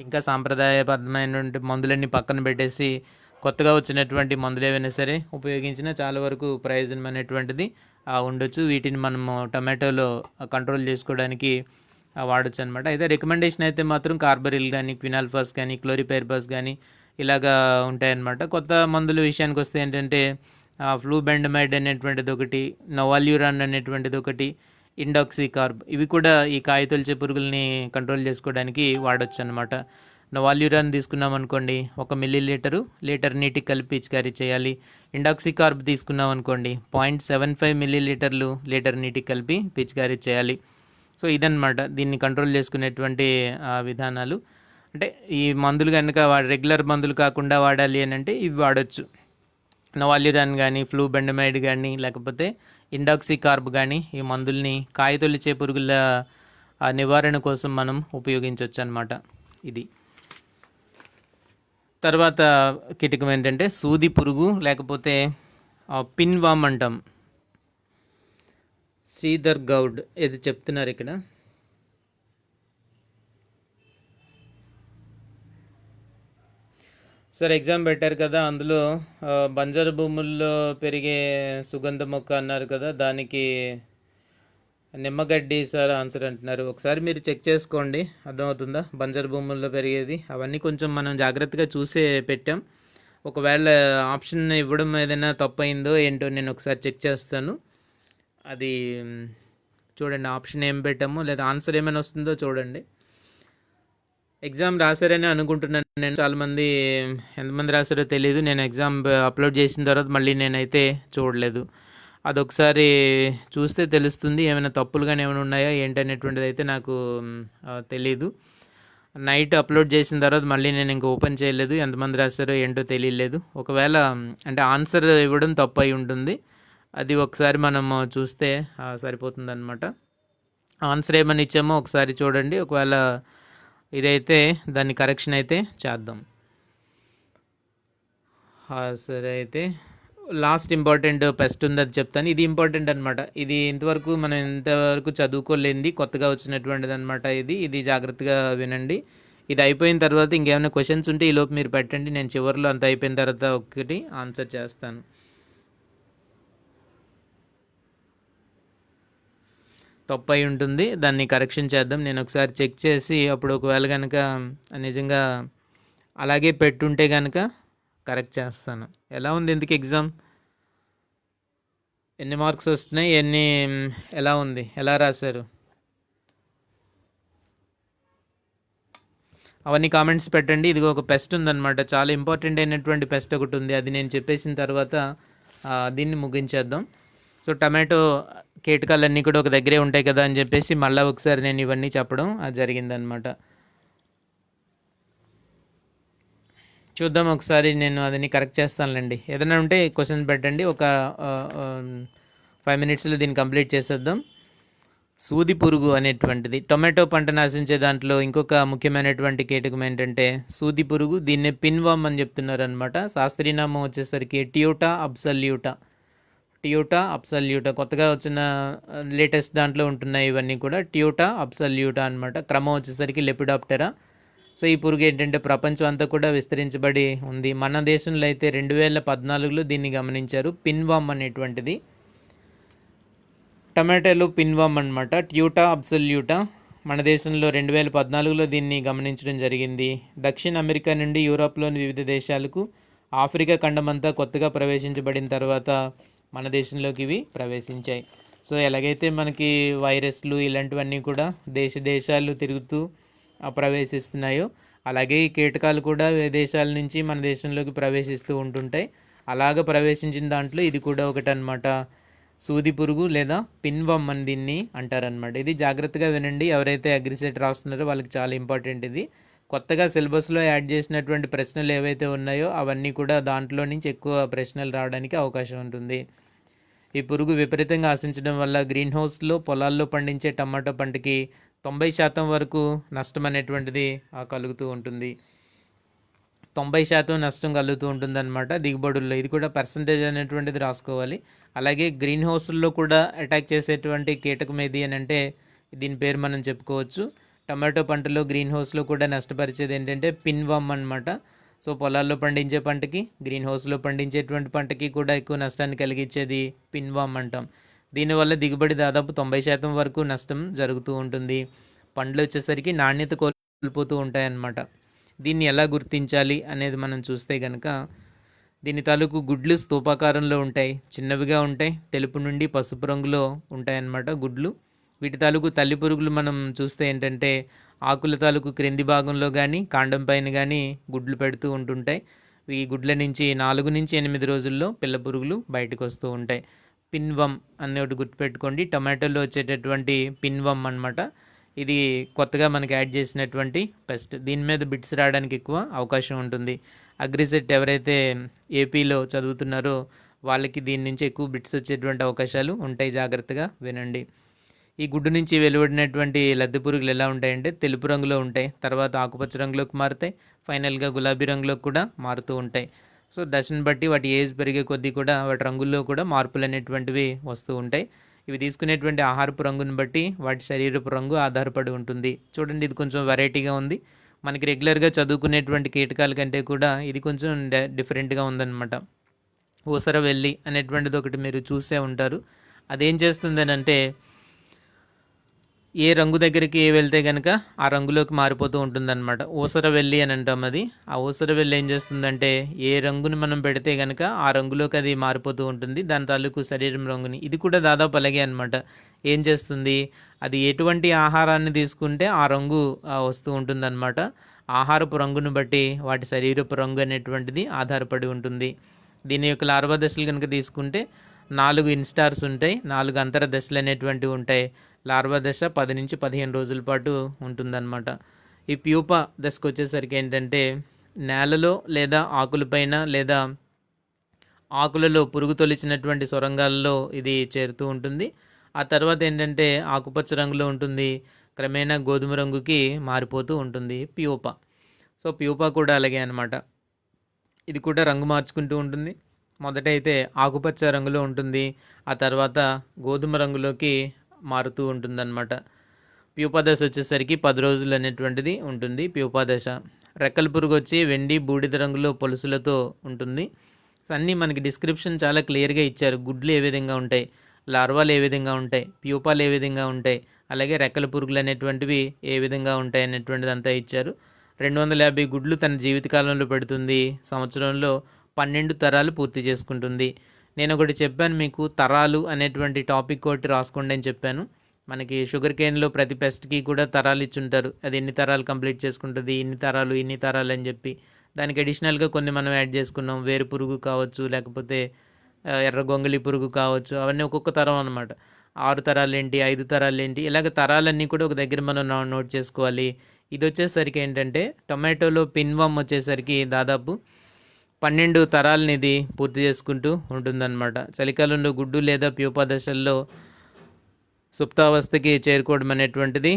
ఇంకా సాంప్రదాయబద్ధమైనటువంటి మందులన్నీ పక్కన పెట్టేసి కొత్తగా వచ్చినటువంటి మందులు ఏవైనా సరే ఉపయోగించినా చాలా వరకు ప్రయోజనం అనేటువంటిది ఉండొచ్చు. వీటిని మనము టమాటోలో కంట్రోల్ చేసుకోవడానికి వాడచ్చు అనమాట. అయితే రికమెండేషన్ అయితే మాత్రం కార్బరిల్ కానీ, క్వినాల్ఫాస్ కానీ, క్లోరిపైరిపాస్ కానీ ఇలాగా ఉంటాయన్నమాట. కొత్త మందుల విషయానికి వస్తే ఏంటంటే ఫ్లూబెండమైడ్ అనేటువంటిది ఒకటి, నోవాల్యూరాన్ అనేటువంటిది ఒకటి, ఇండాక్సికార్బ్, ఇవి కూడా ఈ కాయతొలిచే పురుగుల్ని కంట్రోల్ చేసుకోవడానికి వాడచ్చు అనమాట. నోవాల్యూరాన్ తీసుకున్నాం అనుకోండి 1 మిల్లీలీటరు లీటర్ నీటికి కలిపి పిచికారీ చేయాలి. ఇండాక్సికార్బ్ తీసుకున్నాం అనుకోండి 0.75 మిల్లీలీటర్లు లీటర్ నీటికి కలిపి పిచికారీ చేయాలి. సో ఇదన్నమాట దీన్ని కంట్రోల్ చేసుకునేటువంటి విధానాలు. అంటే ఈ మందులు కనుక రెగ్యులర్ మందులు కాకుండా వాడాలి అని అంటే ఇవి వాడచ్చు. నోవాల్యూరాన్ కానీ, ఫ్లూబెండమైడ్ కానీ, లేకపోతే ఇండాక్సికార్బ్ కానీ ఈ మందుల్ని కాయతొలిచే పురుగుల నివారణ కోసం మనం ఉపయోగించవచ్చు అన్నమాట. ఇది తర్వాత కీటకం ఏంటంటే సూది పురుగు, లేకపోతే పిన్ వామ్ అంటాం. శ్రీధర్ గౌడ్ ఇది చెప్తున్నారు ఇక్కడ. సార్ ఎగ్జామ్ పెట్టారు కదా, అందులో బంజరు భూముల్లో పెరిగే సుగంధ మొక్క అన్నారు కదా, దానికి నిమ్మగడ్డి సార్ ఆన్సర్ అంటున్నారు. ఒకసారి మీరు చెక్ చేసుకోండి, అర్థమవుతుందా బంజరు భూముల్లో పెరిగేది. అవన్నీ కొంచెం మనం జాగ్రత్తగా చూసే పెట్టాం. ఒకవేళ ఆప్షన్ ఇవ్వడం ఏదైనా తప్పు అయిందో ఏంటో నేను ఒకసారి చెక్ చేస్తాను. అది చూడండి, ఆప్షన్ ఏం పెట్టామో లేదా ఆన్సర్ ఏమైనా వస్తుందో చూడండి. ఎగ్జామ్ రాశారని అనుకుంటున్నాను నేను. చాలామంది ఎంతమంది రాశారో తెలియదు. నేను ఎగ్జామ్ అప్లోడ్ చేసిన తర్వాత మళ్ళీ నేనైతే చూడలేదు. అదొకసారి చూస్తే తెలుస్తుంది ఏమైనా తప్పులు కానీ ఏమైనా ఉన్నాయా ఏంటనేటువంటిది అయితే నాకు తెలీదు. నైట్ అప్లోడ్ చేసిన తర్వాత మళ్ళీ నేను ఇంకా ఓపెన్ చేయలేదు. ఎంతమంది రాశారో ఏంటో తెలియలేదు. ఒకవేళ అంటే ఆన్సర్ ఇవ్వడం తప్పు అయి ఉంటుంది. అది ఒకసారి మనం చూస్తే సరిపోతుంది అనమాట. ఆన్సర్ ఏమని ఇచ్చామో ఒకసారి చూడండి. ఒకవేళ ఇదైతే దాన్ని కరెక్షన్ అయితే చేద్దాం. సరే, అయితే లాస్ట్ ఇంపార్టెంట్ పెస్ట్ ఉంది, అది చెప్తాను. ఇది ఇంపార్టెంట్ అనమాట. ఇది ఇంతవరకు మనం ఇంతవరకు చదువుకోలేనిది, కొత్తగా వచ్చినటువంటిది అనమాట. ఇది జాగ్రత్తగా వినండి. ఇది అయిపోయిన తర్వాత ఇంకేమైనా క్వశ్చన్స్ ఉంటే ఈలోపు మీరు పెట్టండి. నేను చివరిలో అంత అయిపోయిన తర్వాత ఒకటి ఆన్సర్ చేస్తాను. తప్పు అయి ఉంటుంది, దాన్ని కరెక్షన్ చేద్దాం. నేను ఒకసారి చెక్ చేసి అప్పుడు ఒకవేళ కనుక నిజంగా అలాగే పెట్టుంటే కనుక కరెక్ట్ చేస్తాను. ఎలా ఉంది ఎందుకు ఎగ్జామ్, ఎన్ని మార్క్స్ వస్తున్నాయి, ఎలా ఉంది, ఎలా రాశారు? అవన్నీ కామెంట్స్ పెట్టండి. ఇదిగో ఒక పెస్ట్ ఉందన్నమాట, చాలా ఇంపార్టెంట్ అయినటువంటి పెస్ట్ ఒకటి ఉంది, అది నేను చెప్పేసిన తర్వాత దీన్ని ముగించేద్దాం. సో టమాటో కీటకాలన్నీ కూడా ఒక దగ్గరే ఉంటాయి కదా అని చెప్పేసి మళ్ళీ ఒకసారి నేను ఇవన్నీ చెప్పడం జరిగిందనమాట. చూద్దాం ఒకసారి, నేను అదని కరెక్ట్ చేస్తానులేండి. ఏదైనా ఉంటే క్వశ్చన్ పెట్టండి, ఒక 5 మినిట్స్లో దీన్ని కంప్లీట్ చేసేద్దాం. సూది పురుగు అనేటువంటిది టొమాటో పంట నాశించే దాంట్లో ఇంకొక ముఖ్యమైనటువంటి కీటకం ఏంటంటే సూది పురుగు. దీన్నే పిన్వామ్ అని చెప్తున్నారు అనమాట. శాస్త్రీయనామం వచ్చేసరికి టియోటా అబ్సల్యూటా. టియోటా అబ్సల్యూటా కొత్తగా వచ్చిన లేటెస్ట్ దాంట్లో ఉంటున్నాయి ఇవన్నీ కూడా. టియోటా అబ్సల్యూటా అనమాట. క్రమం వచ్చేసరికి లెపిడాప్టెరా. సో ఈ పురుగు ఏంటంటే ప్రపంచం అంతా కూడా విస్తరించబడి ఉంది. మన దేశంలో అయితే 2014లో దీన్ని గమనించారు, పిన్వామ్ అనేటువంటిది. టమాటాలో పిన్వామ్ అనమాట, టియోటా అబ్సల్యూటా. మన దేశంలో 2014లో దీన్ని గమనించడం జరిగింది. దక్షిణ అమెరికా నుండి యూరోప్లోని వివిధ దేశాలకు, ఆఫ్రికా ఖండమంతా కొత్తగా ప్రవేశించబడిన తర్వాత మన దేశంలోకి ఇవి ప్రవేశించాయి. సో ఎలాగైతే మనకి వైరస్లు ఇలాంటివన్నీ కూడా దేశాలు తిరుగుతూ ప్రవేశిస్తున్నాయో, అలాగే ఈ కీటకాలు కూడా దేశాల నుంచి మన దేశంలోకి ప్రవేశిస్తూ ఉంటుంటాయి. అలాగ ప్రవేశించిన దాంట్లో ఇది కూడా ఒకటి అనమాట, సూది పురుగు లేదా పిన్వామ్ అని దీన్ని అంటారనమాట. ఇది జాగ్రత్తగా వినండి, ఎవరైతే అగ్రిసెట్ రాస్తున్నారో వాళ్ళకి చాలా ఇంపార్టెంట్ ఇది. కొత్తగా సిలబస్లో యాడ్ చేసినటువంటి ప్రశ్నలు ఏవైతే ఉన్నాయో అవన్నీ కూడా దాంట్లో నుంచి ఎక్కువ ప్రశ్నలు రావడానికి అవకాశం ఉంటుంది. ఈ పురుగు విపరీతంగా ఆశించడం వల్ల గ్రీన్ హౌస్లో పొలాల్లో పండించే టమాటో పంటకి 90% వరకు నష్టం అనేటువంటిది కలుగుతూ ఉంటుంది. 90% నష్టం కలుగుతూ ఉంటుందన్నమాట దిగుబడుల్లో. ఇది కూడా పర్సంటేజ్ అనేటువంటిది రాసుకోవాలి. అలాగే గ్రీన్ హౌస్ల్లో కూడా అటాక్ చేసేటువంటి కీటకం ఏది అని అంటే దీని పేరు మనం చెప్పుకోవచ్చు. టమాటో పంటలో గ్రీన్ హౌస్లో కూడా నష్టపరిచేది ఏంటంటే పిన్వామ్ అనమాట. సో పొలాల్లో పండించే పంటకి, గ్రీన్ హౌస్లో పండించేటువంటి పంటకి కూడా ఎక్కువ నష్టాన్ని కలిగించేది పిన్వామ్ అంటాం. దీనివల్ల దిగుబడి దాదాపు 90% వరకు నష్టం జరుగుతూ ఉంటుంది. పండ్లు వచ్చేసరికి నాణ్యత కోల్పోతూ ఉంటాయన్నమాట. దీన్ని ఎలా గుర్తించాలి అనేది మనం చూస్తే కనుక, దీని తాలూకు గుడ్లు స్తూపాకారంలో ఉంటాయి, చిన్నవిగా ఉంటాయి, తెలుపు నుండి పసుపు రంగులో ఉంటాయన్నమాట గుడ్లు. వీటి తాలూకు తల్లి పురుగులు మనం చూస్తే ఏంటంటే ఆకుల తాలూకు క్రింది భాగంలో కానీ కాండం పైన కానీ గుడ్లు పెడుతూ ఉంటుంటాయి. ఈ గుడ్ల నుంచి 4 నుంచి 8 రోజుల్లో పిల్ల పురుగులు బయటకు వస్తూ ఉంటాయి. పిన్వమ్ అనే ఒకటి గుర్తుపెట్టుకోండి, టమాటోలో వచ్చేటటువంటి పిన్వమ్ అనమాట. ఇది కొత్తగా మనకి యాడ్ చేసినటువంటి పెస్ట్. దీని మీద బిట్స్ రావడానికి ఎక్కువ అవకాశం ఉంటుంది. అగ్రిసెట్ ఎవరైతే ఏపీలో చదువుతున్నారో వాళ్ళకి దీని నుంచి ఎక్కువ బిట్స్ వచ్చేటువంటి అవకాశాలు ఉంటాయి, జాగ్రత్తగా వినండి. ఈ గుడ్డు నుంచి వెలువడినటువంటి లద్దె పురుగులు ఎలా ఉంటాయంటే తెలుపు రంగులో ఉంటాయి, తర్వాత ఆకుపచ్చ రంగులోకి మారుతాయి, ఫైనల్గా గులాబీ రంగులోకి కూడా మారుతూ ఉంటాయి. సో దశను బట్టి వాటి ఏజ్ పెరిగే కొద్దీ కూడా వాటి రంగుల్లో కూడా మార్పులు అనేటువంటివి వస్తూ ఉంటాయి. ఇవి తీసుకునేటువంటి ఆహారపు రంగుని బట్టి వాటి శరీరపు రంగు ఆధారపడి ఉంటుంది. చూడండి, ఇది కొంచెం వెరైటీగా ఉంది. మనకి రెగ్యులర్గా చదువుకునేటువంటి కీటకాల కంటే కూడా ఇది కొంచెం డిఫరెంట్గా ఉందన్నమాట. ఊసరవెల్లి అనేటువంటిది ఒకటి మీరు చూసే ఉంటారు. అదేం చేస్తుందని అంటే ఏ రంగు దగ్గరికి వెళ్తే కనుక ఆ రంగులోకి మారిపోతూ ఉంటుందన్నమాట. ఊసరవెల్లి అని అంటాం అది. ఆ ఊసరవెల్లి ఏం చేస్తుందంటే ఏ రంగుని మనం పెడితే కనుక ఆ రంగులోకి అది మారిపోతూ ఉంటుంది, దాని తాలూకు శరీరం రంగుని. ఇది కూడా దాదాపు అలాగే అనమాట. ఏం చేస్తుంది, అది ఎటువంటి ఆహారాన్ని తీసుకుంటే ఆ రంగు వస్తూ ఉంటుందన్నమాట. ఆహారపు రంగును బట్టి వాటి శరీరపు రంగు అనేటువంటిది ఆధారపడి ఉంటుంది. దీని యొక్క లార్వా దశలు కనుక తీసుకుంటే 4 ఇన్స్టార్స్ ఉంటాయి, 4 అంతర దశలు అనేటువంటివి ఉంటాయి. లార్వా దశ 10 నుంచి 15 రోజుల పాటు ఉంటుందన్నమాట. ఈ ప్యూపా దశకు వచ్చేసరికి ఏంటంటే నేలలో లేదా ఆకులపైన లేదా ఆకులలో పురుగు తొలిచినటువంటి సొరంగాల్లో ఇది చేరుతూ ఉంటుంది. ఆ తర్వాత ఏంటంటే ఆకుపచ్చ రంగులో ఉంటుంది, క్రమేణా గోధుమ రంగుకి మారిపోతూ ఉంటుంది ప్యూపా. సో ప్యూపా కూడా అలాగే అనమాట. ఇది కూడా రంగు మార్చుకుంటూ ఉంటుంది. మొదట అయితే ఆకుపచ్చ రంగులో ఉంటుంది, ఆ తర్వాత గోధుమ రంగులోకి మారుతూ ఉంటుందన్నమాట. ప్యూపా దశ వచ్చేసరికి 10 రోజులు అనేటువంటిది ఉంటుంది ప్యూపా దశ. రెక్కల పురుగు వచ్చి వెండి బూడిద రంగులో పొలుసులతో ఉంటుంది. సో అన్నీ మనకి డిస్క్రిప్షన్ చాలా క్లియర్గా ఇచ్చారు. గుడ్లు ఏ విధంగా ఉంటాయి, లార్వాలు ఏ విధంగా ఉంటాయి, ప్యూపాలు ఏ విధంగా ఉంటాయి, అలాగే రెక్కల పురుగులు అనేటువంటివి ఏ విధంగా ఉంటాయి అనేటువంటిది అంతా ఇచ్చారు. 250 గుడ్లు తన జీవితకాలంలో పెడుతుంది. సంవత్సరంలో 12 తరాలు పూర్తి చేసుకుంటుంది. నేను ఒకటి చెప్పాను మీకు, తరాలు అనేటువంటి టాపిక్ ఒకటి రాసుకోండి అని చెప్పాను. మనకి షుగర్ కేన్లో ప్రతి పెస్ట్కి కూడా తరాలు ఇచ్చుంటారు, అది ఎన్ని తరాలు కంప్లీట్ చేసుకుంటుంది, ఇన్ని తరాలు అని చెప్పి. దానికి అడిషనల్గా కొన్ని మనం యాడ్ చేసుకున్నాం, వేరు పురుగు కావచ్చు, లేకపోతే ఎర్ర గొంగలి పురుగు కావచ్చు, అవన్నీ ఒక్కొక్క తరం అనమాట. 6 తరాలు ఏంటి, 5 తరాలు ఏంటి, ఇలాగ తరాలన్నీ కూడా ఒక దగ్గర మనం నోట్ చేసుకోవాలి. ఇది వచ్చేసరికి ఏంటంటే టొమాటోలో పిన్వామ్ వచ్చేసరికి దాదాపు 12 తరాలని ఇది పూర్తి చేసుకుంటూ ఉంటుందన్నమాట. చలికాలంలో గుడ్డు లేదా ప్యూపా దశల్లో సుప్తావస్థకి చేరుకోవడం అనేటువంటిది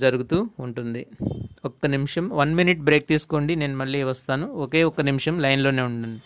జరుగుతూ ఉంటుంది. ఒక్క నిమిషం, 1 minute బ్రేక్ తీసుకోండి, నేను మళ్ళీ వస్తాను. ఒక్క నిమిషం లైన్లోనే ఉండండి.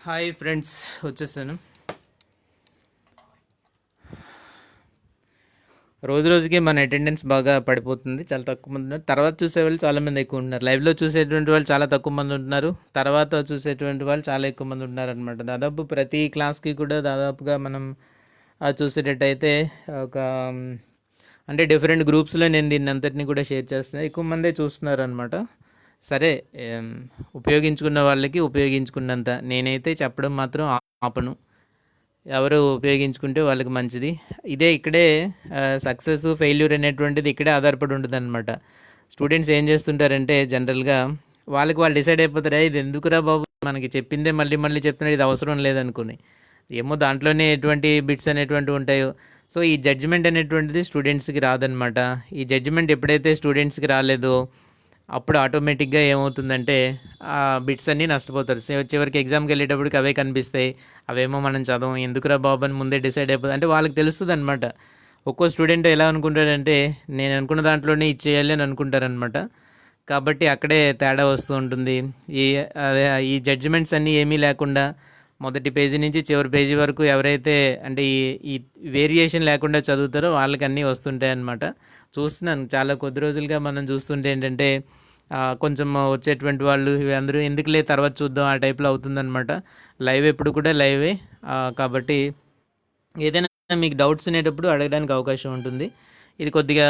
హాయ్ ఫ్రెండ్స్, వచ్చేసాను. రోజుకి మన అటెండెన్స్ బాగా పడిపోతుంది, చాలా తక్కువ మంది ఉన్నారు. తర్వాత చూసేవాళ్ళు చాలామంది ఎక్కువ ఉన్నారు. లైవ్లో చూసేటువంటి వాళ్ళు చాలా తక్కువ మంది ఉంటున్నారు, తర్వాత చూసేటువంటి వాళ్ళు చాలా ఎక్కువ మంది ఉన్నారు అనమాట. దాదాపు ప్రతి క్లాస్కి కూడా దాదాపుగా మనం చూసేటట్టయితే ఒక అంటే డిఫరెంట్ గ్రూప్స్లో నేను దీన్ని అంతటిని కూడా షేర్ చేస్తున్నాను. ఎక్కువ మందే చూస్తున్నారు అనమాట. సరే, ఉపయోగించుకున్న వాళ్ళకి ఉపయోగించుకున్నంత, నేనైతే చెప్పడం మాత్రం ఆపను. ఎవరు ఉపయోగించుకుంటే వాళ్ళకి మంచిది. ఇక్కడే సక్సెస్ ఫెయిల్యూర్ అనేటువంటిది ఇక్కడే ఆధారపడి ఉంటుంది అనమాట. స్టూడెంట్స్ ఏం చేస్తుంటారంటే జనరల్గా వాళ్ళు డిసైడ్ అయిపోతారా, ఇది ఎందుకురా బాబు, మనకి చెప్పిందే మళ్ళీ మళ్ళీ చెప్తున్నారు, ఇది అవసరం లేదనుకుని. ఏమో దాంట్లోనే ఎటువంటి బిట్స్ అనేటువంటివి ఉంటాయో. సో ఈ జడ్జిమెంట్ అనేటువంటిది స్టూడెంట్స్కి రాదనమాట. ఈ జడ్జిమెంట్ ఎప్పుడైతే స్టూడెంట్స్కి రాలేదో అప్పుడు ఆటోమేటిక్గా ఏమవుతుందంటే ఆ బిట్స్ అన్నీ నష్టపోతారు. చివరికి ఎగ్జామ్కి వెళ్ళేటప్పటికి అవే కనిపిస్తాయి, అవేమో మనం చదవం, ఎందుకురా బాబు అని ముందే డిసైడ్ అయిపోతుంది. అంటే వాళ్ళకి తెలుస్తుంది అనమాట. ఒక్కో స్టూడెంట్ ఎలా అనుకుంటాడంటే నేను అనుకున్న దాంట్లోనే ఇచ్చేయాలి అని అనుకుంటారనమాట. కాబట్టి అక్కడే తేడా వస్తూ ఉంటుంది. ఈ జడ్జిమెంట్స్ అన్నీ ఏమీ లేకుండా మొదటి పేజీ నుంచి చివరి పేజీ వరకు ఎవరైతే అంటే ఈ వేరియేషన్ లేకుండా చదువుతారో వాళ్ళకి అన్నీ వస్తుంటాయి అన్నమాట. చూస్తున్నాను చాలా కొద్ది రోజులుగా మనం చూస్తుంటే ఏంటంటే కొంచెం వచ్చేటువంటి వాళ్ళు అందరూ ఎందుకులే తర్వాత చూద్దాం ఆ టైప్లో అవుతుందన్నమాట. లైవ్ ఎప్పుడు కూడా లైవే, కాబట్టి ఏదైనా మీకు డౌట్స్ ఉండేటప్పుడు అడగడానికి అవకాశం ఉంటుంది. ఇది కొద్దిగా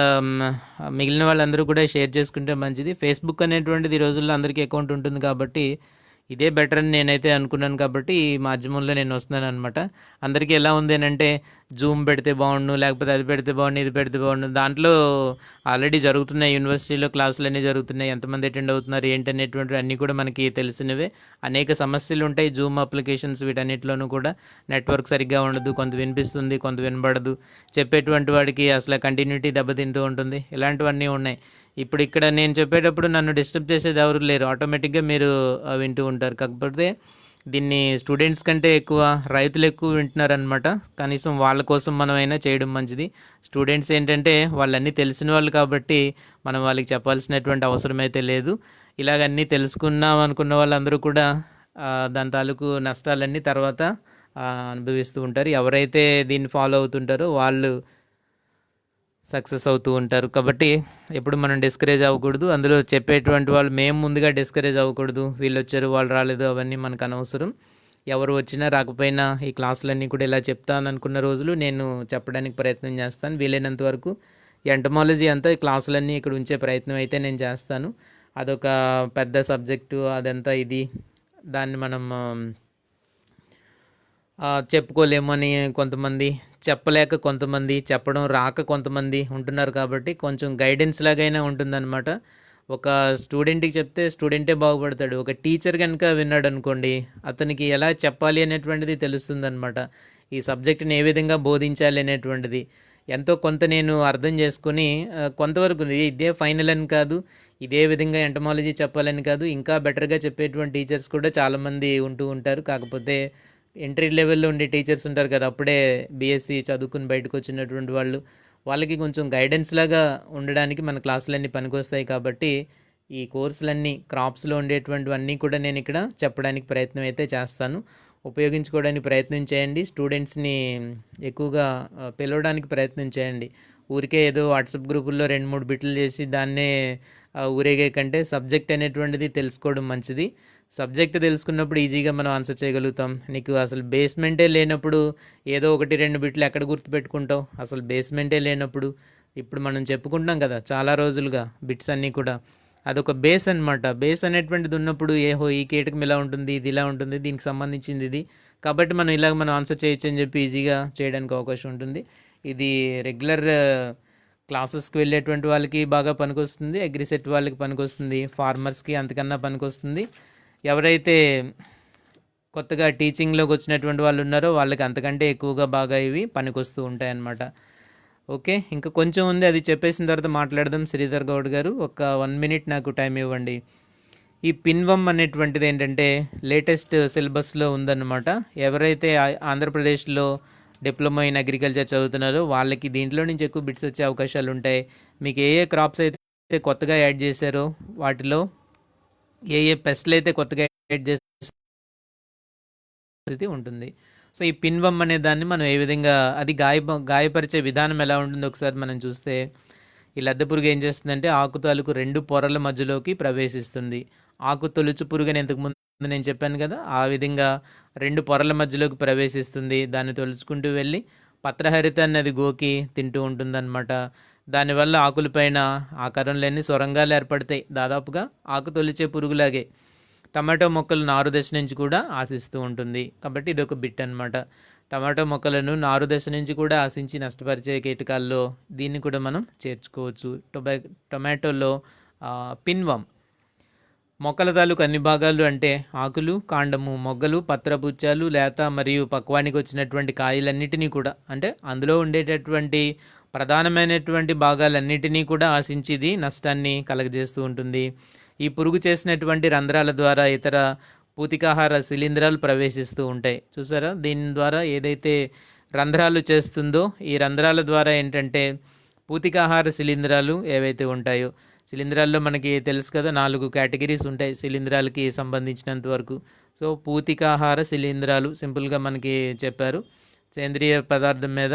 మిగిలిన వాళ్ళందరూ కూడా షేర్ చేసుకుంటే మంచిది. ఫేస్బుక్ అనేటువంటిది ఈ రోజుల్లో అందరికీ అకౌంట్ ఉంటుంది కాబట్టి ఇదే బెటర్ అని నేనైతే అనుకున్నాను. కాబట్టి ఈ మాధ్యమంలో నేను వస్తున్నాను అనమాట. అందరికీ ఎలా ఉంది అని అంటే జూమ్ పెడితే బాగుండు, లేకపోతే అది పెడితే బాగుండు, ఇది పెడితే బాగుండు. దాంట్లో ఆల్రెడీ జరుగుతున్నాయి, యూనివర్సిటీలో క్లాసులు అన్నీ జరుగుతున్నాయి, ఎంతమంది అటెండ్ అవుతున్నారు ఏంటి అనేటువంటివి అన్నీ కూడా మనకి తెలిసినవే. అనేక సమస్యలు ఉంటాయి జూమ్ అప్లికేషన్స్, వీటన్నిటిలోనూ కూడా నెట్వర్క్ సరిగ్గా ఉండదు, కొంత వినిపిస్తుంది, కొంత వినబడదు, చెప్పేటువంటి వాడికి అసలు కంటిన్యూటీ దెబ్బతింటూ ఉంటుంది, ఇలాంటివన్నీ ఉన్నాయి. ఇప్పుడు ఇక్కడ నేను చెప్పేటప్పుడు నన్ను డిస్టర్బ్ చేసేది ఎవరు లేరు, ఆటోమేటిక్గా మీరు వింటూ ఉంటారు. కాకపోతే దీన్ని స్టూడెంట్స్ కంటే ఎక్కువ రైతులు ఎక్కువ వింటున్నారనమాట. కనీసం వాళ్ళ కోసం మనమైనా చేయడం మంచిది. స్టూడెంట్స్ ఏంటంటే వాళ్ళన్నీ తెలిసిన వాళ్ళు కాబట్టి మనం వాళ్ళకి చెప్పాల్సినటువంటి అవసరం అయితే లేదు. ఇలాగన్నీ తెలుసుకున్నాం అనుకున్న వాళ్ళందరూ కూడా దాని తాలూకు నష్టాలన్నీ తర్వాత అనుభవిస్తూ ఉంటారు. ఎవరైతే దీన్ని ఫాలో అవుతుంటారో వాళ్ళు సక్సెస్ అవుతూ ఉంటారు. కాబట్టి ఎప్పుడు మనం డిస్కరేజ్ అవ్వకూడదు. అందులో చెప్పేటువంటి వాళ్ళు మేము ముందుగా డిస్కరేజ్ అవ్వకూడదు. వీళ్ళు వచ్చారు, వాళ్ళు రాలేదు, అవన్నీ మనకు అనవసరం. ఎవరు వచ్చినా రాకపోయినా ఈ క్లాసులన్నీ కూడా ఇలా చెప్తాను అనుకున్న రోజులు నేను చెప్పడానికి ప్రయత్నం చేస్తాను. వీలైనంత వరకు ఈ ఎంటమాలజీ అంతా ఈ క్లాసులన్నీ ఇక్కడ ఉంచే ప్రయత్నం అయితే నేను చేస్తాను. అదొక పెద్ద సబ్జెక్టు, అదంతా ఇది దాన్ని మనం చెప్పుకోలేమని కొంతమంది, చెప్పలేక కొంతమంది, చెప్పడం రాక కొంతమంది ఉంటున్నారు. కాబట్టి కొంచెం గైడెన్స్ లాగైనా ఉంటుందన్నమాట. ఒక స్టూడెంట్కి చెప్తే స్టూడెంటే బాగుపడతాడు. ఒక టీచర్ కనుక విన్నాడు అనుకోండి, అతనికి ఎలా చెప్పాలి అనేటువంటిది తెలుస్తుందన్నమాట. ఈ సబ్జెక్ట్ని ఏ విధంగా బోధించాలి అనేటువంటిది ఎంతో కొంత నేను అర్థం చేసుకుని కొంతవరకు ఇదే ఫైనల్ అని కాదు, ఇదే విధంగా ఎంటమాలజీ చెప్పాలని కాదు, ఇంకా బెటర్గా చెప్పేటువంటి టీచర్స్ కూడా చాలామంది ఉంటూ ఉంటారు. కాకపోతే ఎంట్రీ లెవెల్లో ఉండే టీచర్స్ ఉంటారు కదా, అప్పుడే బీఎస్సీ చదువుకుని బయటకు వచ్చినటువంటి వాళ్ళకి కొంచెం గైడెన్స్ లాగా ఉండడానికి మన క్లాసులన్నీ పనికొస్తాయి. కాబట్టి ఈ కోర్సులన్నీ క్రాప్స్లో ఉండేటువంటివన్నీ కూడా నేను ఇక్కడ చెప్పడానికి ప్రయత్నం అయితే చేస్తాను. ఉపయోగించుకోవడానికి ప్రయత్నం చేయండి. స్టూడెంట్స్ని ఎక్కువగా పిలవడానికి ప్రయత్నం చేయండి. ఊరికే ఏదో వాట్సాప్ గ్రూపుల్లో 2-3 బిట్లు చేసి దాన్నే ఊరేగే కంటే సబ్జెక్ట్ అనేటువంటిది తెలుసుకోవడం మంచిది. సబ్జెక్ట్ తెలుసుకున్నప్పుడు ఈజీగా మనం ఆన్సర్ చేయగలుగుతాం. నీకు అసలు బేస్మెంటే లేనప్పుడు ఏదో 1-2 బిట్లు ఎక్కడ గుర్తుపెట్టుకుంటావు? అసలు బేస్మెంటే లేనప్పుడు. ఇప్పుడు మనం చెప్పుకుంటాం కదా చాలా రోజులుగా బిట్స్ అన్నీ కూడా, అదొక బేస్ అనమాట. బేస్ అనేటువంటిది ఉన్నప్పుడు ఏహో ఈ కీటకం ఇలా ఉంటుంది, ఇది ఇలా ఉంటుంది, దీనికి సంబంధించింది ఇది, కాబట్టి మనం ఆన్సర్ చేయొచ్చు అని చెప్పి ఈజీగా చేయడానికి అవకాశం ఉంటుంది. ఇది రెగ్యులర్ క్లాసెస్కి వెళ్ళేటువంటి వాళ్ళకి బాగా పనికొస్తుంది, అగ్రిసెట్ వాళ్ళకి పనికొస్తుంది, ఫార్మర్స్కి అంతకన్నా పనికొస్తుంది. ఎవరైతే కొత్తగా టీచింగ్లోకి వచ్చినటువంటి వాళ్ళు ఉన్నారో వాళ్ళకి అంతకంటే ఎక్కువగా బాగా ఇవి పనికొస్తూ ఉంటాయన్నమాట. ఓకే, ఇంకా కొంచెం ఉంది, అది చెప్పేసిన తర్వాత మాట్లాడదాం. శ్రీధర్ గౌడ్ గారు ఒక 1 మినిట్ నాకు టైం ఇవ్వండి. ఈ పిన్వమ్ అనేటువంటిది ఏంటంటే లేటెస్ట్ సిలబస్లో ఉందన్నమాట. ఎవరైతే ఆంధ్రప్రదేశ్లో డిప్లొమా ఇన్ అగ్రికల్చర్ చదువుతున్నారో వాళ్ళకి దీంట్లో నుంచి ఎక్కువ బిట్స్ వచ్చే అవకాశాలు ఉంటాయి. మీకు ఏ క్రాప్స్ అయితే కొత్తగా యాడ్ చేశారో వాటిలో ఏ పెస్ట్లు అయితే కొత్తగా యాడ్ చేసే ఉంటుంది. సో ఈ పిన్వమ్ అనే దాన్ని మనం ఏ విధంగా అది గాయపరిచే విధానం ఎలా ఉంటుందో ఒకసారి మనం చూస్తే, ఈ లద్దె పురుగు ఏం చేస్తుందంటే ఆకు తాలూకు 2 పొరల మధ్యలోకి ప్రవేశిస్తుంది. ఆకు తొలుచు పురుగు అని ఇంతకుముందు నేను చెప్పాను కదా, ఆ విధంగా 2 పొరల మధ్యలోకి ప్రవేశిస్తుంది. దాన్ని తొలుచుకుంటూ వెళ్ళి పత్రహరితాన్ని అది గోకి తింటూ ఉంటుందన్నమాట. దానివల్ల ఆకులపైన ఆకారం లేని సొరంగాలు ఏర్పడతాయి. దాదాపుగా ఆకు తొలిచే పురుగులాగే టమాటో మొక్కలు నారు దశ నుంచి కూడా ఆశిస్తూ ఉంటుంది. కాబట్టి ఇది ఒక బిట్ అనమాట. టమాటో మొక్కలను నారు దశ నుంచి కూడా ఆశించి నష్టపరిచే కీటకాల్లో దీన్ని కూడా మనం చేర్చుకోవచ్చు. టొమాటోలో పిన్వమ్ మొక్కల తాలూకు అన్ని భాగాలు అంటే ఆకులు, కాండము, మొగ్గలు, పత్రపుచ్చాలు, లేత మరియు పక్వానికి వచ్చినటువంటి కాయలన్నిటినీ కూడా, అంటే అందులో ఉండేటటువంటి ప్రధానమైనటువంటి భాగాలన్నిటినీ కూడా ఆశించి ఇది నష్టాన్ని కలగజేస్తూ ఉంటుంది. ఈ పురుగు చేసినటువంటి రంధ్రాల ద్వారా ఇతర పూతికాహార శిలీంధ్రాలు ప్రవేశిస్తూ ఉంటాయి. చూసారా, దీని ద్వారా ఏదైతే రంధ్రాలు చేస్తుందో ఈ రంధ్రాల ద్వారా ఏంటంటే పూతికాహార శిలీంధ్రాలు ఏవైతే ఉంటాయో, శిలీంధ్రాల్లో మనకి తెలుసు కదా 4 కేటగిరీస్ ఉంటాయి శిలీంధ్రాలకి సంబంధించినంత వరకు. సో పూతికాహార శిలీంధ్రాలు సింపుల్గా మనకి చెప్పారు. సేంద్రియ పదార్థం మీద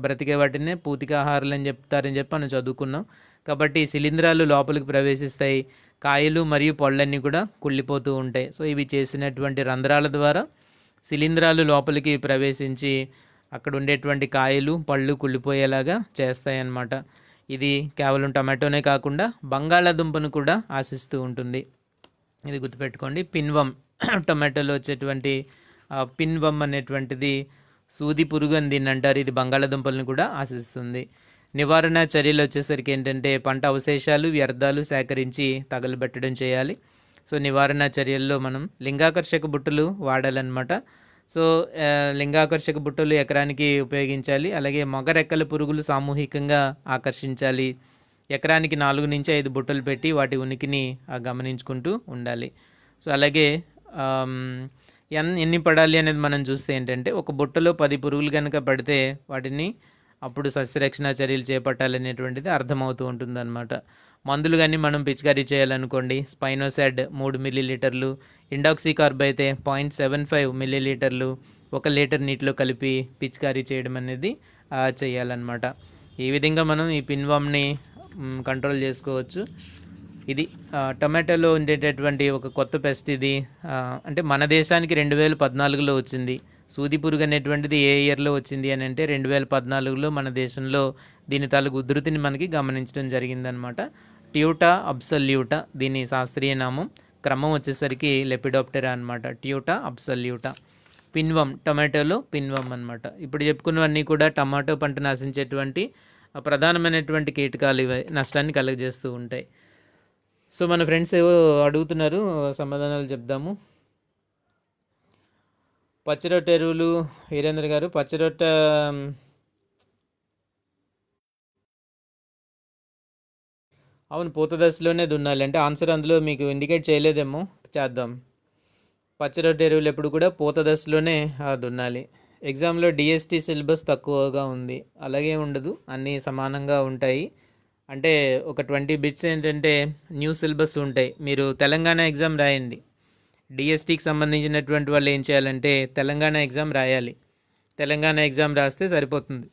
బ్రతికే వాటినే పూతికాహారాలు అని చెప్తారని చెప్పి మనం చదువుకున్నాం. కాబట్టి శిలీంధ్రాలు లోపలికి ప్రవేశిస్తాయి, కాయలు మరియు పళ్ళన్నీ కూడా కుళ్ళిపోతూ ఉంటాయి. సో ఇవి చేసినటువంటి రంధ్రాల ద్వారా శిలీంధ్రాలు లోపలికి ప్రవేశించి అక్కడ ఉండేటువంటి కాయలు పళ్ళు కుళ్ళిపోయేలాగా చేస్తాయన్నమాట. ఇది కేవలం టమాటోనే కాకుండా బంగాళాదుంపను కూడా ఆశిస్తూ ఉంటుంది. ఇది గుర్తుపెట్టుకోండి. పిన్వమ్ టొమాటోలో వచ్చేటువంటి పిన్వమ్ అనేటువంటిది సూది పురుగు అని దీన్ని అంటారు. ఇది బంగాళాదుంపలను కూడా ఆశిస్తుంది. నివారణ చర్యలు వచ్చేసరికి ఏంటంటే పంట అవశేషాలు, వ్యర్థాలు సేకరించి తగలబెట్టడం చేయాలి. సో నివారణ చర్యల్లో మనం లింగాకర్షక బుట్టలు వాడాలన్నమాట. సో లింగాకర్షక బుట్టలు ఎకరానికి ఉపయోగించాలి. అలాగే మగ రెక్కల పురుగులు సామూహికంగా ఆకర్షించాలి. ఎకరానికి 4 నుంచి 5 బుట్టలు పెట్టి వాటి ఉనికిని గమనించుకుంటూ ఉండాలి. సో అలాగే ఎన్ని పడాలి అనేది మనం చూస్తే ఏంటంటే ఒక బుట్టలో 10 పురుగులు కనుక పడితే వాటిని అప్పుడు సస్యరక్షణ చర్యలు చేపట్టాలనేటువంటిది అర్థమవుతూ ఉంటుందన్నమాట. మందులు కానీ మనం పిచికారీ చేయాలనుకోండి, స్పైనోసాడ్ 3 మిల్లీలీటర్లు, ఇండాక్సికార్బ్ అయితే 0.75 మిల్లీలీటర్లు, 1 లీటర్ నీటిలో కలిపి పిచికారీ చేయడం అనేది చేయాలన్నమాట. ఈ విధంగా మనం ఈ పిన్వామ్ని కంట్రోల్ చేసుకోవచ్చు. ఇది టొమాటోలో ఉండేటటువంటి ఒక కొత్త పెస్ట్ ఇది. అంటే మన దేశానికి 2014లో వచ్చింది. సూది పురుగు అనేటువంటిది ఏ ఇయర్లో వచ్చింది అని అంటే 2014లో మన దేశంలో దీని తాలూకు ఉధృతిని మనకి గమనించడం జరిగిందనమాట. ట్యూటా అబ్సల్యూటా దీని శాస్త్రీయ నామం. క్రమం వచ్చేసరికి లెపిడాప్టెరా అనమాట. ట్యూటా అబ్సల్యూటా. పిన్వమ్ టొమాటోలో పిన్వమ్ అనమాట. ఇప్పుడు చెప్పుకున్నవన్నీ కూడా టమాటో పంట నాశించేటువంటి ప్రధానమైనటువంటి కీటకాలు ఇవి నష్టాన్ని కలుగజేస్తూ ఉంటాయి. సో మన ఫ్రెండ్స్ ఏవో అడుగుతున్నారు, సమాధానాలు చెప్దాము. పచ్చిరొట్ట ఎరువులు వీరేంద్ర గారు, పచ్చిరొట్ట అవును పూత దశలోనే దున్నాలి. అంటే ఆన్సర్ అందులో మీకు ఇండికేట్ చేయలేదేమో, చేద్దాం. పచ్చిరొట్ట ఎరువులు ఎప్పుడు కూడా పూత దశలోనే దున్నాలి. ఎగ్జామ్లో డిఎస్టీ సిలబస్ తక్కువగా ఉంది, అలాగే ఉండదు, అన్నీ సమానంగా ఉంటాయి. అంటే ఒక 20 బిట్స్ ఏంటంటే న్యూ సిలబస్ ఉంటాయి. మీరు తెలంగాణ ఎగ్జామ్ రాయండి, డిఎస్టీకి సంబంధించినటువంటి వాళ్ళు ఏం చేయాలంటే తెలంగాణ ఎగ్జామ్ రాయాలి. తెలంగాణ ఎగ్జామ్ రాస్తే సరిపోతుంది.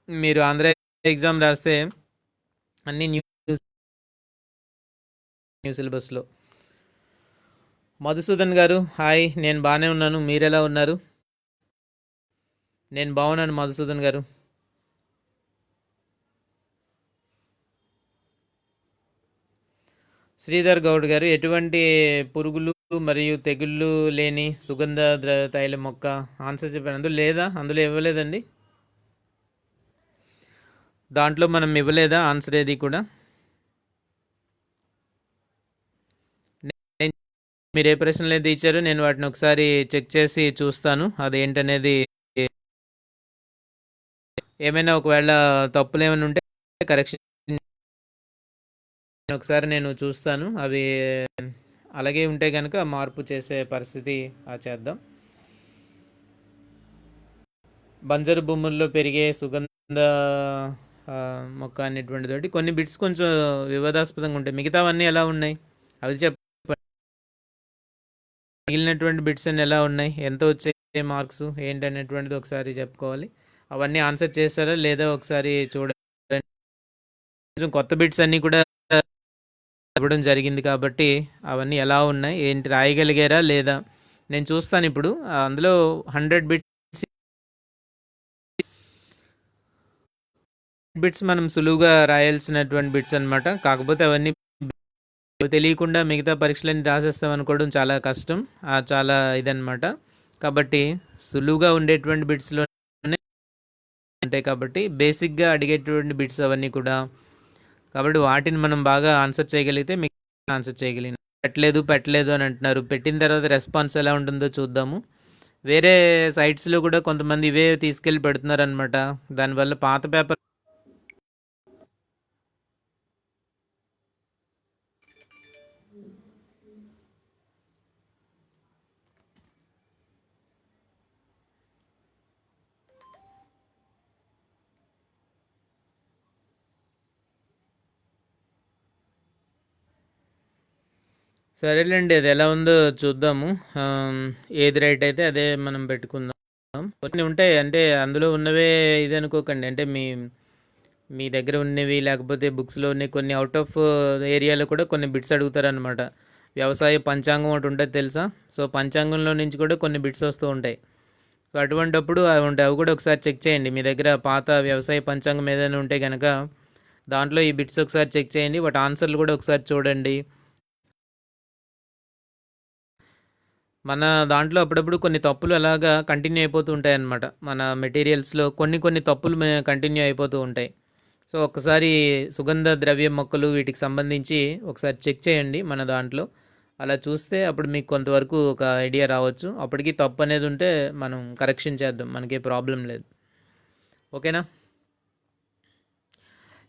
మీరు ఆంధ్ర ఎగ్జామ్ రాస్తే అన్ని న్యూ సిలబస్లో. మధుసూదన్ గారు హాయ్, నేను బాగానే ఉన్నాను, మీరు ఎలా ఉన్నారు? నేను బాగున్నాను మధుసూదన్ గారు. శ్రీధర్ గౌడ్ గారు, ఎటువంటి పురుగులు మరియు తెగుళ్ళు లేని సుగంధ తైల మొక్క ఆన్సర్ చెప్పాను. అందులో లేదా? అందులో ఇవ్వలేదండి, దాంట్లో మనం ఇవ్వలేదా ఆన్సర్ ఏది కూడా? మీరు ఏ ప్రశ్నలు అయితే ఇచ్చారో నేను వాటిని ఒకసారి చెక్ చేసి చూస్తాను అదేంటనేది. ఏమైనా ఒకవేళ తప్పులు ఏమైనా ఉంటే కరెక్షన్ ఒకసారి నేను చూస్తాను. అవి అలాగే ఉంటే కనుక మార్పు చేసే పరిస్థితి చేద్దాం. బంజరు భూముల్లో పెరిగే సుగంధ మొక్క అనేటువంటితోటి కొన్ని బిట్స్ కొంచెం వివాదాస్పదంగా ఉంటాయి. మిగతావన్నీ ఎలా ఉన్నాయి అవి చెప్పండి. మిగిలినటువంటి బిట్స్ అన్ని ఎలా ఉన్నాయి, ఎంత వచ్చే మార్క్స్ ఏంటి అనేటువంటిది ఒకసారి చెప్పుకోవాలి. అవన్నీ ఆన్సర్ చేస్తారా లేదా ఒకసారి చూడండి. కొంచెం కొత్త బిట్స్ అన్నీ కూడా ఇవ్వడం జరిగింది కాబట్టి అవన్నీ ఎలా ఉన్నాయి ఏంటి రాయగలిగారా లేదా నేను చూస్తాను ఇప్పుడు. అందులో 100 బిట్స్ మనం సులువుగా రాయాల్సినటువంటి బిట్స్ అనమాట. కాకపోతే అవన్నీ తెలియకుండా మిగతా పరీక్షలన్నీ రాసేస్తాం అనుకోవడం చాలా కష్టం, చాలా ఇదనమాట. కాబట్టి సులువుగా ఉండేటువంటి బిట్స్లోనే ఉంటాయి కాబట్టి బేసిక్గా అడిగేటువంటి బిట్స్ అవన్నీ కూడా. కాబట్టి వాటిని మనం బాగా ఆన్సర్ చేయగలిగితే మీకు ఆన్సర్ చేయగలిగిన. పెట్టలేదు అని అంటున్నారు, పెట్టిన తర్వాత రెస్పాన్స్ ఎలా ఉంటుందో చూద్దాము. వేరే సైట్స్లో కూడా కొంతమంది ఇవే తీసుకెళ్ళి పెడుతున్నారు అనమాట. దానివల్ల పాత పేపర్ సరేలేండి, అది ఎలా ఉందో చూద్దాము. ఏది రైట్ అయితే అదే మనం పెట్టుకుందాం. కొన్ని ఉంటాయి అంటే అందులో ఉన్నవే ఇది అనుకోకండి. అంటే మీ దగ్గర ఉన్నవి లేకపోతే బుక్స్లో ఉన్నాయి కొన్ని అవుట్ ఆఫ్ ఏరియాలో కూడా కొన్ని బిట్స్ అడుగుతారనమాట. వ్యవసాయ పంచాంగం ఒకటి ఉంటుంది తెలుసా? సో పంచాంగంలో నుంచి కూడా కొన్ని బిట్స్ వస్తూ ఉంటాయి. సో అటువంటప్పుడు అవి ఉంటాయి, అవి కూడా ఒకసారి చెక్ చేయండి. మీ దగ్గర పాత వ్యవసాయ పంచాంగం ఏదైనా ఉంటే కనుక దాంట్లో ఈ బిట్స్ ఒకసారి చెక్ చేయండి, వాటి ఆన్సర్లు కూడా ఒకసారి చూడండి. మన దాంట్లో అప్పుడప్పుడు కొన్ని తప్పులు అలాగా కంటిన్యూ అయిపోతూ ఉంటాయి అన్నమాట. మన మెటీరియల్స్లో కొన్ని తప్పులు కంటిన్యూ అయిపోతూ ఉంటాయి. సో ఒకసారి సుగంధ ద్రవ్య మొక్కలు వీటికి సంబంధించి ఒకసారి చెక్ చేయండి మన దాంట్లో. అలా చూస్తే అప్పుడు మీకు కొంతవరకు ఒక ఐడియా రావచ్చు. అప్పటికి తప్పు అనేది ఉంటే మనం కరెక్షన్ చేద్దాం, మనకే ప్రాబ్లం లేదు. ఓకేనా?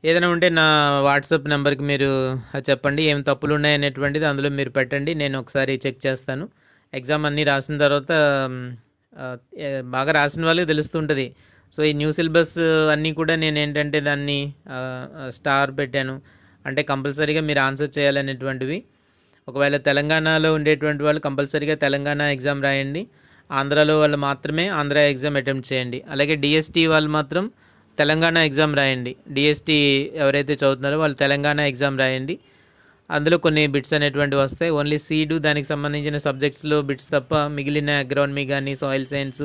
ఏదైనా ఉంటే నా వాట్సాప్ నెంబర్కి మీరు చెప్పండి, ఏం తప్పులు ఉన్నాయనేటువంటిది అందులో మీరు పెట్టండి, నేను ఒకసారి చెక్ చేస్తాను. ఎగ్జామ్ అన్నీ రాసిన తర్వాత బాగా రాసిన వాళ్ళకి తెలుస్తుంటుంది. సో ఈ న్యూ సిలబస్ అన్నీ కూడా నేను ఏంటంటే దాన్ని స్టార్ పెట్టాను, అంటే కంపల్సరీగా మీరు ఆన్సర్ చేయాలనేటువంటివి. ఒకవేళ తెలంగాణలో ఉండేటువంటి వాళ్ళు కంపల్సరీగా తెలంగాణ ఎగ్జామ్ రాయండి. ఆంధ్రాలో వాళ్ళు మాత్రమే ఆంధ్ర ఎగ్జామ్ అటెంప్ట్ చేయండి. అలాగే డిఎస్టీ వాళ్ళు మాత్రం తెలంగాణ ఎగ్జామ్ రాయండి. డిఎస్టీ ఎవరైతే చదువుతున్నారో వాళ్ళు తెలంగాణ ఎగ్జామ్ రాయండి. అందులో కొన్ని బిట్స్ అనేటువంటివి వస్తాయి. ఓన్లీ సీడు దానికి సంబంధించిన సబ్జెక్ట్స్లో బిట్స్ తప్ప మిగిలిన అగ్రానమీ కానీ, సాయిల్ సైన్స్,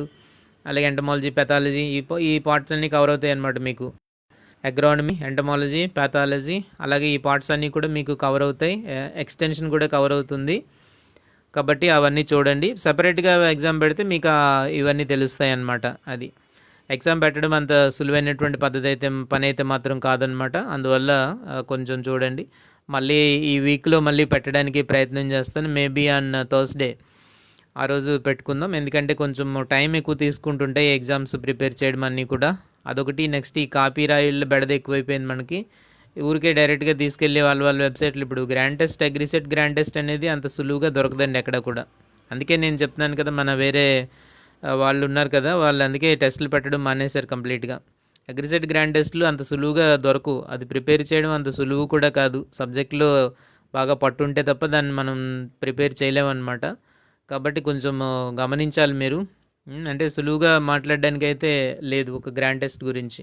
అలాగే ఎంటమాలజీ, పెథాలజీ ఈ పార్ట్స్ అన్నీ కవర్ అవుతాయి అన్నమాట. మీకు అగ్రానమీ, ఎంటమాలజీ, పెథాలజీ అలాగే ఈ పార్ట్స్ అన్నీ కూడా మీకు కవర్ అవుతాయి. ఎక్స్టెన్షన్ కూడా కవర్ అవుతుంది. కాబట్టి అవన్నీ చూడండి. సపరేట్గా ఎగ్జామ్ పెడితే మీకు ఇవన్నీ తెలుస్తాయి అన్నమాట. అది ఎగ్జామ్ పెట్టడం అంత సులువైనటువంటి పని అయితే మాత్రం కాదనమాట. అందువల్ల కొంచెం చూడండి. మళ్ళీ ఈ వీక్లో మళ్ళీ పెట్టడానికి ప్రయత్నం చేస్తాను. మేబీ ఆన్ థర్స్డే ఆ రోజు పెట్టుకుందాం. ఎందుకంటే కొంచెం టైం ఎక్కువ తీసుకుంటుంటాయి ఎగ్జామ్స్ ప్రిపేర్ చేయడం అన్నీ కూడా. అదొకటి. నెక్స్ట్ ఈ కాపీ రాయిళ్ళ బెడద ఎక్కువైపోయింది మనకి. ఊరికే డైరెక్ట్గా తీసుకెళ్ళి వాళ్ళ వెబ్సైట్లు ఇప్పుడు grand test, AGRICET grand test అనేది అంత సులువుగా దొరకదండి ఎక్కడ కూడా. అందుకే నేను చెప్తున్నాను కదా, మన వేరే వాళ్ళు ఉన్నారు కదా, వాళ్ళు అందుకే టెస్టులు పెట్టడం మానేశారు కంప్లీట్గా. అగ్రిసెట్ గ్రాండ్ టెస్టులు అంత సులువుగా దొరకవు. అది ప్రిపేర్ చేయడం అంత సులువు కూడా కాదు. సబ్జెక్టులో బాగా పట్టుంటే తప్ప దాన్ని మనం ప్రిపేర్ చేయలేమన్నమాట. కాబట్టి కొంచెం గమనించాలి మీరు. అంటే సులువుగా మాట్లాడడానికి అయితే లేదు ఒక గ్రాండ్ టెస్ట్ గురించి.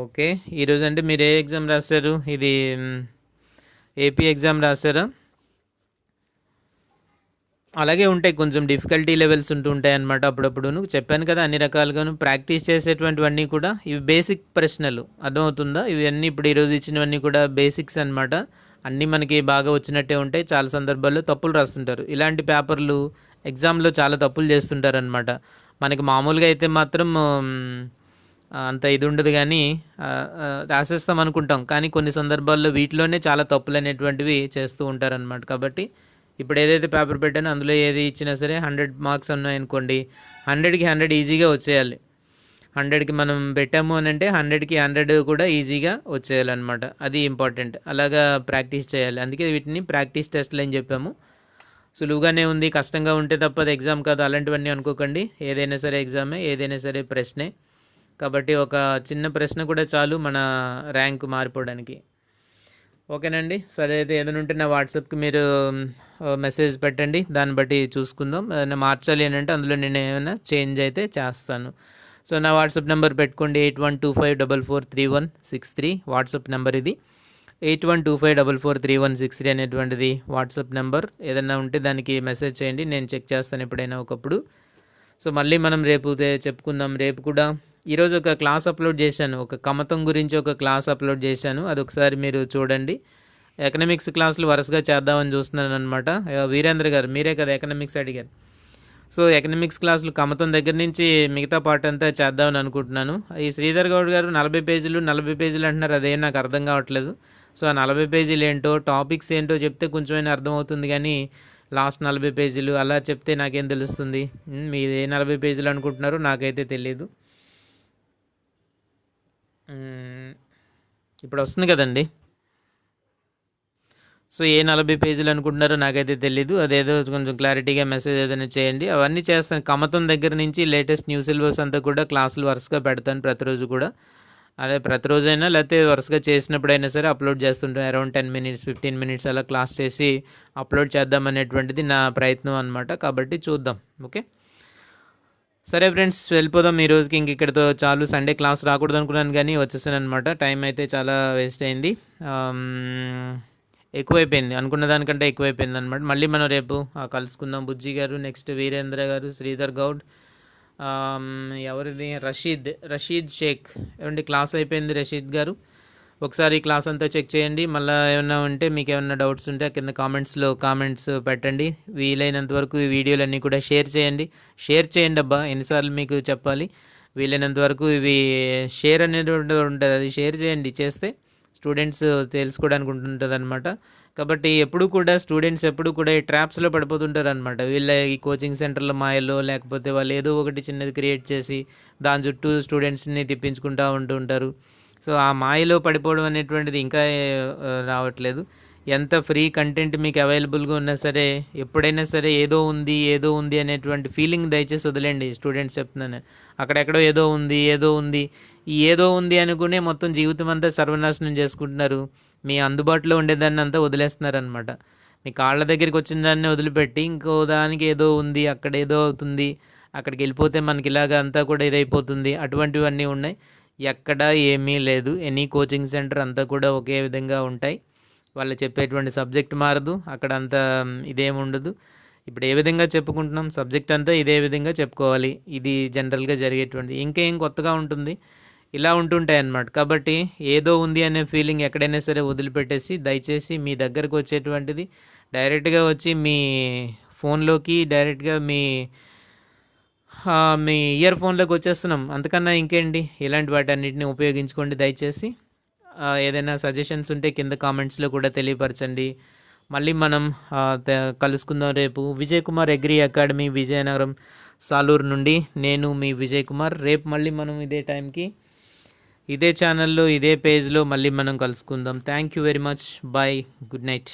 ఓకే. ఈరోజు అంటే మీరు ఏ ఎగ్జామ్ రాశారు? ఇది ఏపీ ఎగ్జామ్ రాశారా? అలాగే ఉంటాయి, కొంచెం డిఫికల్టీ లెవెల్స్ ఉంటూ ఉంటాయి అన్నమాట. అప్పుడప్పుడు చెప్పాను కదా, అన్ని రకాలుగాను ప్రాక్టీస్ చేసేటువంటివన్నీ కూడా ఇవి బేసిక్ ప్రశ్నలు. అర్థమవుతుందా? ఇవన్నీ ఇప్పుడు ఈరోజు ఇచ్చినవన్నీ కూడా బేసిక్స్ అన్నమాట. అన్నీ మనకి బాగా వచ్చినట్టే ఉంటాయి. చాలా సందర్భాల్లో తప్పులు రాస్తుంటారు. ఇలాంటి పేపర్లు ఎగ్జామ్లో చాలా తప్పులు చేస్తుంటారు అనమాట. మనకి మామూలుగా అయితే మాత్రం అంత ఇది ఉండదు కానీ రాసేస్తాం అనుకుంటాం. కానీ కొన్ని సందర్భాల్లో వీటిలోనే చాలా తప్పులు అనేటువంటివి చేస్తూ ఉంటారనమాట. కాబట్టి ఇప్పుడు ఏదైతే పేపర్ పెట్టానో అందులో ఏది ఇచ్చినా సరే 100 మార్క్స్ ఉన్నాయనుకోండి, 100కి 100 ఈజీగా వచ్చేయాలి. 100కి మనం పెట్టాము అని అంటే 100కి 100 కూడా ఈజీగా వచ్చేయాలన్నమాట. అది ఇంపార్టెంట్. అలాగా ప్రాక్టీస్ చేయాలి. అందుకే వీటిని ప్రాక్టీస్ టెస్ట్లు అని చెప్పాము. సులువుగానే ఉంది, కష్టంగా ఉంటే తప్ప అది ఎగ్జామ్ కాదు అలాంటివన్నీ అనుకోకండి. ఏదైనా సరే ఎగ్జామే, ఏదైనా సరే ప్రశ్నే. కాబట్టి ఒక చిన్న ప్రశ్న కూడా చాలు మన ర్యాంక్ మారిపోవడానికి. ఓకేనండి. సరే, అయితే ఏదైనా ఉంటే నా వాట్సాప్కి మీరు మెసేజ్ పెట్టండి. దాన్ని బట్టి చూసుకుందాం. ఏదైనా మార్చాలి అని అంటే అందులో నేను ఏమైనా చేంజ్ అయితే చేస్తాను. సో నా వాట్సాప్ నెంబర్ పెట్టుకోండి, 8125443163 వాట్సాప్ నెంబర్ ఇది. 8125443163 అనేటువంటిది వాట్సాప్ నెంబర్. ఏదైనా ఉంటే దానికి మెసేజ్ చేయండి, నేను చెక్ చేస్తాను ఎప్పుడైనా ఒకప్పుడు. సో మళ్ళీ మనం రేపు చెప్పుకుందాం. రేపు కూడా ఈరోజు ఒక క్లాస్ అప్లోడ్ చేశాను, ఒక కమతం గురించి ఒక క్లాస్ అప్లోడ్ చేశాను. అది ఒకసారి మీరు చూడండి. ఎకనామిక్స్ క్లాసులు వరుసగా చేద్దామని చూస్తున్నాను అనమాట. వీరేంద్ర గారు, మీరే కదా ఎకనామిక్స్ అడిగారు. సో ఎకనామిక్స్ క్లాసులు కమతం దగ్గర నుంచి మిగతా పార్ట్ అంతా చేద్దామని అనుకుంటున్నాను. ఈ శ్రీధర్ గౌడ్ గారు 40 పేజీలు అంటున్నారు. అదేం నాకు అర్థం కావట్లేదు. సో ఆ 40 పేజీలు ఏంటో, టాపిక్స్ ఏంటో చెప్తే కొంచెమైనా అర్థమవుతుంది. కానీ లాస్ట్ 40 పేజీలు అలా చెప్తే నాకేం తెలుస్తుంది? మీరు ఏ 40 పేజీలు అనుకుంటున్నారో నాకైతే తెలియదు. ఇప్పుడు వస్తుంది కదండి. సో ఏ 40 పేజీలు అనుకుంటున్నారో నాకైతే తెలీదు. అదేదో కొంచెం క్లారిటీగా మెసేజ్ ఏదైనా చేయండి. అవన్నీ చేస్తాను. కమతం దగ్గర నుంచి లేటెస్ట్ న్యూ సిలబస్ అంతా కూడా క్లాసులు వరుసగా పెడతాను ప్రతిరోజు కూడా. అదే ప్రతిరోజైనా లేకపోతే వరుసగా చేసినప్పుడైనా సరే అప్లోడ్ చేస్తుంటాను. అరౌండ్ 10 minutes 15 minutes అలా క్లాస్ చేసి అప్లోడ్ చేద్దామనేటువంటిది నా ప్రయత్నం అనమాట. కాబట్టి చూద్దాం. ఓకే, సరే ఫ్రెండ్స్, వెళ్ళిపోదాం. ఈ రోజుకి ఇంక ఇక్కడితో చాలు. సండే క్లాస్ రాకూడదు అనుకున్నాను కానీ వచ్చేసాను అనమాట. టైం అయితే చాలా వేస్ట్ అయింది, ఎక్కువైపోయింది, అనుకున్న దానికంటే ఎక్కువైపోయింది అనమాట. మళ్ళీ మనం రేపు కలుసుకుందాం. బుజ్జి గారు, నెక్స్ట్ వీరేంద్ర గారు, శ్రీధర్ గౌడ్, ఎవరిది రషీద్ షేక్. ఏమండి క్లాస్ అయిపోయింది రషీద్ గారు. ఒకసారి క్లాస్ అంతా చెక్ చేయండి. మళ్ళీ ఏమైనా ఉంటే మీకు ఏమైనా డౌట్స్ ఉంటే కింద కామెంట్స్ పెట్టండి. వీలైనంత వరకు ఈ వీడియోలన్నీ కూడా షేర్ చేయండి అబ్బా, ఎన్నిసార్లు మీకు చెప్పాలి. వీలైనంత వరకు ఇవి షేర్ అనేది ఉంటుంది, అది షేర్ చేయండి. చేస్తే స్టూడెంట్స్ తెలుసుకోవడానికి ఉంటుంటుంది అనమాట. కాబట్టి స్టూడెంట్స్ ఎప్పుడు కూడా ఈ ట్రాప్స్లో పడిపోతుంటారు అనమాట. వీళ్ళ ఈ కోచింగ్ సెంటర్ల మాయలో, లేకపోతే వాళ్ళు ఏదో ఒకటి చిన్నది క్రియేట్ చేసి దాని చుట్టూ స్టూడెంట్స్ని తిప్పించుకుంటూ ఉంటుంటారు. సో ఆ మాయలో పడిపోవడం అనేటువంటిది ఇంకా రావట్లేదు. ఎంత ఫ్రీ కంటెంట్ మీకు అవైలబుల్గా ఉన్నా సరే, ఎప్పుడైనా సరే ఏదో ఉంది అనేటువంటి ఫీలింగ్ దయచేసి వదిలేండి. స్టూడెంట్స్ చెప్తున్నాను, అక్కడెక్కడో ఏదో ఉంది ఈ ఏదో ఉంది అనుకునే మొత్తం జీవితం అంతా సర్వనాశనం చేసుకుంటున్నారు. మీ అందుబాటులో ఉండేదాన్ని అంతా వదిలేస్తున్నారనమాట. మీ కాళ్ళ దగ్గరికి వచ్చిన దాన్ని వదిలిపెట్టి ఇంకో దానికి ఏదో ఉంది, అక్కడ ఏదో అవుతుంది, అక్కడికి వెళ్ళిపోతే మనకి ఇలాగ అంతా కూడా ఇదైపోతుంది, అటువంటివన్నీ ఉన్నాయి. ఎక్కడ ఏమీ లేదు. ఎనీ కోచింగ్ సెంటర్ అంతా కూడా ఒకే విధంగా ఉంటాయి. వాళ్ళు చెప్పేటువంటి సబ్జెక్ట్ మారదు, అక్కడ అంత ఇదేమి ఉండదు. ఇప్పుడు ఏ విధంగా చెప్పుకుంటున్నాం, సబ్జెక్ట్ అంతా ఇదే విధంగా చెప్పుకోవాలి. ఇది జనరల్గా జరిగేటువంటి, ఇంకేం కొత్తగా ఉంటుంది, ఇలా ఉంటుంటాయి అన్నమాట. కాబట్టి ఏదో ఉంది అనే ఫీలింగ్ ఎక్కడైనా సరే వదిలిపెట్టేసి దయచేసి మీ దగ్గరకు వచ్చేటువంటిది డైరెక్ట్గా వచ్చి మీ ఫోన్లోకి డైరెక్ట్గా మీ ఇయర్ ఫోన్లోకి వచ్చేస్తున్నాం. అంతకన్నా ఇంకేంటి, ఇలాంటి వాటన్నిటిని ఉపయోగించుకోండి దయచేసి. ఏదైనా సజెషన్స్ ఉంటే కింద కామెంట్స్లో కూడా తెలియపరచండి. మళ్ళీ మనం కలుసుకుందాం రేపు. విజయ్ కుమార్ అగ్రి అకాడమీ, విజయనగరం, సాలూరు నుండి నేను మీ విజయ్ కుమార్. రేపు మళ్ళీ మనం ఇదే టైంకి ఇదే ఛానల్లో ఇదే పేజ్లో మళ్ళీ మనం కలుసుకుందాం. Thank you very much. Bye. Good night.